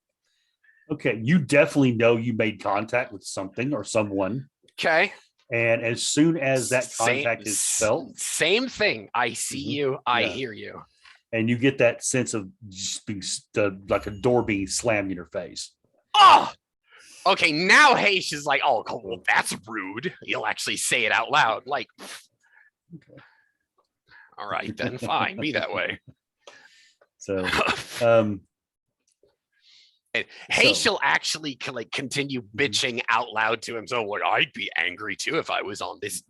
Okay. You definitely know you made contact with something or someone. Okay. And as soon as that contact is felt, Same thing. I see Mhm. you. I Yeah. hear you. and you get that sense of just being like a door being slammed in your face. Oh, okay. Now Haish is like, oh, well, that's rude. You'll actually say it out loud. Like, Okay. all right, then fine. Be that way. So, um, And So- Haish will actually continue Mhm. bitching out loud to himself. Like, I'd be angry too if I was on this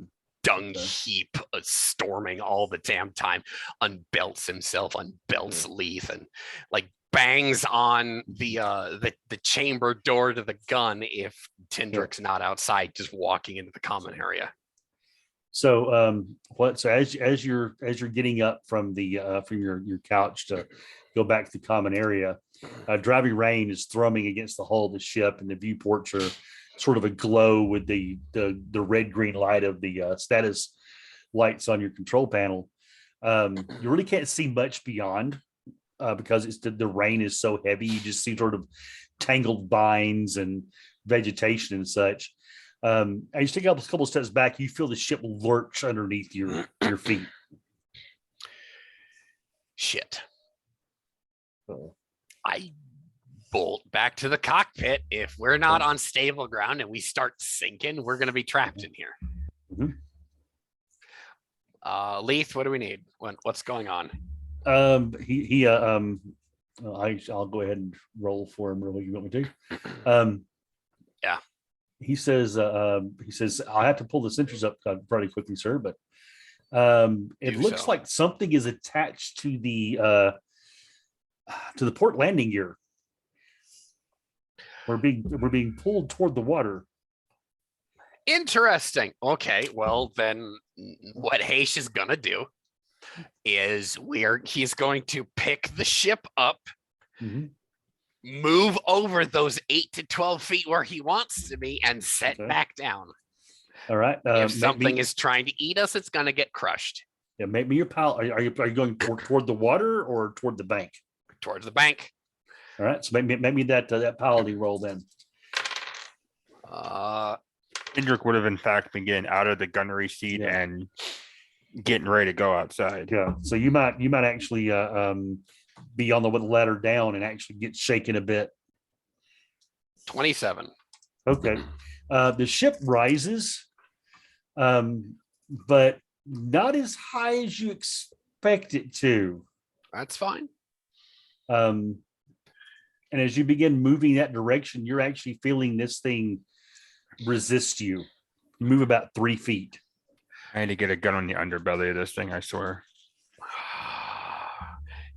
dung Okay. heap, storming all the damn time. Unbelts himself, unbelts Leith, and like bangs on the chamber door to the gun if Tindrick's not outside, just walking into the common area. so as you're getting up from your couch to go back to the common area, driving rain is thrumming against the hull of the ship, and the viewports are sort of aglow with the red green light of the status lights on your control panel. You really can't see much beyond because it's the rain is so heavy. You just see sort of tangled vines and vegetation and such. As you take a couple steps back, you feel the ship lurch underneath your feet. Shit. So, I bolt back to the cockpit. If we're not on stable ground and we start sinking, we're going to be trapped in here. Mhm. Leith, what do we need? What's going on? I'll go ahead and roll for him. Really, you want me to? Yeah. He says I have to pull the sentries up pretty quickly, sir, but it Do looks so. like something is attached to the port landing gear. We're being pulled toward the water. Interesting. Okay, well then what Haish is gonna do is he's going to pick the ship up, Mhm. move over those 8 to 12 feet where he wants to be, and set Okay. back down. All right. If something is trying to eat us, it's gonna get crushed make me your pal. Are you going toward the water or toward the bank? towards the bank. All right. So make me that paladin roll then. Hendrik would have in fact been getting out of the gunnery seat Yeah. and getting ready to go outside. Yeah. So you might actually be on the ladder down and actually get shaken a bit. 27. Okay. The ship rises, but not as high as you expect it to. That's fine. And as you begin moving that direction, you're actually feeling this thing resist you. You move about 3 feet. I had to get a gun on the underbelly of this thing, I swear.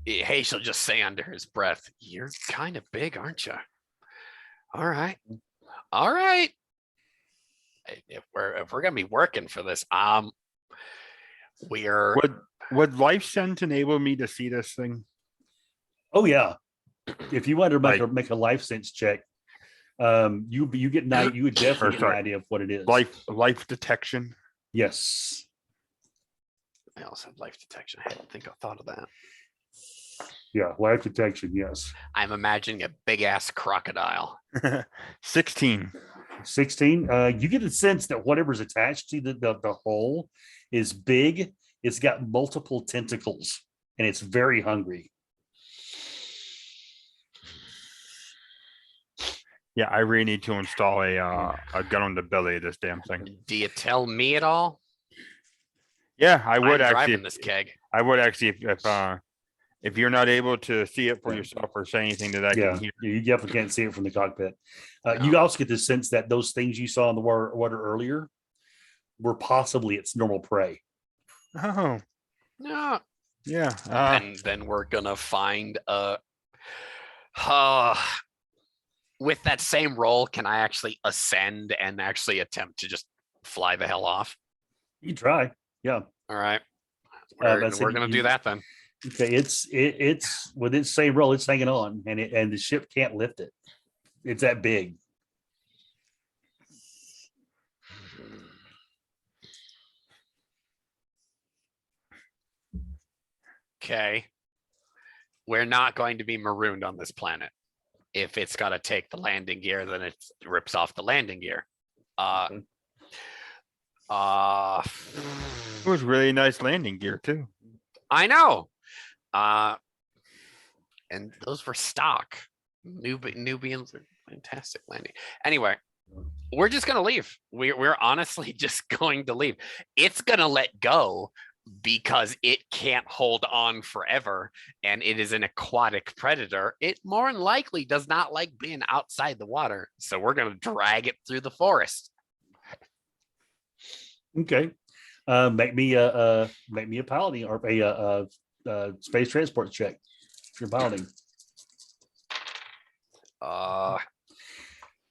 Haish will just say under his breath, "You're kind of big, aren't you?" All right. All right. If we're gonna be working for this, we're Would life sense enable me to see this thing? Oh yeah. If you want to Like- make a life sense check, you get night. You would definitely get an sorry. idea of what it is. Life detection. Yes. I also have life detection. I don't think I thought of that. Yeah. Life detection. Yes. I'm imagining a big ass crocodile. 16. 16. You get a sense that whatever's attached to the hole is big. It's got multiple tentacles and it's very hungry. Yeah, I really need to install a gun on the belly of this damn thing. Do you tell me at all? Yeah, I would I'm actually. driving this keg. I would actually if you're not able to see it for Yeah. yourself or say anything that I Yeah, can hear. you definitely can't see it from the cockpit. You No. also get the sense that those things you saw in the water earlier were possibly its normal prey. Oh, No. yeah. And then we're gonna find with that same roll, can I actually ascend and actually attempt to just fly the hell off? You try. Yeah. All right. but We're, I said gonna you- do that then. Okay. It's with its same roll, it's hanging on and the ship can't lift it. It's that big. Okay. We're not going to be marooned on this planet. If it's got to take the landing gear, then it rips off the landing gear. Okay. It was really nice landing gear too. I know. And those were stock. Nubians are fantastic landing. Anyway, we're just gonna leave. We're honestly just going to leave. It's gonna let go because it can't hold on forever, and it is an aquatic predator. It more than likely does not like being outside the water, so we're gonna drag it through the forest. Okay. Make me a piloting or a space transport check for piloting.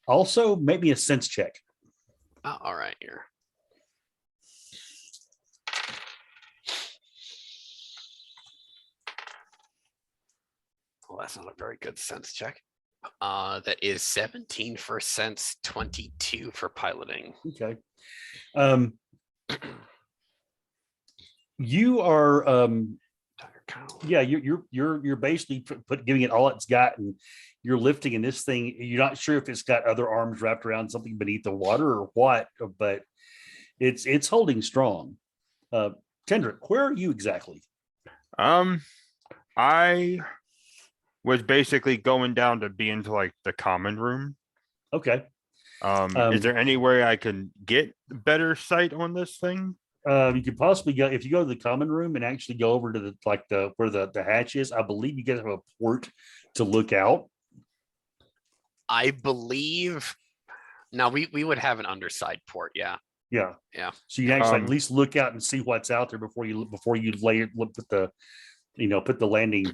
Also, make me a sense check. All right, here. Well, that's not a very good sense check. That is 17 for sense, 22 for piloting. Okay. You are yeah, you're basically giving it all it's got, and you're lifting in this thing. You're not sure if it's got other arms wrapped around something beneath the water or what, but it's holding strong. Tendrick, where are you exactly? I was basically going down to be into like the common room. Okay. Is there any way I can get better sight on this thing? You could possibly go if you go to the common room and actually go over to the where the hatch is. I believe you guys have a port to look out. I believe now we would have an underside port, yeah. Yeah. Yeah. So you can actually at least look out and see what's out there before you put the landing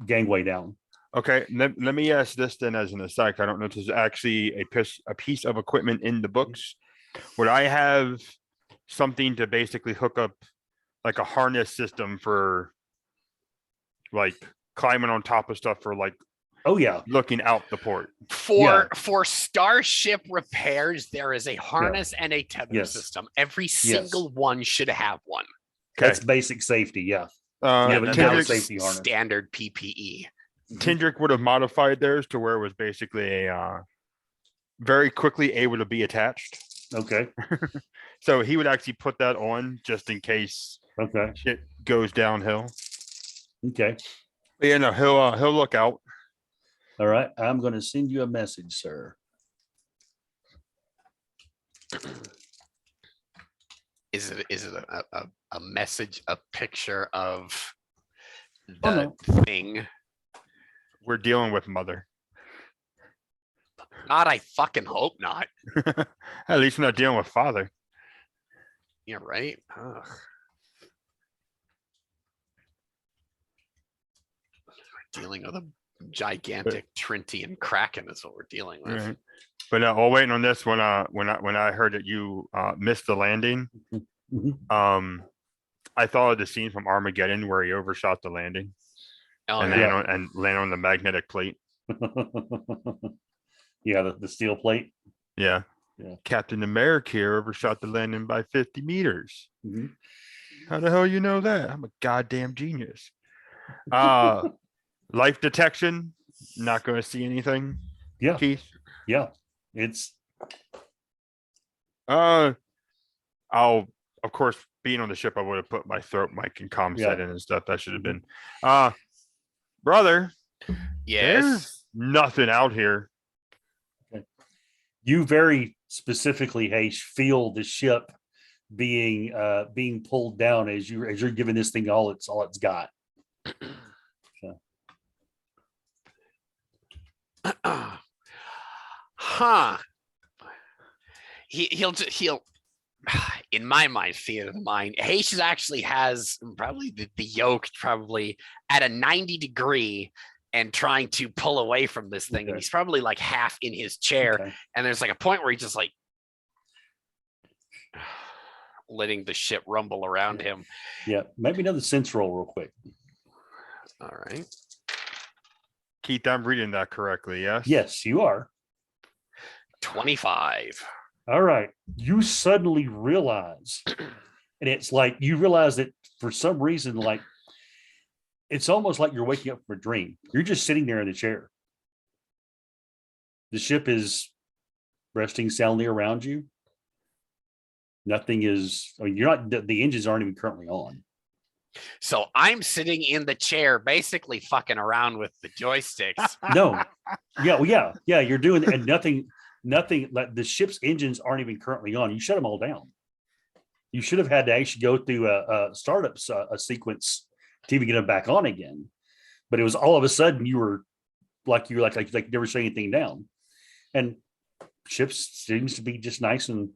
gangway down. Okay, let me ask this then as an aside. I don't know if there's actually a piece of equipment in the books. Would I have something to basically hook up like a harness system for like climbing on top of stuff for like Oh yeah. looking out the port? For starship repairs, there is a harness and a tether system. Every single one should have one. That's basic safety, yeah. Yeah, but that was safety harness. standard PPE. Tendrick would have modified theirs to where it was basically a very quickly able to be attached. Okay. So he would actually put that on just in case shit goes downhill. Okay. But yeah, no, he'll look out. All right. I'm going to send you a message, sir. Is it a message, a picture of the thing? We're dealing with mother. God, I fucking hope not. At least we're not dealing with father. Yeah, right. Ugh. We're dealing with a gigantic Trintian Kraken is what we're dealing with. Right. But while waiting on this, when I heard that you missed the landing, I thought of the scene from Armageddon where he overshot the landing and land on the magnetic plate. Yeah, the steel plate. Yeah. Captain America here overshot the landing by 50 meters. How the hell you know that? I'm a goddamn genius. Life detection, not going to see anything. Yeah. Keith? Yeah. It's I'll of course being on the ship, I would have put my throat mic and comm set in and stuff. That should have been brother. Yes. There's nothing out here. Okay. You very specifically, Haish, feel the ship being pulled down as you're giving this thing all it's got. Huh. He'll in my mind, theater of the mind, Haish actually has probably the yoke probably at a 90-degree and trying to pull away from this thing. And he's probably like half in his chair. And there's like a point where he's just like letting the ship rumble around him. Yeah. Maybe another sense roll real quick. All right. Keith, I'm reading that correctly, yes? Yes, you are. 25. All right. You suddenly realize, and it's like you realize that for some reason, like it's almost like you're waking up from a dream. You're just sitting there in the chair. The ship is resting soundly around you. Nothing is, I mean, you're not, the engines aren't even currently on. So I'm sitting in the chair, basically fucking around with the joysticks. No. Yeah, well, yeah, you're doing, and nothing, like the ship's engines aren't even currently on. You shut them all down. You should have had to actually go through a startups a sequence to even get them back on again. But it was all of a sudden you were like never shut anything down. And ships seems to be just nice and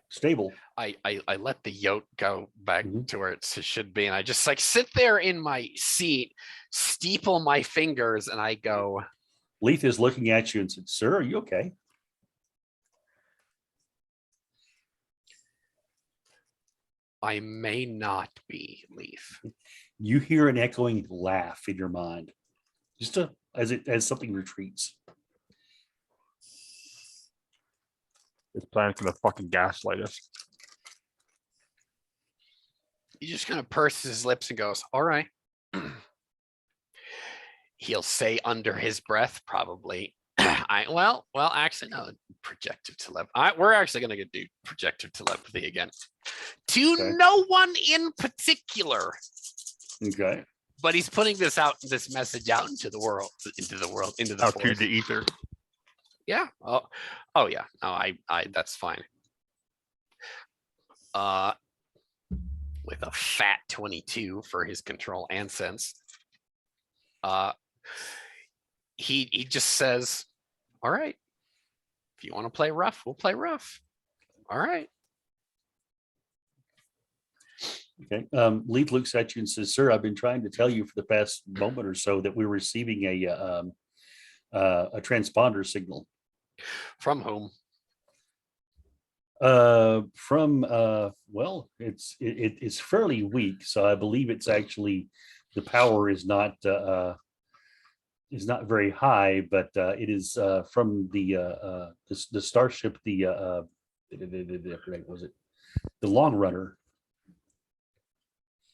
stable. I let the yoke go back Mhm. to where it should be, and I just like sit there in my seat, steeple my fingers, and I go, Leith is looking at you and said, "Sir, are you okay?" I may not be, Leaf. You hear an echoing laugh in your mind, just as something retreats. His plan's gonna fucking gaslight us. He just kind of purses his lips and goes, all right. He'll say under his breath, probably. Actually, no, projective telepathy. We're actually going to do projective telepathy again. To Okay. no one in particular, Okay. but he's putting this message out into the world, into the Out to force. the ether. Yeah. Oh yeah. No, that's fine. With a fat 22 for his control and sense. He just says, all right, if you want to play rough, we'll play rough. All right. Okay. Leith looks at you and says, "Sir, I've been trying to tell you for the past moment or so that we're receiving a transponder signal From whom? from well, it's fairly weak, so I believe it's actually the power is not very high, but it is from the starship, was it the Long Runner?"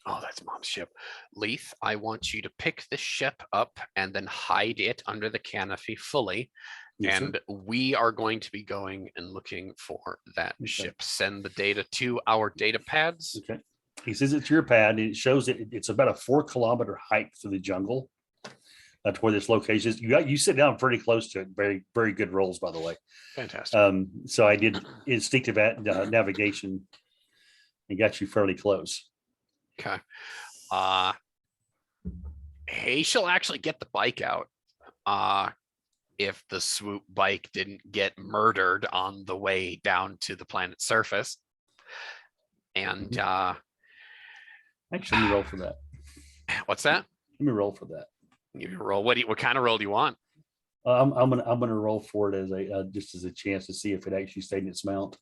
Oh, that's mom's ship. Leith, I want you to pick the ship up and then hide it under the canopy fully. Yes, sir. And we are going to be going and looking for that Okay. ship. Send the data to our data pads. Okay. He says it's your pad, and it shows that it's about a 4-kilometer hike through the jungle to where this location is. You sit down pretty close to it. Very, very good rolls, by the way. Fantastic. So I did instinctive navigation and got you fairly close. Okay. Hey, she'll actually get the bike out. If the swoop bike didn't get murdered on the way down to the planet's surface. And Actually, let me roll for that. what's that? Let me roll for that. You roll. What kind of roll do you want? I'm gonna roll for it as just as a chance to see if it actually stayed in its mount.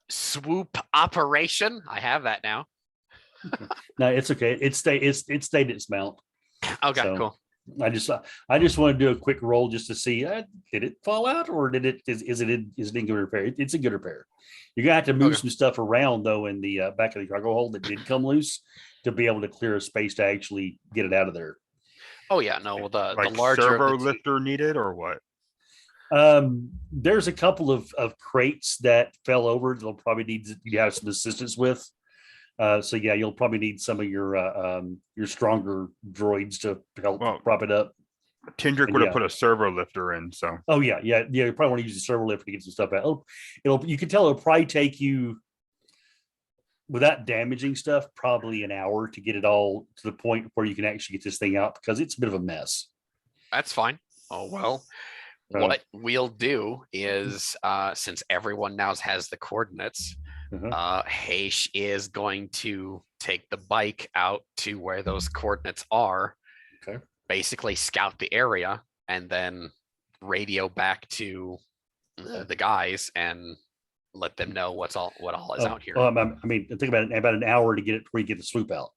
Swoop operation. I have that now. No, it's okay. It stayed in its mount. Okay, So, cool. I just want to do a quick roll just to see did it fall out or is it in good repair? It's in good repair. You're gonna have to move some stuff around though in the back of the cargo hold that did come loose to be able to clear a space to actually get it out of there. Oh yeah, no. Well, the Like larger servo of the two- lifter needed or what? There's a couple of crates that fell over. They'll probably need you have some assistance with. So yeah, you'll probably need some of your stronger droids to help prop it up. Tindrick would have put a servo lifter in, so. Oh yeah. You probably want to use the servo lift to get some stuff out. You can tell it'll probably take you, without damaging stuff, probably an hour to get it all to the point where you can actually get this thing out because it's a bit of a mess. That's fine. Oh well. What we'll do is, since everyone now has the coordinates, Haish is going to take the bike out to where those coordinates are. Okay. Basically scout the area and then radio back to the guys and let them know what all is out here. I mean, think about it, about an hour to get it where you get the swoop out.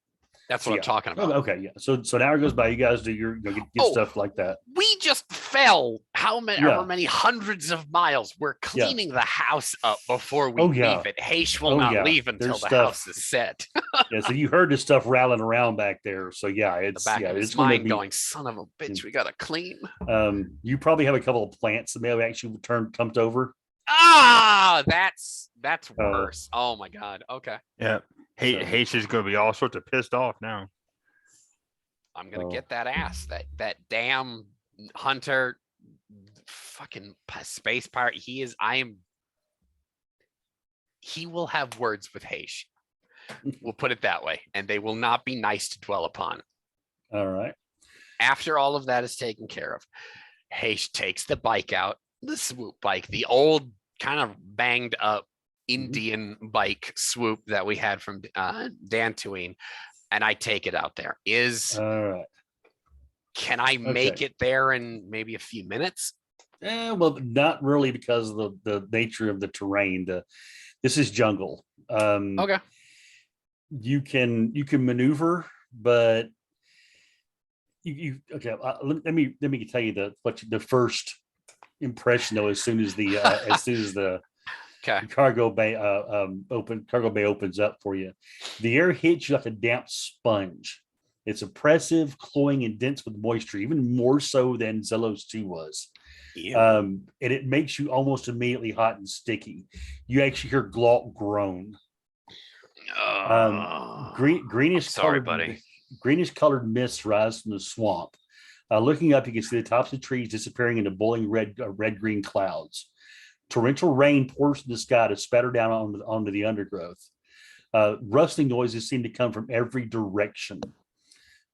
That's So, what yeah. I'm talking Oh, about. okay, yeah. So an hour goes by, you guys do your get Oh, stuff like that. We just fell Yeah. however many hundreds of miles. We're Yeah. cleaning the house up before we Oh, yeah. leave it. Haish will Oh, not yeah. leave until There's the stuff. house is set. Yeah, so you heard the stuff rattling around back there. So yeah, The it's back yeah, of it's his going to mind be. going, son of a bitch, we gotta clean. You probably have a couple of plants that may have actually dumped over. Ah, that's worse. Oh my god. Okay. Yeah. Hayes is gonna be all sorts of pissed off now. I'm gonna Oh. get that ass. That damn hunter fucking space pirate. He will have words with Haish. We'll put it that way. And they will not be nice to dwell upon. All right. After all of that is taken care of, Haish takes the bike out, the swoop bike, the old kind of banged up Indian bike swoop that we had from Dantooine, and I take it out there. All right. Can I make it there in maybe a few minutes? Well, not really, because of the nature of the terrain. This is jungle. Okay. You can maneuver, but you okay. Let me tell you the first impression though. As soon as the Okay. cargo bay opens up for you, the air hits you like a damp sponge. It's oppressive, cloying, and dense with moisture, even more so than Zelos 2 was. And it makes you almost immediately hot and sticky. You actually hear Glault groan. Greenish sorry, colored, buddy. Greenish colored mist rise from the swamp. Looking up, you can see the tops of trees disappearing into boiling red-green clouds. Torrential rain pours from the sky to spatter down onto the undergrowth. Rustling noises seem to come from every direction.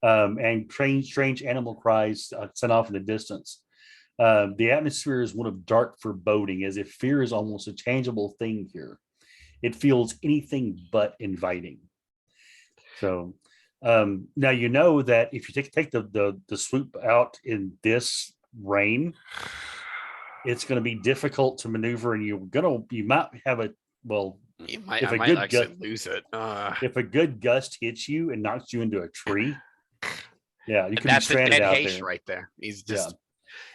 And strange animal cries sent off in the distance. The atmosphere is one of dark foreboding, as if fear is almost a tangible thing here. It feels anything but inviting. So now you know that if you take the swoop out in this rain, it's going to be difficult to maneuver, and you might have a You might, if I a might good actually lose it. if a good gust hits you and knocks you into a tree, yeah, you could be That's a stranded dead out Haish there. right there. He's just.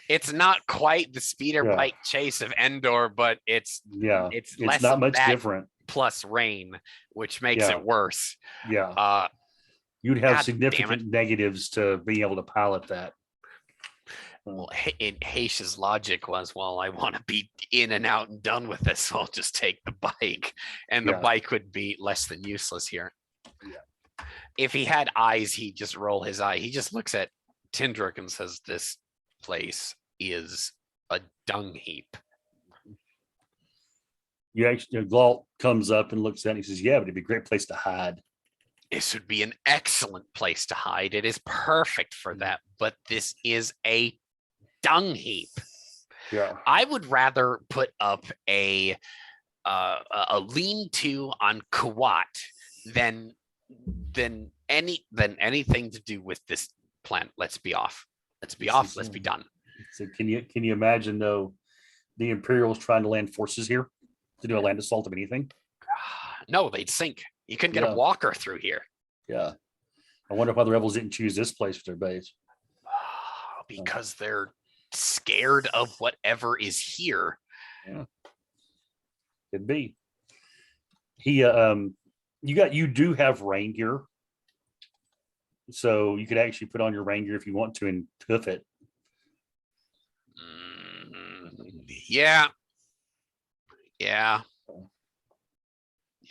It's not quite the speeder bike chase of Endor, but it's less not of much that different. plus rain, which makes Yeah. it worse. Yeah, you'd have God significant negatives to being able to pilot that. Well, in Haish's logic was, well, I want to be in and out and done with this, so I'll just take the bike, and the bike would be less than useless here. Yeah. If he had eyes, he'd just roll his eye. He just looks at Tindrick and says, "This place is a dung heap." You actually, Glault comes up and looks at it and he says, "Yeah, but it'd be a great place to hide." This would be an excellent place to hide. It is perfect for that, but this is a dung heap. Yeah, I would rather put up a lean-to on Kuwat than anything to do with this plant. Let's be off. Let's be off. Let's be done. So can you imagine though, the Imperials trying to land forces here to do a land assault of anything? No, they'd sink. You couldn't get a walker through here. Yeah, I wonder why the rebels didn't choose this place for their base. Because they're scared of whatever is here. Yeah, could be. You do have rain gear, so you could actually put on your rain gear if you want to and hoof it. Yeah,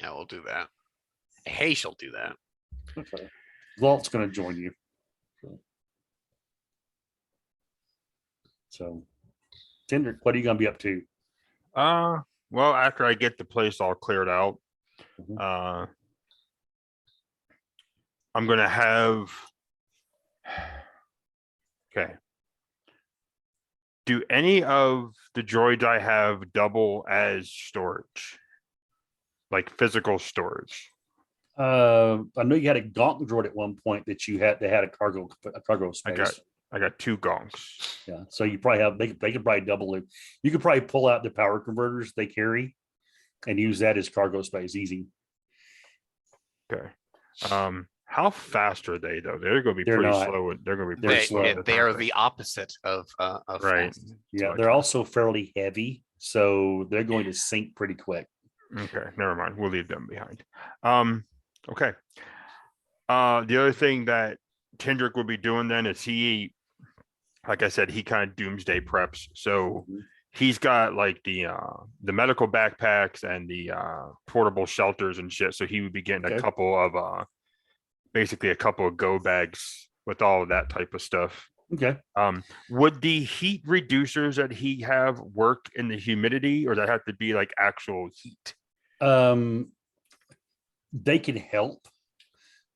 we'll do that. Hey, she'll do that. Okay, Glault's going to join you. So, Tindrick, what are you going to be up to? Well, after I get the place all cleared out, I'm gonna have. Okay. Do any of the droids I have double as storage, like physical storage? I know you had a gauntlet droid at one point that they had a cargo space. I got 2 gonks. Yeah, so you probably have they could probably double it. You could probably pull out the power converters they carry and use that as cargo space easy. Okay. How fast are they though? They're gonna be They're pretty not. slow. They're gonna be They're pretty They slow. slow. to they are tackle. the opposite of Right. fast. Yeah, So they're it's- also fairly heavy, so they're going to sink pretty quick. Okay, never mind. We'll leave them behind. Okay. The other thing that Tindrick would be doing then is like I said, he kind of doomsday preps. So Mhm. he's got like the medical backpacks and the portable shelters and shit. So he would be getting a Okay. couple of basically a couple of go bags with all of that type of stuff. Okay. Would the heat reducers that he have work in the humidity, or does that have to be like actual heat? They can help,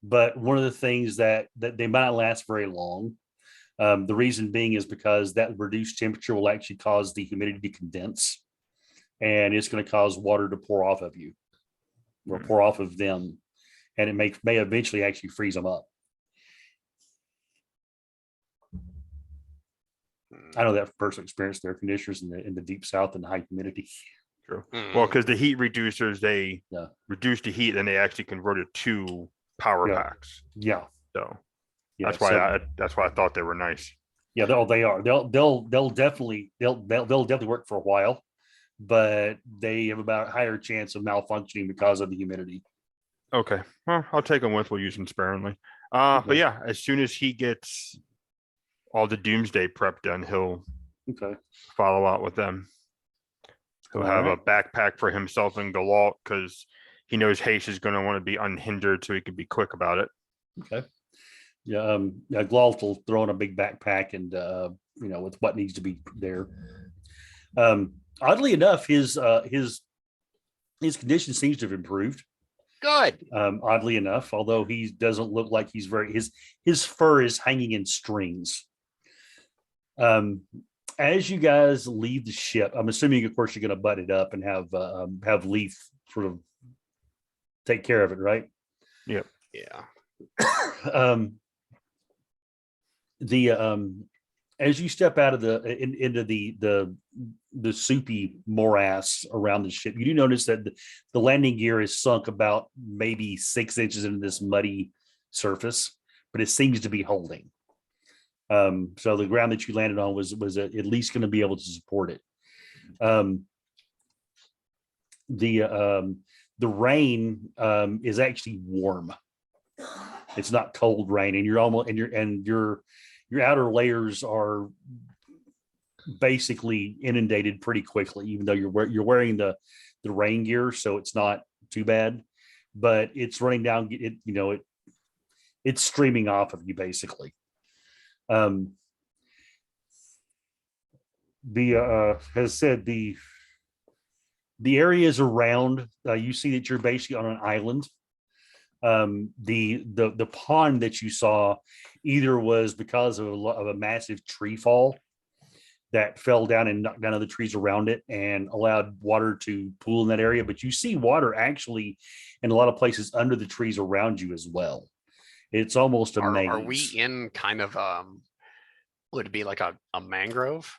but one of the things that they might not last very long. The reason being is because that reduced temperature will actually cause the humidity to condense, and it's going to cause water to pour off of you or Hmm. pour off of them, and it may eventually actually freeze them up. I know that from personal experience. There are conditioners in the deep south and high humidity. True. Mm. Well, because the heat reducers, they Yeah. reduce the heat and they actually convert it to power Yeah. packs. Yeah, So yeah. that's why So, that's why I thought they were nice. yeah, they are. They'll definitely work for a while, but they have about a higher chance of malfunctioning because of the humidity. Okay. Well, I'll take them with. We'll use them sparingly. But Okay. yeah, as soon as he gets all the doomsday prep done, he'll Okay. follow out with them. He'll have a backpack for himself and Galalt because he knows Hayes is going to want to be unhindered, so he can be quick about it. Okay. Yeah. Yeah. Glault will throw in a big backpack and with what needs to be there. Oddly enough, his condition seems to have improved. Good. Oddly enough, although he doesn't look like he's his fur is hanging in strings. As you guys leave the ship, I'm assuming, of course, you're going to butt it up and have Leaf sort of take care of it, right? Yeah. As you step out of into the soupy morass around the ship, you do notice that the landing gear is sunk about maybe 6 inches into this muddy surface, but it seems to be holding. So the ground that you landed on was at least going to be able to support it. The rain is actually warm. It's not cold rain, and your outer layers are basically inundated pretty quickly, even though you're wearing the rain gear, so it's not too bad. But it's running down. It's streaming off of you basically. Has said the areas around, you see that you're basically on an island. The pond that you saw either was because of a massive tree fall that fell down and knocked down other trees around it and allowed water to pool in that area, but you see water actually in a lot of places under the trees around you as well. It's almost a maze. Are we in kind of would it be like a mangrove?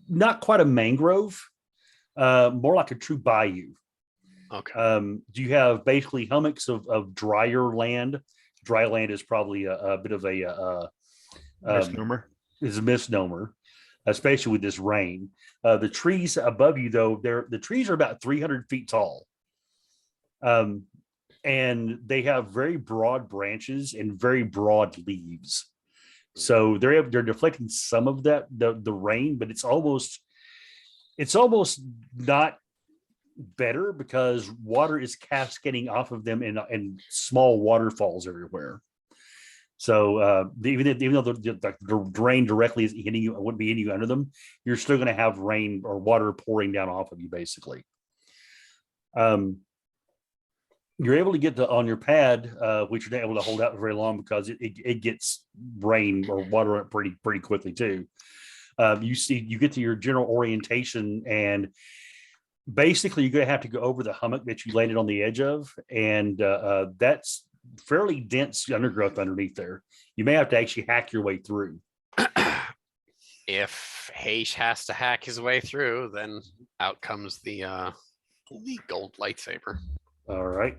Not quite a mangrove, more like a true bayou. Okay. You have basically hummocks of drier land. Dry land is probably a bit of a Misnomer. is a misnomer, especially with this rain. The trees above you, though, the trees are about 300 feet tall. And they have very broad branches and very broad leaves. So they're deflecting some of the rain, but it's almost not better because water is cascading off of them in small waterfalls everywhere. So even though the rain directly is hitting you, it wouldn't be hitting you under them, you're still going to have rain or water pouring down off of you basically. You're able to get on your pad, which you're not able to hold out very long because it gets rain or water on it pretty quickly too. You get to your general orientation, and basically you're going to have to go over the hummock that you landed on the edge of, and that's fairly dense undergrowth underneath there. You may have to actually hack your way through. If Hayes has to hack his way through, then out comes the gold lightsaber. All right.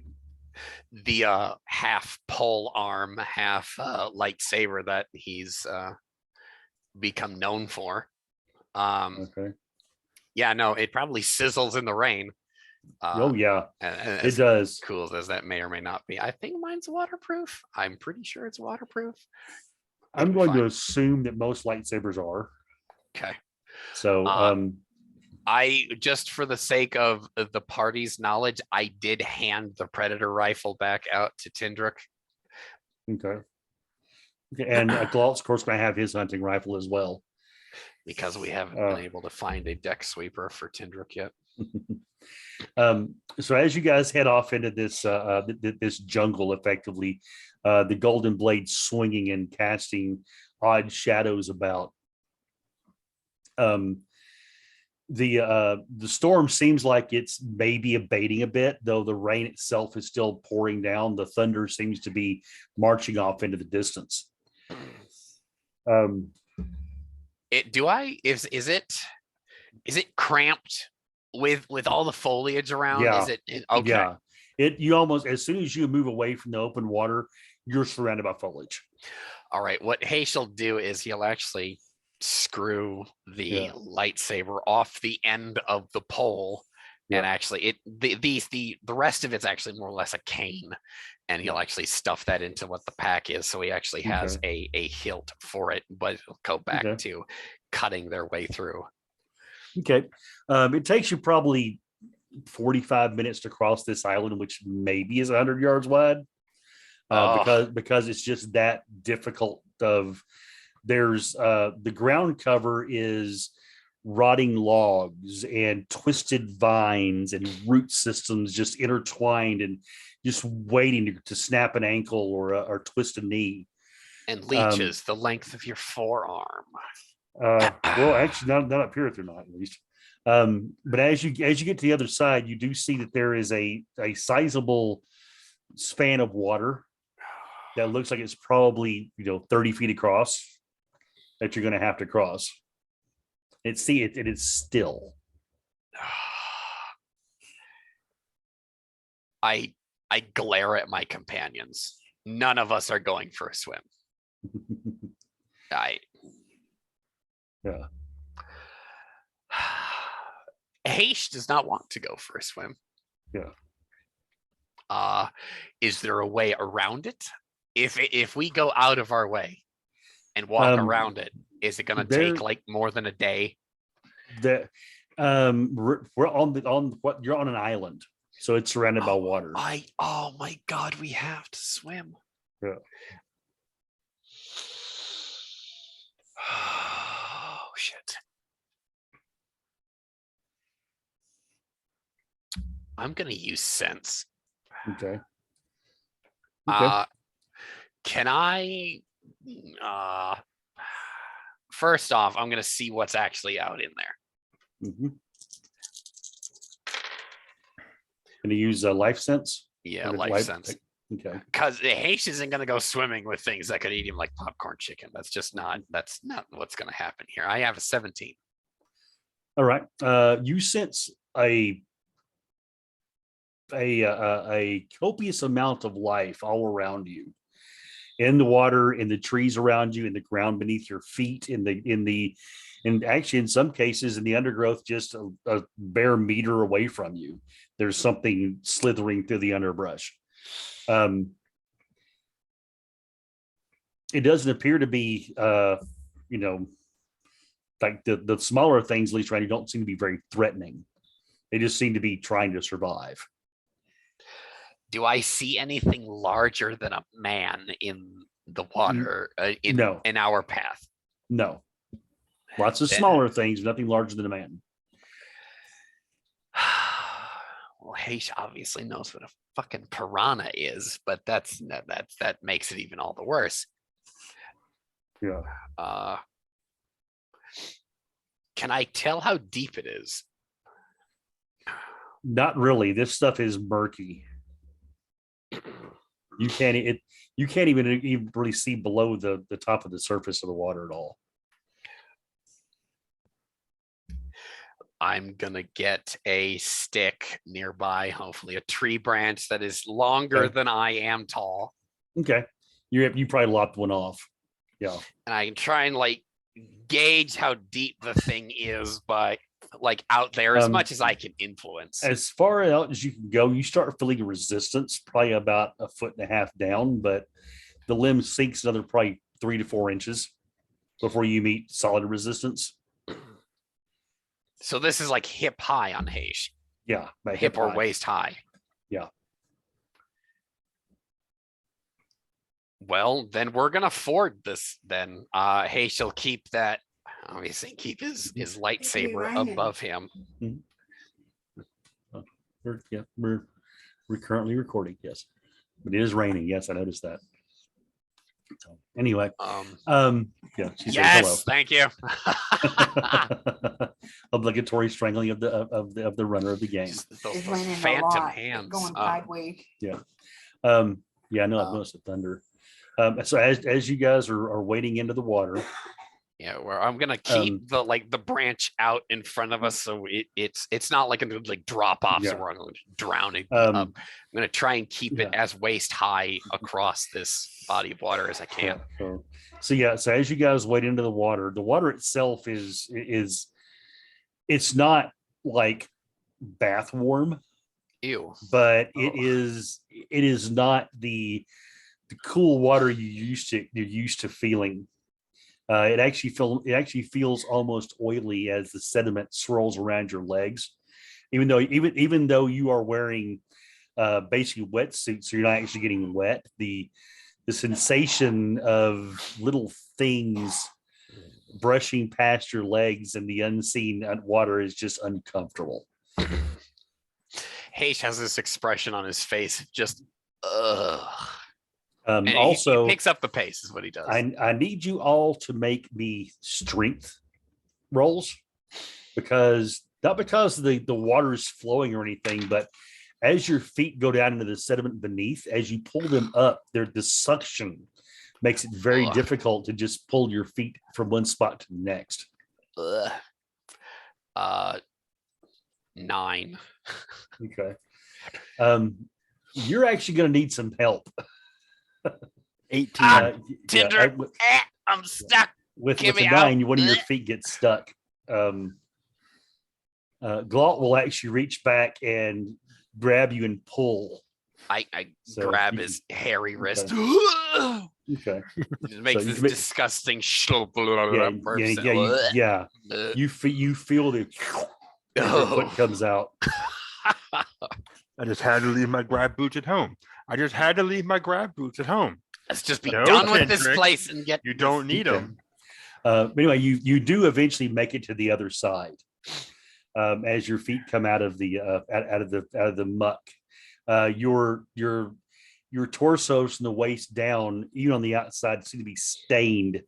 the half pole arm, half lightsaber that he's become known for. Okay. Yeah, no, it probably sizzles in the rain. Oh yeah, And it as does. cool as that may or may not be, I think mine's waterproof. I'm pretty sure it's waterproof. It'll I'm be going to fine. assume that most lightsabers are. Okay. So I just for the sake of the party's knowledge, I did hand the Predator rifle back out to Tindrick. okay. And Galt's, of course, going to have his hunting rifle as well. Because we haven't been able to find a deck sweeper for Tindrick yet. So as you guys head off into this jungle, effectively, the golden blade swinging and casting odd shadows about. The storm seems like it's maybe abating a bit, though the rain itself is still pouring down. The thunder seems to be marching off into the distance. Is it cramped with all the foliage around? Yeah. Is it okay? Yeah. You almost, as soon as you move away from the open water, you're surrounded by foliage. All right. What Haysh will do is he'll actually screw the lightsaber off the end of the pole. And actually the rest of it's actually more or less a cane. And he'll actually stuff that into what the pack is. So he actually has a hilt for it, but it'll go back to cutting their way through. Okay. It takes you probably 45 minutes to cross this island, which maybe is 100 yards wide. Because it's just that difficult there's the ground cover is rotting logs and twisted vines and root systems just intertwined and just waiting to snap an ankle or twist a knee. And leeches the length of your forearm. Well, actually, not up here, they're not, at least. But as you get to the other side, you do see that there is a sizable span of water that looks like it's probably 30 feet across that you're going to have to cross. It is still. I glare at my companions. None of us are going for a swim. Yeah. Haysh does not want to go for a swim. Yeah. Is there a way around it? If we go out of our way and walk around it, is it going to take like more than a day? We're you're on an island, so it's surrounded by water. Oh my God, we have to swim. Yeah. Oh shit. I'm gonna use sense. Okay. Can I first off, I'm gonna see what's actually out in there. Can you use life sense? Yeah, life sense. Okay. Because Haysh isn't gonna go swimming with things that could eat him like popcorn chicken. That's not what's gonna happen here. I have a 17. All right. You sense a copious amount of life all around you, in the water, in the trees around you, in the ground beneath your feet, and actually in some cases in the undergrowth, just a bare meter away from you, there's something slithering through the underbrush. It doesn't appear to be like the smaller things, at least around you, don't seem to be very threatening. They just seem to be trying to survive. Do I see anything larger than a man in the water in our path? No. Lots of smaller things, nothing larger than a man. Well, Haysh obviously knows what a fucking piranha is, but that makes it even all the worse. Yeah. Can I tell how deep it is? Not really. This stuff is murky. You can't even really see below the top of the surface of the water at all. I'm gonna get a stick nearby, hopefully a tree branch that is longer Okay. than I am tall. Okay. You probably lopped one off. Yeah. And I can try and like gauge how deep the thing is by like out there as much as I can influence. As far out as you can go, you start feeling a resistance, probably about 1.5 feet down, but the limb sinks another probably 3 to 4 inches before you meet solid resistance. So this is like hip high on Heish, Yeah, by hip or high. waist high. Yeah. Well, then we're gonna ford this. Then Heish will keep that. Obviously, keep his lightsaber raining. above him. We're currently recording. Yes, but it is raining. Yes, I noticed that. So anyway, yeah, she Yes, thank you. said obligatory strangling of the runner of the game. Those It's raining a phantom lot, hands. going sideways. Yeah, I know. I've Um, noticed the thunder. So as you guys are wading into the water, Yeah, where I'm gonna keep the branch out in front of us, so it's not like gonna like drop off, so Yeah. we're gonna drown it. Um, I'm gonna try and keep it as waist high across this body of water as I can. So yeah, so as you guys wade into the water itself it's not like bath warm, Ew. but Oh. it is not the cool water you're used to feeling. It actually feels almost oily as the sediment swirls around your legs, even though you are wearing basically wetsuits, so you're not actually getting wet. The sensation of little things brushing past your legs and the unseen water is just uncomfortable. Heish has this expression on his face, just ugh. And he Also, picks up the pace, is what he does. I need you all to make me strength rolls, because not because the water is flowing or anything, but as your feet go down into the sediment beneath, as you pull them up, the suction makes it very Ugh. difficult to just pull your feet from one spot to the next. Ugh. 9. Okay. You're actually going to need some help. 18. Yeah, Tinder. I'm stuck. with Get a me 9, out. one of your feet gets stuck. Glauc will actually reach back and grab you and pull. I So grab you his hairy wrist. Okay. It makes So you this can make- disgusting Yeah. You feel the your foot comes out. I just had to leave my grab boots at home. Let's just be No, done with this Kendrick, place and get. You don't need Okay. them. But anyway, you do eventually make it to the other side as your feet come out of the out of the muck. Your torsos from the waist down, even on the outside, seem to be stained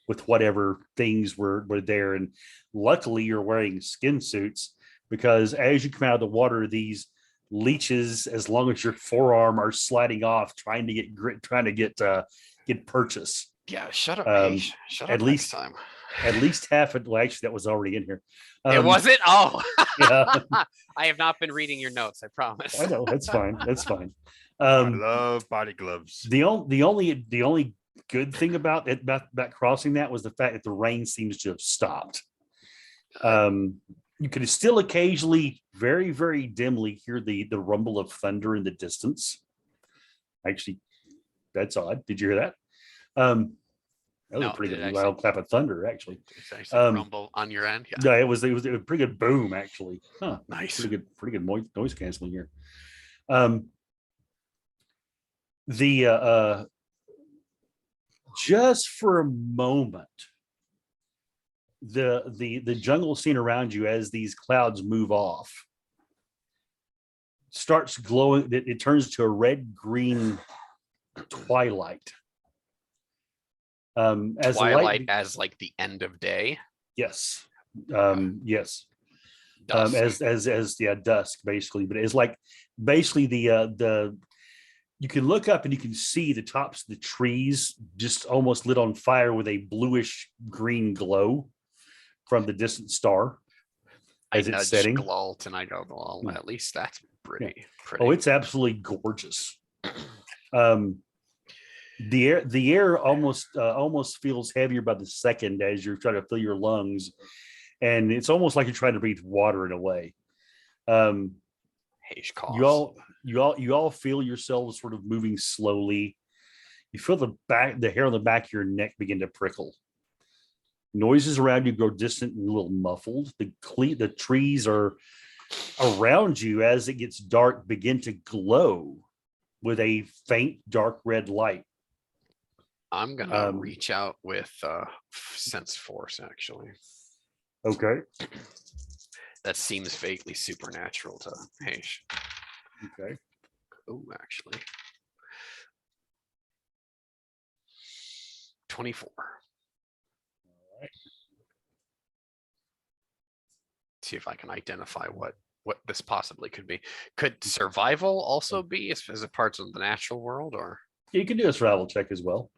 with whatever things were there. And luckily, you're wearing skin suits, because as you come out of the water, these leeches, as long as your forearm, are sliding off, trying to get purchase. Yeah, shut up. Heish. Shut at up least- next time. At least half it. Well, actually, that was already in here. It wasn't. Oh, Yeah, I have not been reading your notes. I promise. I know. That's fine. That's fine. I love body gloves. The only good thing about it about crossing that was the fact that the rain seems to have stopped. You could still occasionally, very very dimly, hear the rumble of thunder in the distance. Actually, that's odd. Did you hear that? That was No, a pretty did good it loud clap of thunder, actually. It's actually rumble on your end. Yeah, No, it was a pretty good boom, actually. Huh. nice. Pretty good noise canceling here. Just for a moment, the jungle scene around you, as these clouds move off, starts glowing. It turns to a red green twilight. As the Twilight light, as like the end of day. yes, yes. Dusk. As dusk, basically, but it's like basically the you can look up and you can see the tops of the trees just almost lit on fire with a bluish green glow from the distant star. I as it's nudge setting. Glalt and I go, well, Yeah. at least that's pretty. Oh, it's absolutely gorgeous. The air almost feels heavier by the second as you're trying to fill your lungs, and it's almost like you're trying to breathe water in a way. Hage coughs. You all feel yourselves sort of moving slowly. You feel the hair on the back of your neck begin to prickle. Noises around you grow distant and a little muffled. The trees are around you as it gets dark begin to glow with a faint dark red light. I'm gonna reach out with sense force, actually. Okay. That seems vaguely supernatural to Hage. Okay. Oh, actually. 24. See if I can identify what this possibly could be. Could survival also be as a part of the natural world, or You can do a survival check as well.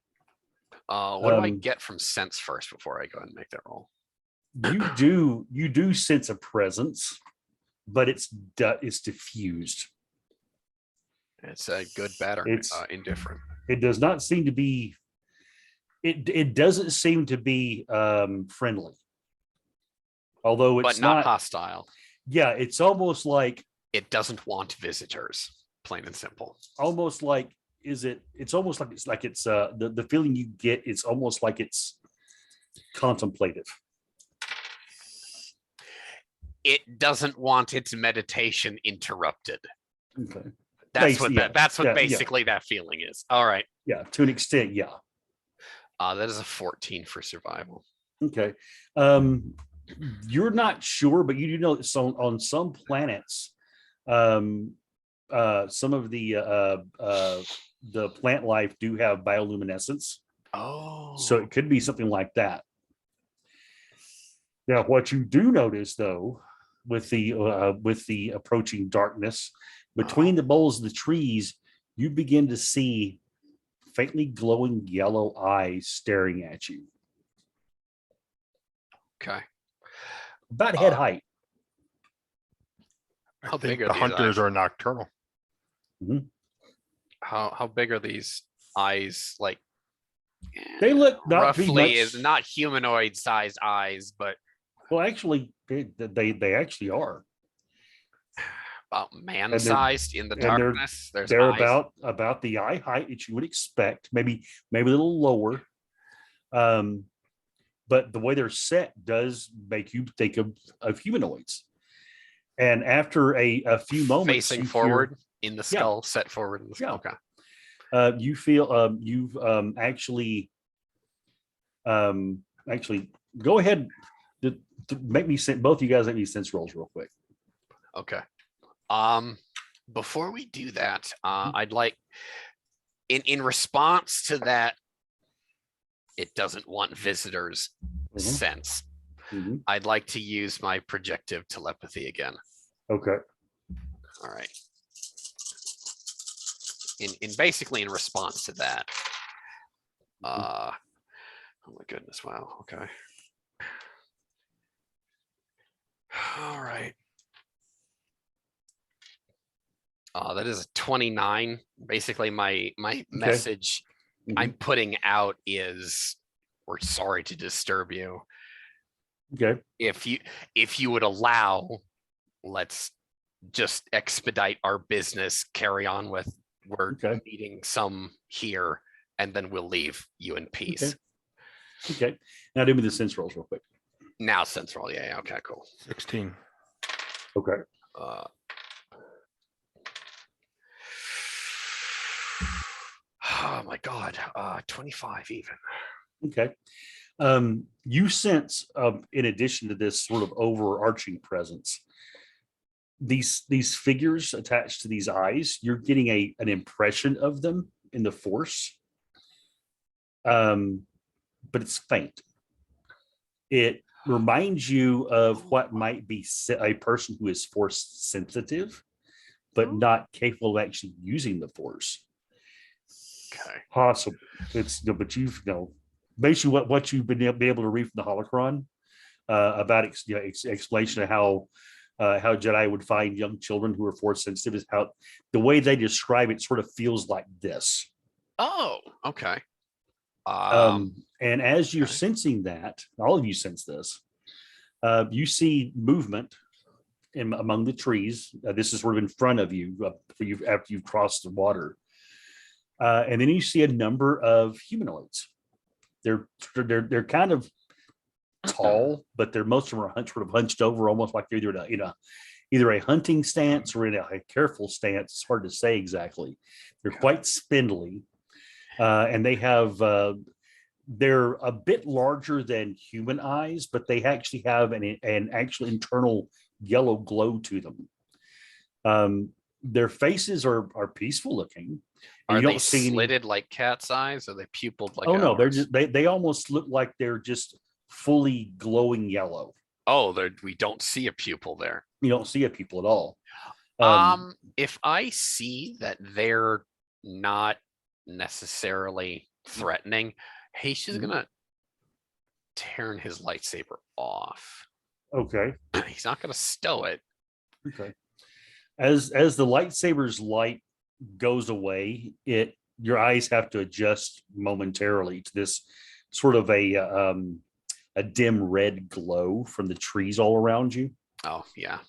what do I get from sense first before I go ahead and make that roll? You do sense a presence, but it's diffused. It's a good, bad, or indifferent. It does not seem to be. It doesn't seem to be friendly. Although it's but not hostile. Yeah, it's almost like it doesn't want visitors, plain and simple. Almost like it's almost like it's the feeling you get, it's almost like it's contemplative. It doesn't want its meditation interrupted. Okay. That's what basically that feeling is. All right. Yeah, to an extent, yeah. That is a 14 for survival. Okay. You're not sure, but you do know that on some planets, some of the plant life do have bioluminescence. Oh. So it could be something like that. Now, what you do notice, though, with the approaching darkness, between the boles of the trees, you begin to see faintly glowing yellow eyes staring at you. Okay. About head height. How big are the these hunters eyes? are nocturnal. Mm-hmm. How big are these eyes? Like they look roughly is not humanoid sized eyes, but well, actually, they actually are about man sized in the darkness. They're about the eye height that you would expect, maybe a little lower. But the way they're set does make you think of humanoids. And after a few moments, facing forward in the skull, set forward in the skull. Okay. You feel you've actually go ahead to make me both you guys make me sense rolls real quick. Okay. Before we do that, I'd like in response to that, it doesn't want visitors sense. I'd like to use my projective telepathy again. Okay. All right. In basically in response to that. Oh my goodness, wow. Okay. All right. That is a 29. Basically, my message I'm putting out is, we're sorry to disturb you. Okay. If you would allow, let's just expedite our business, carry on with, we're meeting some here, and then we'll leave you in peace. Okay. Now do me the sense rolls real quick. Now sense roll. Yeah. Okay, cool. 16. Okay. Oh my God. 25 even. Okay. You sense, in addition to this sort of overarching presence, these figures attached to these eyes, you're getting an impression of them in the force. But it's faint. It reminds you of what might be a person who is force sensitive, but not capable of actually using the force. Okay. Possible. But you've basically what you've been able to read from the holocron about explanation of how Jedi would find young children who are force sensitive, is how the way they describe it sort of feels like this. Oh, okay. And as you're okay. sensing that, all of you sense this, you see movement among the trees. This is sort of in front of you, after you've crossed the water. And then you see a number of humanoids. They're kind of tall, but most of them are sort of hunched over, almost like they're either a hunting stance or in a careful stance. It's hard to say exactly. They're quite spindly, and they're a bit larger than human eyes, but they actually have an actual internal yellow glow to them. Their faces are peaceful looking. Are you they don't see slitted like cat's eyes? Are they pupilled like Oh no, they're ours? just they almost look like they're just fully glowing yellow. Oh, we don't see a pupil there. You don't see a people at all. Um, If I see that they're not necessarily threatening, Heish is Mhm. gonna turn his lightsaber off. okay, He's not gonna stow it. okay. As the lightsaber's light goes away, your eyes have to adjust momentarily to this sort of a dim red glow from the trees all around you. Oh yeah.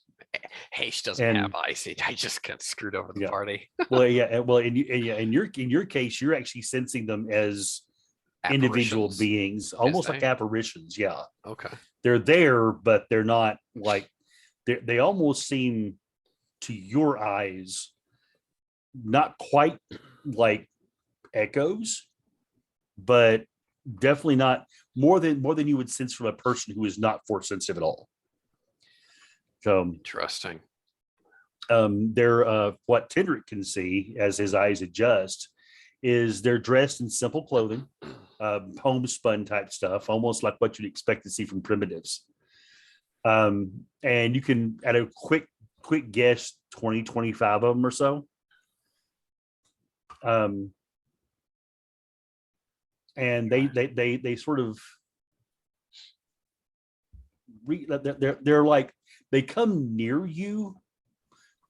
Heish doesn't And have ice. I just got screwed over the yeah, party. well, in your case, you're actually sensing them as individual Apparitions, beings, is almost like they? apparitions. Yeah, Okay. they're there, but they're not like they almost seem to your eyes not quite like echoes, but definitely not more than you would sense from a person who is not force sensitive at all. So Interesting. they're what Tendrick can see as his eyes adjust is they're dressed in simple clothing, homespun type stuff, almost like what you'd expect to see from primitives. And you can, at a quick guess, 20, 25 of them or so. And they sort of they're like they come near you,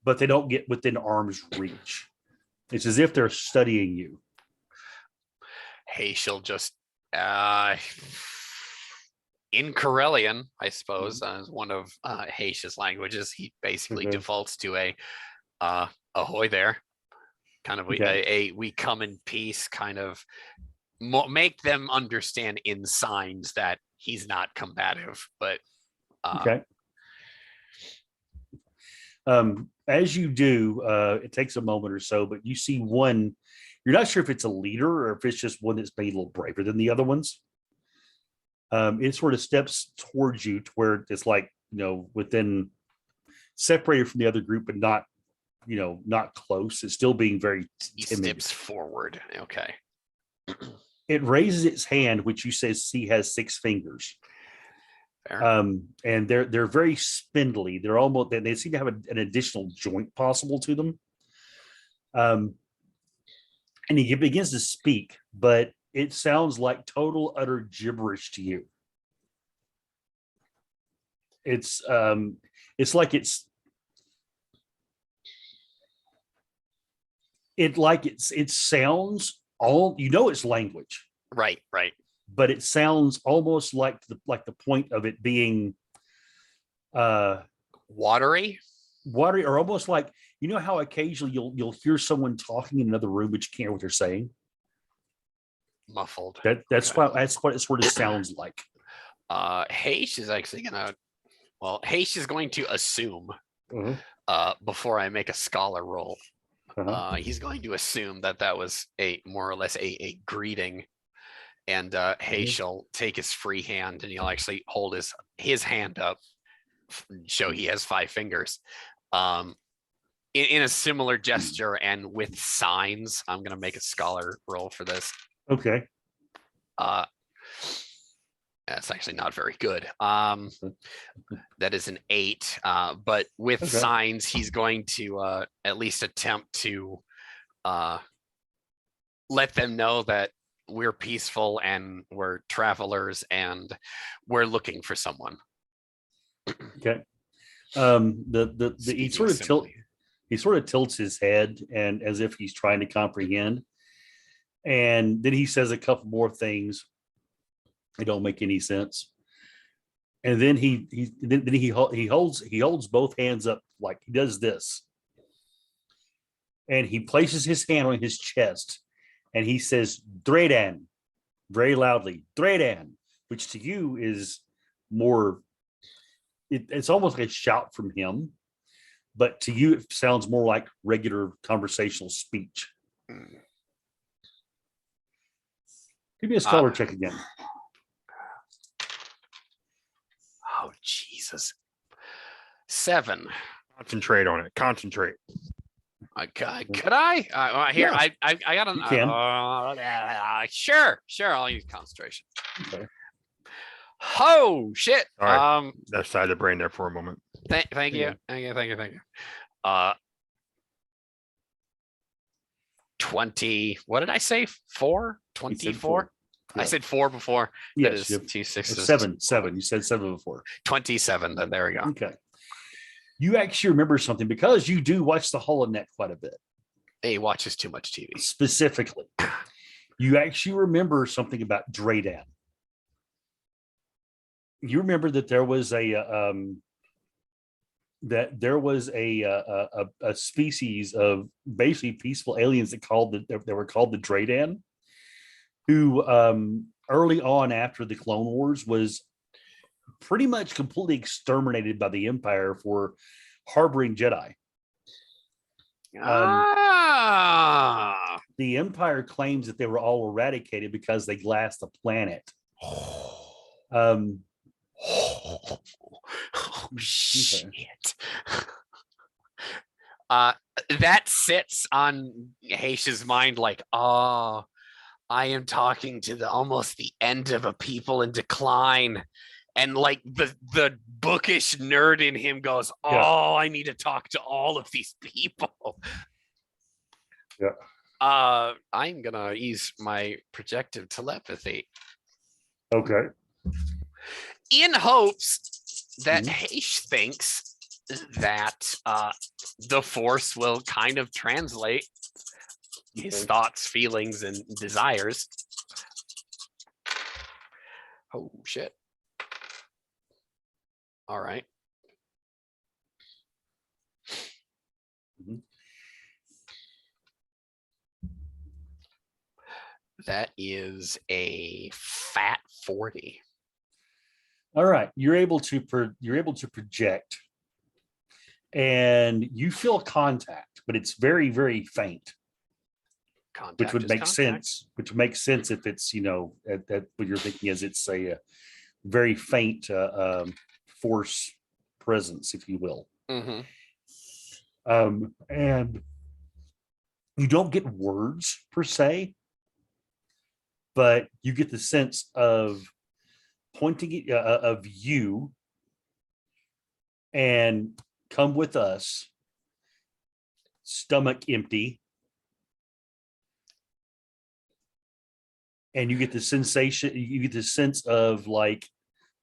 but they don't get within arm's reach. It's as if they're studying you. Heish will just in Corellian, I suppose, as one of Heish's languages, he basically Okay. defaults to a ahoy there, kind of Okay. we come in peace, kind of make them understand in signs that he's not combative, but Okay. As you do, it takes a moment or so, but you see one. You're not sure if it's a leader or if it's just one that's made a little braver than the other ones. It sort of steps towards you to where it's like, within separated from the other group, but not, not close. It's still being very he timid. steps forward. Okay. It raises its hand, which you see has 6 fingers. Fair. And they're very spindly. They seem to have an additional joint possible to them. And he begins to speak, but it sounds like total utter gibberish to you. It's like it sounds all, it's language, Right. but it sounds almost like the point of it being Watery, or almost like, how occasionally you'll hear someone talking in another room but you can't hear what they're saying. muffled. That's Okay. what it sort of sounds like. Heish is actually Heish is going to assume before I make a scholar roll. He's going to assume that was a more or less a greeting, and Heish will take his free hand and he'll actually hold his hand up, show he has 5 fingers, in a similar gesture and with signs. I'm gonna make a scholar roll for this. Okay. That's actually not very good. That is an 8. But with signs, he's going to at least attempt to let them know that we're peaceful and we're travelers and we're looking for someone. Okay. He Speaking simply. sort of tilts his head and as if he's trying to comprehend. And then he says a couple more things that don't make any sense. And then he holds both hands up like he does this. And he places his hand on his chest and he says, Dredan, very loudly, Dredan, which to you is more, it's almost like a shout from him. But to you, it sounds more like regular conversational speech. Give me a scholar check again. Oh, Jesus. 7. Concentrate on it. Concentrate. Could I? Here, Yeah. I got an. You can. Sure. I'll use concentration. Okay. Oh shit. All right. That side of the brain there for a moment. Thank you. Yeah. Thank you. 20. What did I say? 4? 24? I said 4 before. That Yes, is you have 2 6s. 7. You said 7 before. 27. Then there we go. Okay. You actually remember something because you do watch the HoloNet quite a bit. He watches too much TV. Specifically, you actually remember something about Dredan. You remember that there was a species of basically peaceful aliens that were called the Dredan, who early on after the Clone Wars was pretty much completely exterminated by the Empire for harboring Jedi. The Empire claims that they were all eradicated because they glassed the planet. Shit. That sits on Haish's mind like, I am talking to almost the end of a people in decline. And like the bookish nerd in him goes, I need to talk to all of these people. Yeah. I'm gonna use my projective telepathy. Okay. In hopes that Haish thinks that the Force will kind of translate his thoughts, feelings, and desires. Oh shit. All right. That is a fat 40. All right, you're able to project, and you feel contact, but it's very, very faint. Contact Which would is make contact. sense. Which makes sense if it's that what you're thinking is it's a very faint force presence, if you will. Mm-hmm. And you don't get words per se, but you get the sense of pointing of you and come with us, stomach empty. And you get the sensation, you get the sense of like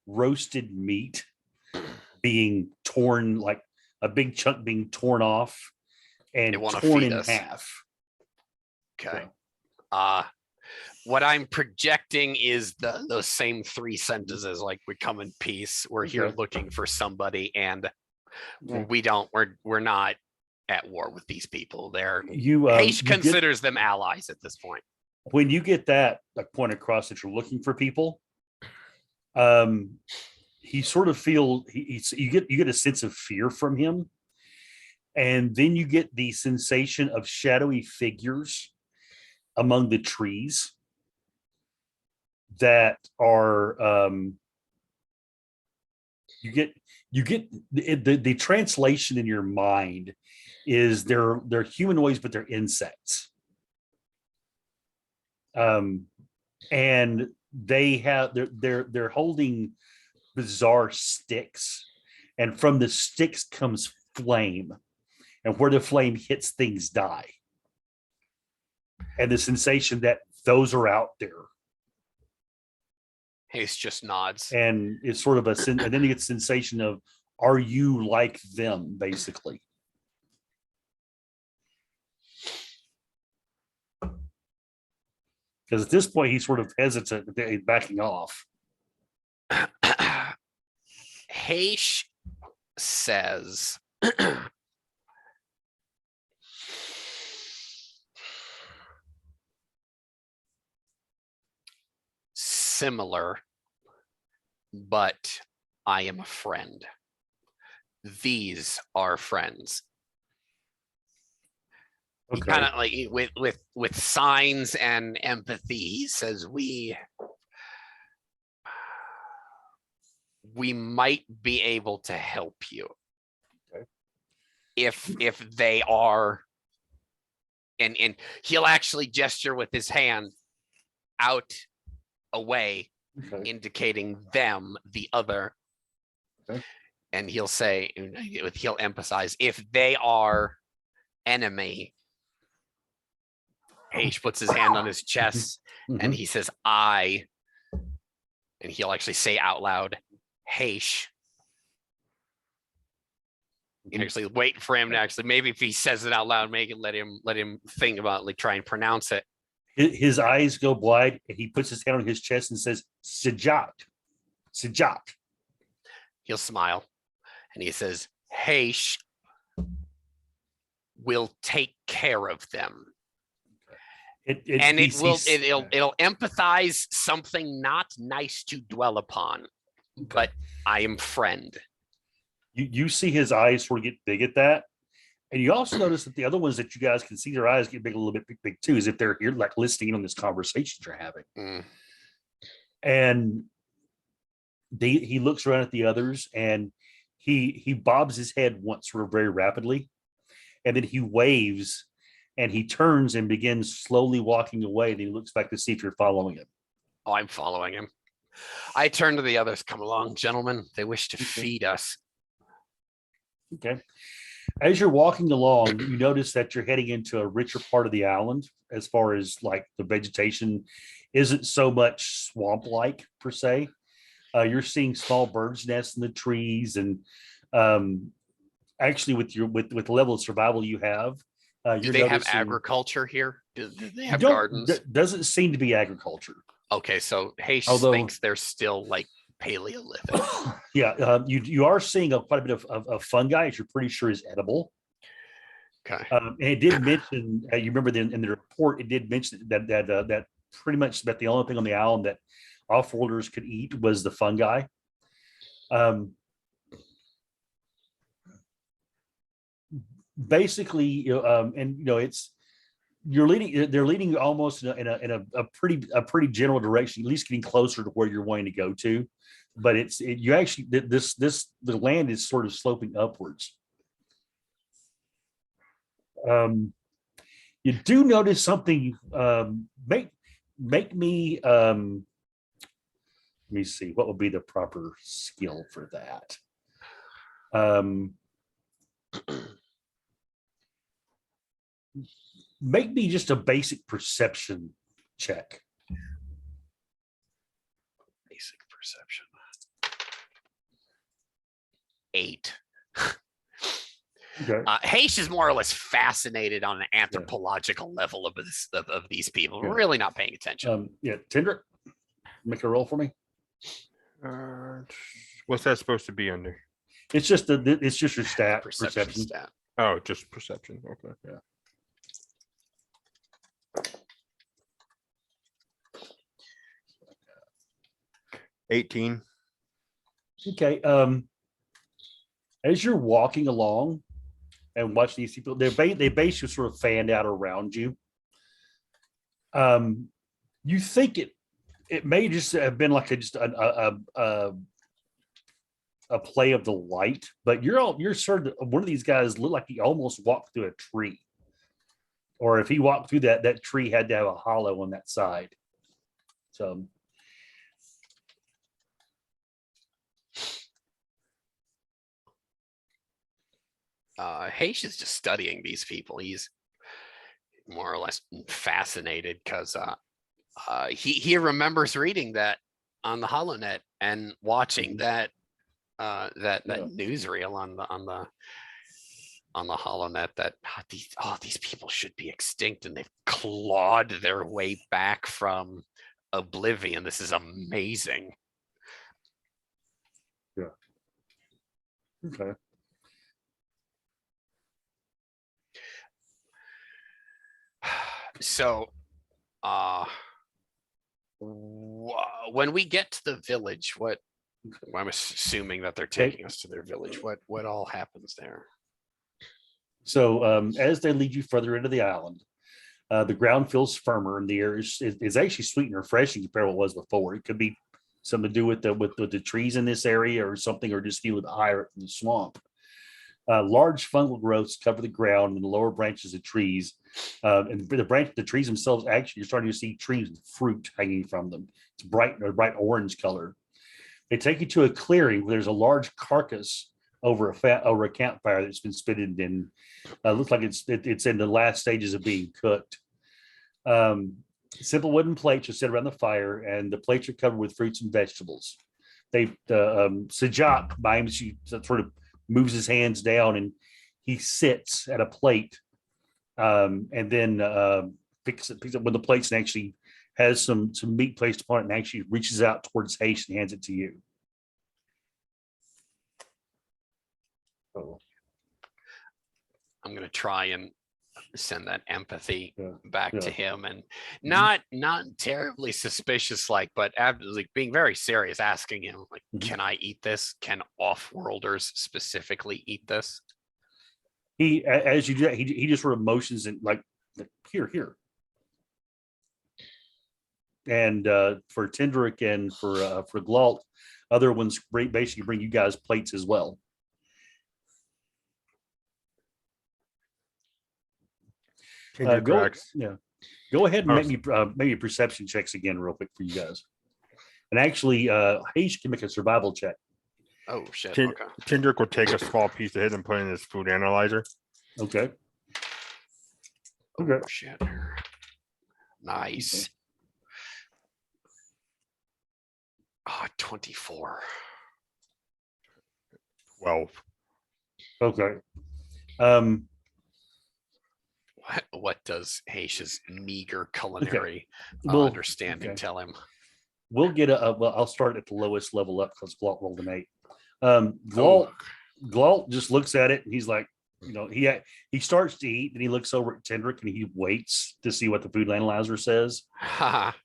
roasted meat being torn, like a big chunk being torn off and torn in half. Okay. What I'm projecting is those same 3 sentences, like we come in peace. We're here looking for somebody, and we're not at war with these people. Haish considers them allies at this point. When you get that point across that you're looking for people, he sort of you get a sense of fear from him, and then you get the sensation of shadowy figures among the trees that are you get the translation in your mind is they're humanoids, but they're insects. And they're holding bizarre sticks, and from the sticks comes flame, and where the flame hits, things die. And the sensation that those are out there. Hayes just nods. And it's sort of and then you get the sensation of, are you like them, basically? Because at this point, he's sort of hesitant, backing off. Hayes says, similar, but I am a friend. These are friends. He Okay. kind of like with signs and empathy, he says, we might be able to help you. Okay. If they are, and he'll actually gesture with his hand out away, Okay. indicating them, the other. Okay. And he'll say, he'll emphasize, if they are enemy. Hayes puts his hand on his chest and he says, and he'll actually say out loud, Hayes. You actually wait for him to actually, maybe if he says it out loud, let him think about it, like try and pronounce it. His eyes go wide and he puts his hand on his chest and says, Sajat. Sajat. He'll smile and he says, Hayes will take care of them. It'll empathize something not nice to dwell upon, but I am friend. You see his eyes sort of get big at that. And you also notice that the other ones that you guys can see their eyes get big, a little bit big too, as if they're here like listening in on this conversation you're having. And he looks around at the others and he bobs his head once sort of very rapidly. And then he waves and he turns and begins slowly walking away. And he looks back to see if you're following him. Oh, I'm following him. I turn to the others. Come along, gentlemen. They wish to feed us. Okay. As you're walking along, you notice that you're heading into a richer part of the island as far as like the vegetation isn't so much swamp-like per se. You're seeing small birds' nests in the trees, and actually with the level of survival you have, do they have agriculture here? Do they have gardens? Doesn't seem to be agriculture. Okay, so Hayes thinks they're still like Paleolithic. Yeah, you are seeing quite a bit of fungi, which you're pretty sure is edible. Okay. And it did mention, you remember in the report, it did mention that pretty much that the only thing on the island that offworlders could eat was the fungi. Basically, it's they're leading you almost in a pretty general direction, at least getting closer to where you're wanting to go to. But the land is sort of sloping upwards. You do notice something. Make me. Let me see. What would be the proper skill for that? Make me just a basic perception check. Basic perception. 8. Okay. Hayes is more or less fascinated on an anthropological level of these people. We're really not paying attention. Tindrick, make a roll for me. What's that supposed to be under? It's just your stat perception. Stat. Oh, just perception. Okay. Yeah. $18. Okay. As you're walking along and watching these people, they basically sort of fanned out around you. You think it may just have been like a play of the light, but you're certain one of these guys looked like he almost walked through a tree, or if he walked through that tree had to have a hollow on that side. So. Hayes is just studying these people. He's more or less fascinated because he remembers reading that on the HoloNet and watching Mhm. that that Yeah. newsreel on the HoloNet that these people should be extinct and they've clawed their way back from oblivion. This is amazing. Okay. So when we get to the village, what I'm assuming that they're Okay. taking us to their village. What all happens there? So as they lead you further into the island, the ground feels firmer and the air is actually sweet and refreshing compared to what it was before. It could be something to do with the trees in this area or something, or just feeling higher in the swamp. Large fungal growths cover the ground and the lower branches of trees. And the trees themselves, actually, you're starting to see trees with fruit hanging from them. It's a bright orange color. They take you to a clearing where there's a large carcass over a campfire that's been spitted in. Looks like it's in the last stages of being cooked. Simple wooden plates are set around the fire, and the plates are covered with fruits and vegetables. Sajak behind you sort of moves his hands down, and he sits at a plate, and then picks up one of the plates and actually has some meat placed upon it, and actually reaches out towards Hayes and hands it to you. Oh. I'm gonna try and send that empathy Yeah, back to yeah. him, and not terribly suspicious, but like being very serious, asking him like, Mhm. can I eat this? Can off-worlders specifically eat this? As you do that, he just sort of motions and like here. And for Tindrick and for Glault, other ones basically bring you guys plates as well. Kendrick Go cracks. ahead and Oh, make me maybe perception checks again real quick for you guys. And actually, Hayes can make a survival check. Oh shit. Tin- Okay. Kendrick will take a small piece of it and put it in his food analyzer. Okay. Oh Okay. shit. Nice. Oh, 24. 12. Okay. What does Haish's meager culinary Well, understanding okay. tell him? We'll get well, I'll start at the lowest level up because Glault rolled an 8. Glault just looks at it and he's like, he starts to eat and he looks over at Tindrick and he waits to see what the food analyzer says.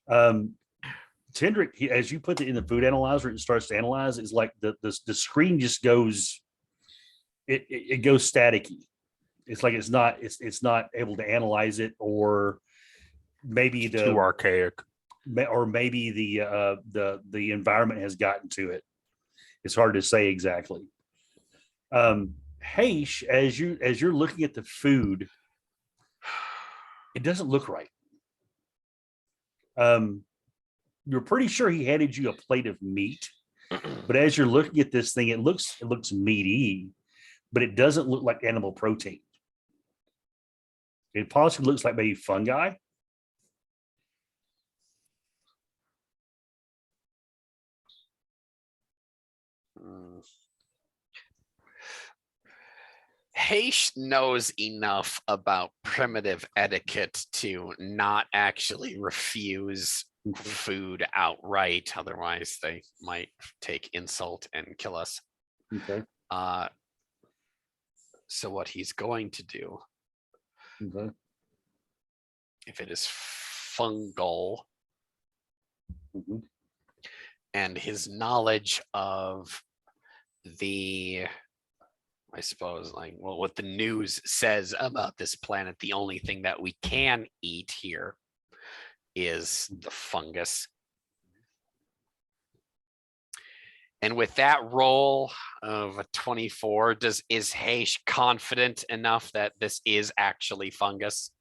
Tindrick, as you put it in the food analyzer, it starts to analyze. It's like the screen just goes, it goes staticky. It's like it's not able to analyze it, or maybe Too archaic. or maybe the environment has gotten to it. It's hard to say exactly. Haish, as you're looking at the food, it doesn't look right. You're pretty sure he handed you a plate of meat, but as you're looking at this thing, it looks meaty, but it doesn't look like animal protein. It possibly looks like maybe fungi. Haish knows enough about primitive etiquette to not actually refuse food outright. Otherwise, they might take insult and kill us. Okay. So what he's going to do, Okay. if it is fungal, Mhm. and his knowledge of I suppose, like, well, what the news says about this planet, the only thing that we can eat here is the fungus. And with that roll of a 24, is Haish confident enough that this is actually fungus?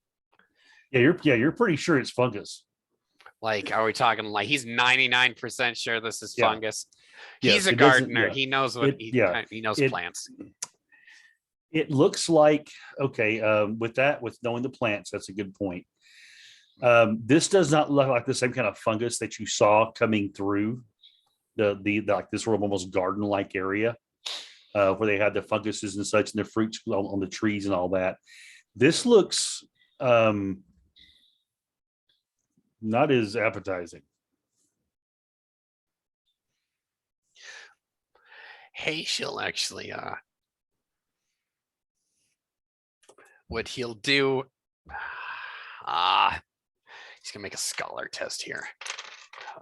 Yeah, you're pretty sure it's fungus. Like, are we talking like he's 99% sure this is Yeah. fungus? Yes, He's a it doesn't- gardener. yeah. He knows what he knows It- plants. It looks like, okay, with knowing the plants, that's a good point. This does not look like the same kind of fungus that you saw coming through like this sort of almost garden-like area where they had the funguses and such and the fruits on the trees and all that. This looks not as appetizing. Hey, she'll actually what he'll do. He's gonna make a scholar test here.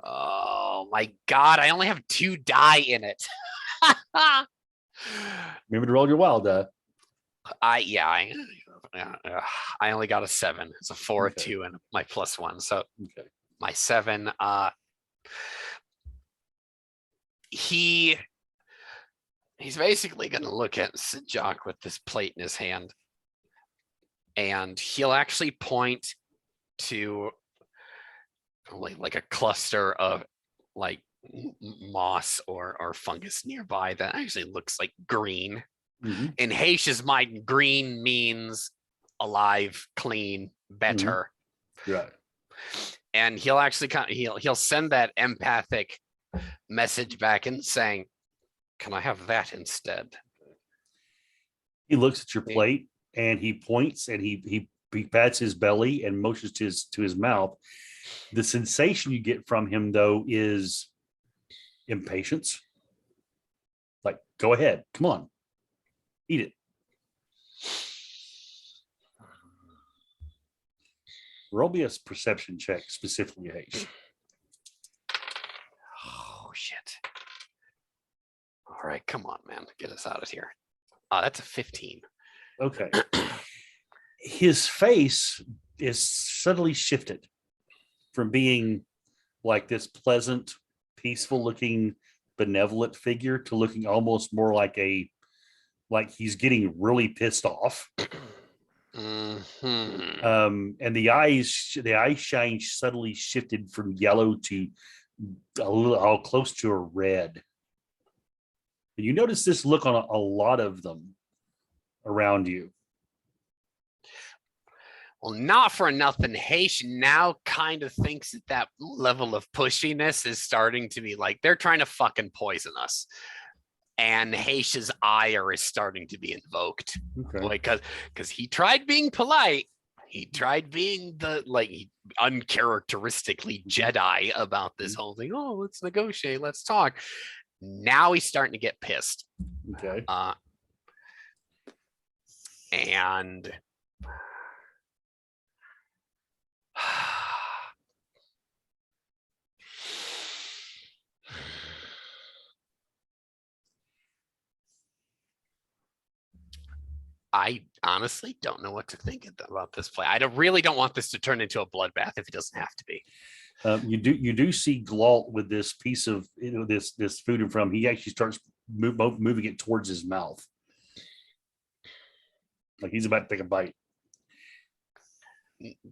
Oh my god, I only have 2 die in it. Remember to roll your wild die. I only got a 7. It's a 4, a Okay. 2, and my +1. So Okay. my 7, he's basically gonna look at Sinjak with this plate in his hand. And he'll actually point to like a cluster of like moss or fungus nearby that actually looks like green. Mhm. In Haish's mind, green means alive, clean, better. Right. And he'll actually he'll send that empathic message back and saying, "Can I have that instead?" He looks at your plate and he points and he pats his belly and motions to his mouth. The sensation you get from him though is impatience. Like, go ahead, come on, eat it. Roll me a perception check specifically, H. Oh shit. All right, come on, man. Get us out of here. Oh, that's a 15. Okay. His face is suddenly shifted from being like this pleasant, peaceful looking, benevolent figure to looking almost more like he's getting really pissed off. And the eye shine suddenly shifted from yellow to all close to a red. And you notice this look on a lot of them around you. Well, not for nothing. Haish now kind of thinks that level of pushiness is starting to be like they're trying to fucking poison us. And Haish's ire is starting to be invoked. Okay. Because he tried being polite. He tried being uncharacteristically Jedi about this whole thing. Oh, let's negotiate. Let's talk. Now he's starting to get pissed. Okay. And I honestly don't know what to think about this play. I really don't want this to turn into a bloodbath if it doesn't have to be. You do see Glault with this piece of this food in front of him. He actually starts moving it towards his mouth, like he's about to take a bite.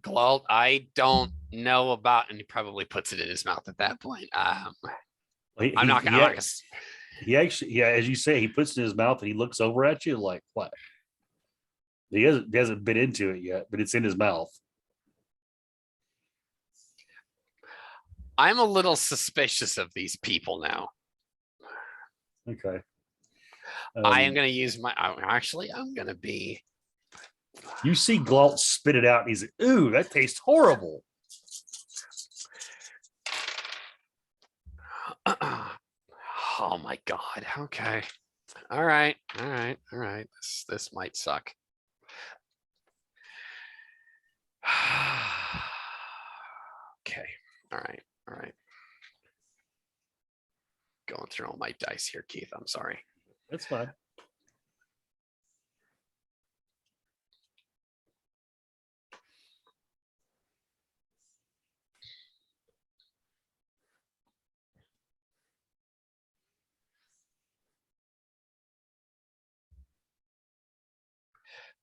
Glault, I don't know about, and he probably puts it in his mouth at that point. I'm not gonna. He actually, yeah, as you say, he puts it in his mouth and he looks over at you like, what? He hasn't bit into it yet, but it's in his mouth. I'm a little suspicious of these people now. Okay. I am going to use I'm going to be. You see Glault spit it out and he's like, ooh, that tastes horrible. Oh my God. Okay. All right. This might suck. Okay. All right. Going through all my dice here, Keith. I'm sorry. That's fine.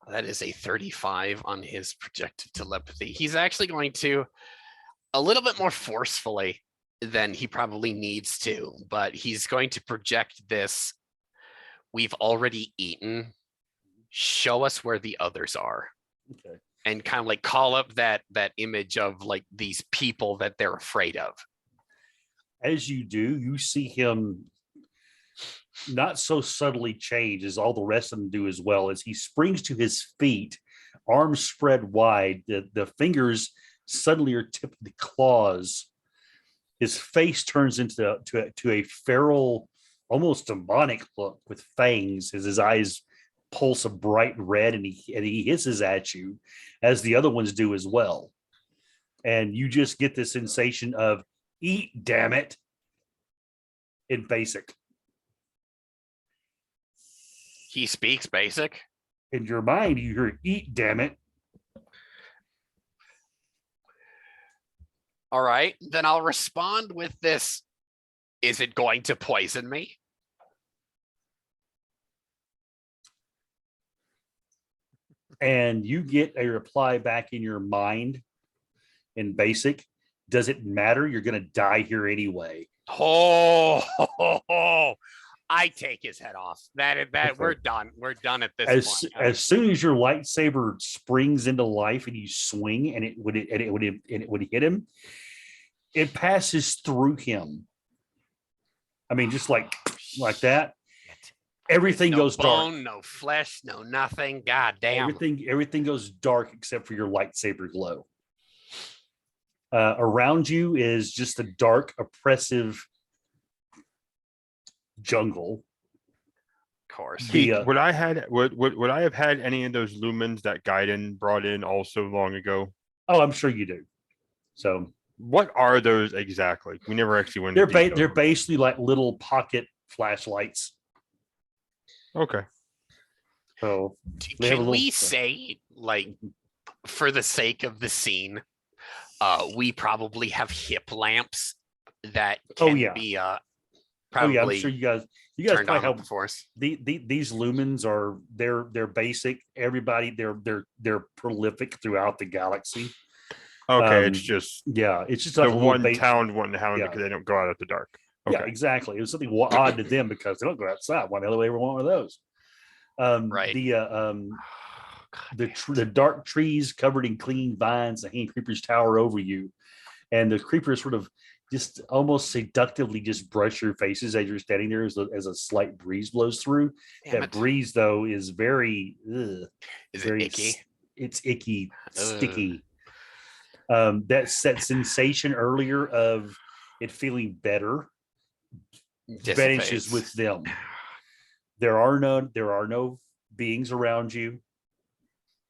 That is a 35 on his projected telepathy. He's actually going to a little bit more forcefully than he probably needs to, but he's going to project this. We've already eaten. Show us where the others are. Okay. And kind of like call up that image of like these people that they're afraid of. as you do, you see him not so subtly change as all the rest of them do as well. As he springs to his feet, arms spread wide, the fingers suddenly are tipped with claws. His face turns into a feral, almost demonic look with fangs as his eyes pulse a bright red, and he hisses at you as the other ones do as well. And you just get the sensation of eat, damn it, in basic. He speaks basic. In your mind, you hear eat, damn it. All right, then I'll respond with this. Is it going to poison me? And you get a reply back in your mind in basic. Does it matter? You're going to die here anyway. Oh, I take his head off. That Okay. We're done. We're done at this point. As soon as your lightsaber springs into life and you swing and it would hit him, it passes through him. I mean, just like that. Everything no goes bone, dark. no flesh, no nothing. God damn. Everything goes dark except for your lightsaber glow. Around you is just a dark, oppressive jungle. Of course. Would I have had any of those lumens that Gaiden brought in also long ago? Oh, I'm sure you do. So what are those exactly? We never actually went. They're basically like little pocket flashlights. Okay. So can we say, like, for the sake of the scene, we probably have hip lamps that can be probably I'm sure you guys probably have for us. These lumens are they're basic. Everybody they're prolific throughout the galaxy. Okay, it's just it's just the like one town wouldn't have them because they don't go out at the dark. Okay. Yeah, exactly. It was something odd to them because they don't go outside. Why the hell would they ever want one of those? Right. The dark trees covered in clean vines, the hanging creepers tower over you, and the creepers sort of just almost seductively just brush your faces as you're standing there as a slight breeze blows through. Breeze though is very is very icky. It's icky, sticky. That sensation earlier of it feeling better vanishes with them. There are no beings around you.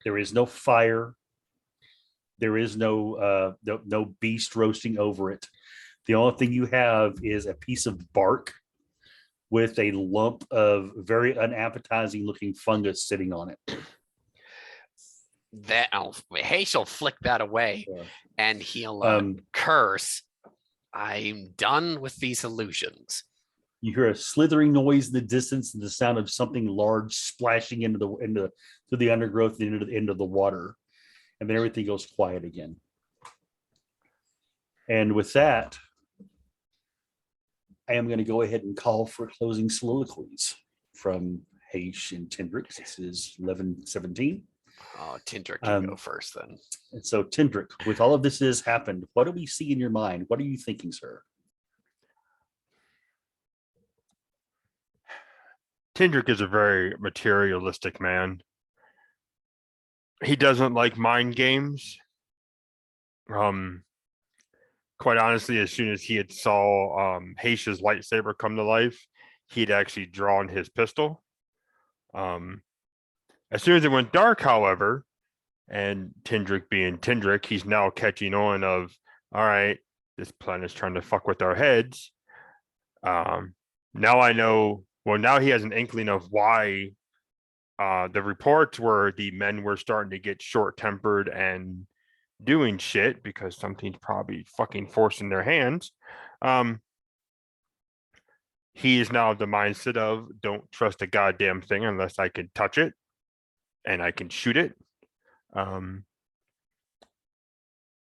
There is no fire. There is no beast roasting over it. The only thing you have is a piece of bark with a lump of very unappetizing looking fungus sitting on it. Haysh will flick that away and he'll curse. I'm done with these illusions. You hear a slithering noise in the distance and the sound of something large splashing into the undergrowth and into the end of the water. And then everything goes quiet again. And with that, I am going to go ahead and call for closing soliloquies from Haysh and Tindrick. This is 11:17. Oh, Tindrick can go first then. And so, Tindrick, with all of this has happened, what do we see in your mind? What are you thinking, sir? Tindrick is a very materialistic man. He doesn't like mind games. Quite honestly, as soon as he had saw Haysh's lightsaber come to life, he'd actually drawn his pistol. As soon as it went dark, however, and Tindrick being Tindrick, he's now catching on of, all right, this planet's trying to fuck with our heads. Now I know. Well, now he has an inkling of why the reports were the men were starting to get short-tempered and doing shit because something's probably fucking forcing their hands. He is now of the mindset of don't trust a goddamn thing unless I can touch it and I can shoot it.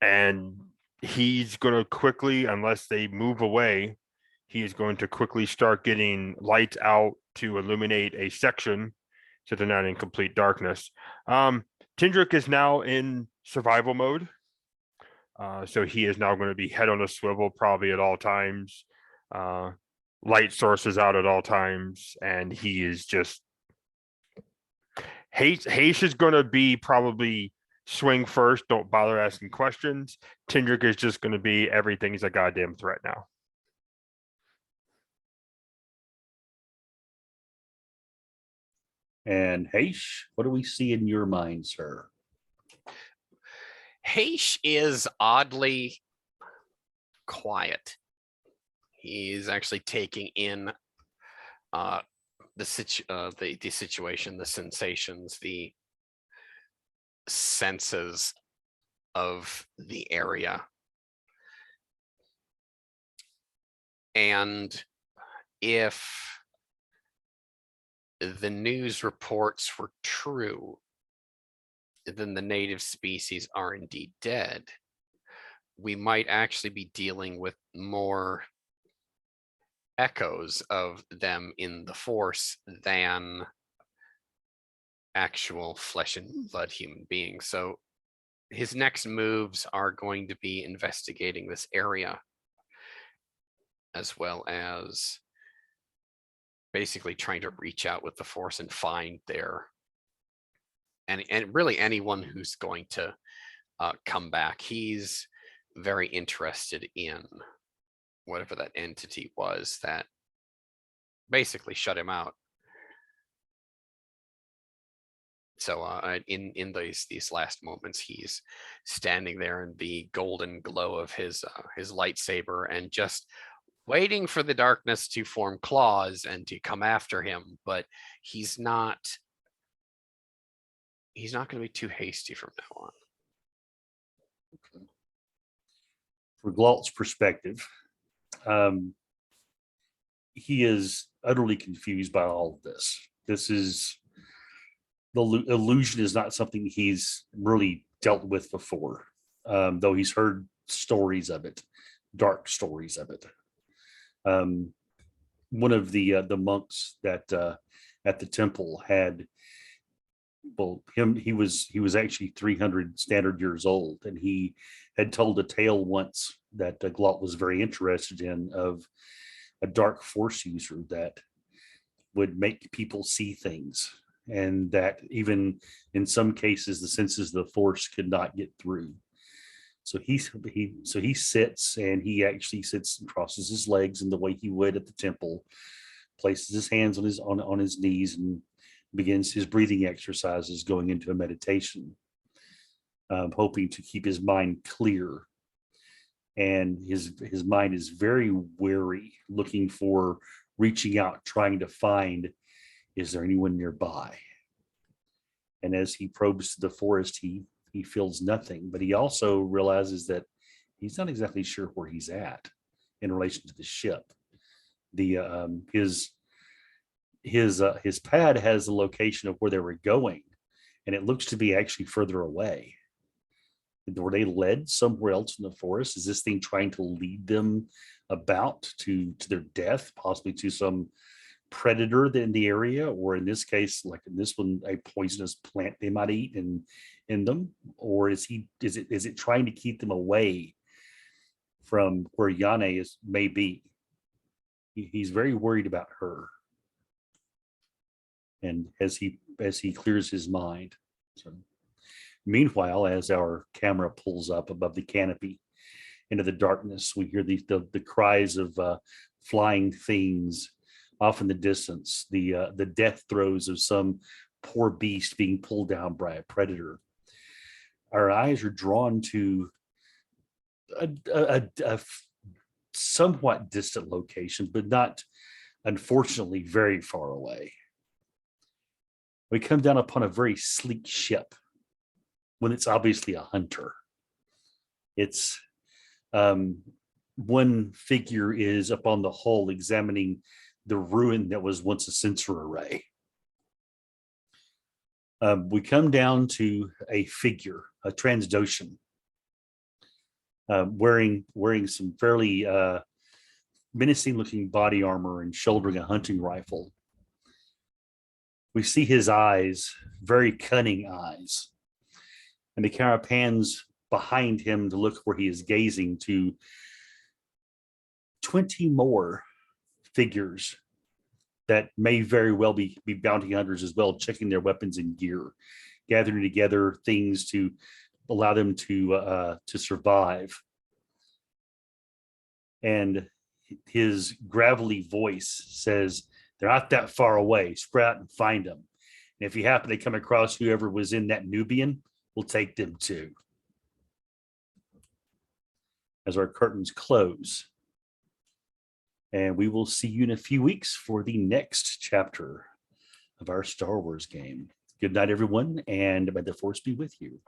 And he's going to quickly, unless they move away, he is going to quickly start getting lights out to illuminate a section so they're not in complete darkness. Tindrick is now in survival mode. So he is now going to be head on a swivel probably at all times, light sources out at all times, and he is just Hayes is going to be probably swing first. Don't bother asking questions. Tindrick is just going to be everything's a goddamn threat now. And Haish, what do we see in your mind, sir? Haish is oddly quiet. He's actually taking in the situation, the sensations, the senses of the area. And if the news reports were true, then the native species are indeed dead. We might actually be dealing with more echoes of them in the Force than actual flesh and blood human beings. So his next moves are going to be investigating this area, as well as basically trying to reach out with the Force and find their and really anyone who's going to come back. He's very interested in whatever that entity was that basically shut him out. So in these last moments, he's standing there in the golden glow of his lightsaber and just waiting for the darkness to form claws and to come after him. But he's not going to be too hasty from now on. For Glault's perspective, he is utterly confused by all of this. This is the illusion is not something he's really dealt with before, though he's heard stories of it, dark stories of it. One of the monks that at the temple had, well, he was actually 300 standard years old, and he had told a tale once that Glault was very interested in, of a dark force user that would make people see things, and that even in some cases the senses of the Force could not get through. So he sits, and he actually sits and crosses his legs in the way he would at the temple, places his hands on his knees, and begins his breathing exercises, going into a meditation, hoping to keep his mind clear. And his mind is very wary, looking for, reaching out, trying to find, is there anyone nearby? And as he probes the forest, he feels nothing, but he also realizes that he's not exactly sure where he's at in relation to the ship. His pad has the location of where they were going, and it looks to be actually further away. Were they led somewhere else in the forest? Is this thing trying to lead them about to their death, possibly to some predator in the area, or in this case, like in this one, a poisonous plant they might eat in them? Or is it trying to keep them away from where Yane may be? He's very worried about her. And as he clears his mind. So meanwhile, as our camera pulls up above the canopy into the darkness, we hear the cries of flying things off in the distance, the death throes of some poor beast being pulled down by a predator. Our eyes are drawn to a somewhat distant location, but not, unfortunately, very far away. We come down upon a very sleek ship, when it's obviously a hunter. It's one figure is up on the hull examining the ruin that was once a sensor array. We come down to a figure, a Trandoshan, wearing some fairly menacing looking body armor and shouldering a hunting rifle. We see his eyes, very cunning eyes, and the camera pans behind him to look where he is gazing, to 20 more figures that may very well be bounty hunters as well, checking their weapons and gear, gathering together things to allow them to survive. And his gravelly voice says, they're not that far away. Spread out and find them. And if you happen to come across whoever was in that Nubian, we'll take them too. As our curtains close. And we will see you in a few weeks for the next chapter of our Star Wars game. Good night, everyone, and may the force be with you.